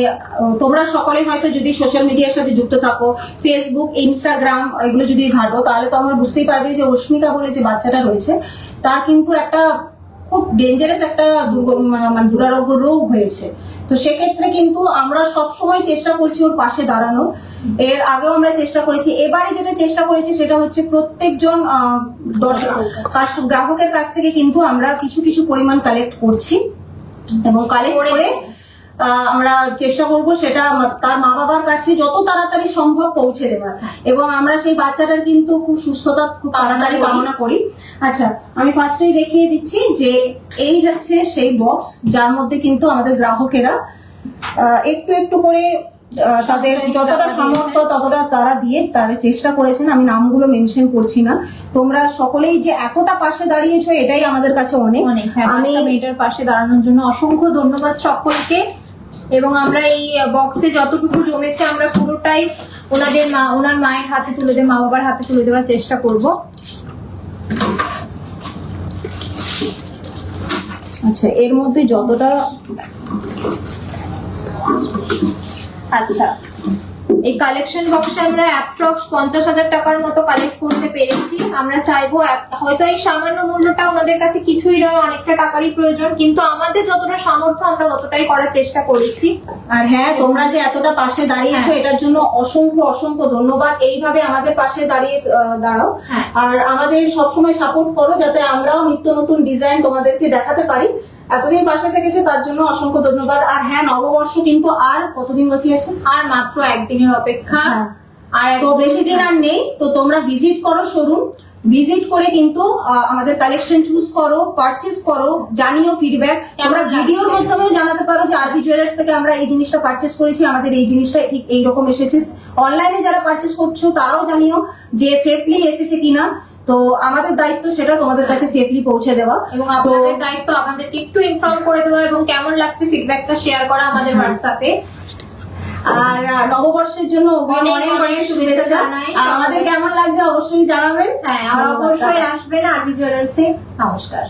তোমরা সকলে হয়তো যদি সোশ্যাল মিডিয়ার সাথে যুক্ত থাকো, ফেসবুক, ইনস্টাগ্রাম এগুলো যদি ঘাটো, তাহলে তো আমরা বুঝতেই পারবে যে অস্মিকা বলে যে বাচ্চাটা রয়েছে তার কিন্তু একটা খুব ডেঞ্জারাস একটা মানে দুরারোগ্য রোগ হয়েছে। তো সেক্ষেত্রে কিন্তু আমরা সবসময় চেষ্টা করছি ওর পাশে দাঁড়ানোর। এর আগেও আমরা চেষ্টা করেছি, এবারে যেটা চেষ্টা করেছি সেটা হচ্ছে প্রত্যেকজন গ্রাহকের কাছ থেকে কিন্তু আমরা কিছু কিছু পরিমাণ কালেক্ট করছি এবং কালেক্ট করে আমরা চেষ্টা করব সেটা তার মা বাবার কাছে যত তাড়াতাড়ি সম্ভব পৌঁছে দেওয়ার, এবং আমরা সেই বাচ্চাটার কিন্তু খুব সুস্থতা খুব তাড়াতাড়ি কামনা করি। আচ্ছা, আমি ফার্স্টেই দেখিয়ে দিচ্ছি যে এই যাচ্ছে সেই বক্স, যার মধ্যে কিন্তু আমাদের গ্রাহকেরা একটু একটু করে তাদের যতটা সামর্থ্য ততটা তারা দিয়ে তারা চেষ্টা করেছেন। আমি নামগুলো মেনশন করছি না। তোমরা সকলেই যে এতটা পাশে দাঁড়িয়েছো এটাই আমাদের কাছে অনেক। আমি মেয়েটার পাশে দাঁড়ানোর জন্য অসংখ্য ধন্যবাদ সকলকে। এবং আমরা এই বক্সে যতটুকু জমেছে আমরা পুরোটাই ওনার মায়ের হাতে তুলে মা বাবার হাতে তুলে দেওয়ার চেষ্টা করব। আচ্ছা, এর মধ্যে যতটা আচ্ছা, এই কালেকশন বক্সে আমরা অ্যাপ্রক্স 50,000 টাকার মতো কালেক্ট করতে পেরেছি। আমরা চাইবো, হয়তো এই সামান্য মূল্যটা ওনাদের কাছে কিছুই নয়, অনেকটা টাকারই প্রয়োজন, কিন্তু আমাদের যতটা সামর্থ্য আমরা ততটাই করার চেষ্টা করেছি। আর হ্যাঁ, তোমরা যে এতটা পাশে দাঁড়িয়েছো এটার জন্য অসংখ্য অসংখ্য ধন্যবাদ। এইভাবে আমাদের পাশে দাঁড়াও আর আমাদের সবসময় সাপোর্ট করো, যাতে আমরাও নিত্য নতুন ডিজাইন তোমাদেরকে দেখাতে পারি। এতদিন পাশে থেকেছো তার জন্য অসংখ্য ধন্যবাদ। আর হ্যাঁ, নববর্ষ কিন্তু আর কতদিন বাকি আছে? আর মাত্র একদিনের অপেক্ষা। আর তো বেশি দিন আর নেই। তো তোমরা ভিজিট করো শোরুম, ভিজিট করে কিন্তু আমাদের কালেকশন চুজ করো, পারচেজ করো, জানিও ফিডব্যাক। তোমরা ভিডিওর মাধ্যমেও জানাতে পারো যে আরবি জুয়েলার্স থেকে আমরা এই জিনিসটা পারচেজ করেছি, আমাদের এই জিনিসটা ঠিক এইরকম এসেছে। অনলাইনে যারা পারচেজ করছো তারাও জানিও যে সেফলি এসেছে কিনা। তো আমাদের দায়িত্ব সেটা তোমাদের কাছে সেফলি পৌঁছে দেওয়া, এবং আপনাদের দায়িত্ব আমাদেরকে একটু ইনফর্ম করে দেওয়া এবং কেমন লাগছে ফিডব্যাকটা শেয়ার করা আমাদের হোয়াটসঅ্যাপে। আর নববর্ষের জন্য অনেক অনেক অনেক শুভেচ্ছা জানাই। আর আমাদের কেমন লাগছে অবশ্যই জানাবেন। হ্যাঁ, আর অবশ্যই আসবেন আরবি জুয়েলার্সে। নমস্কার।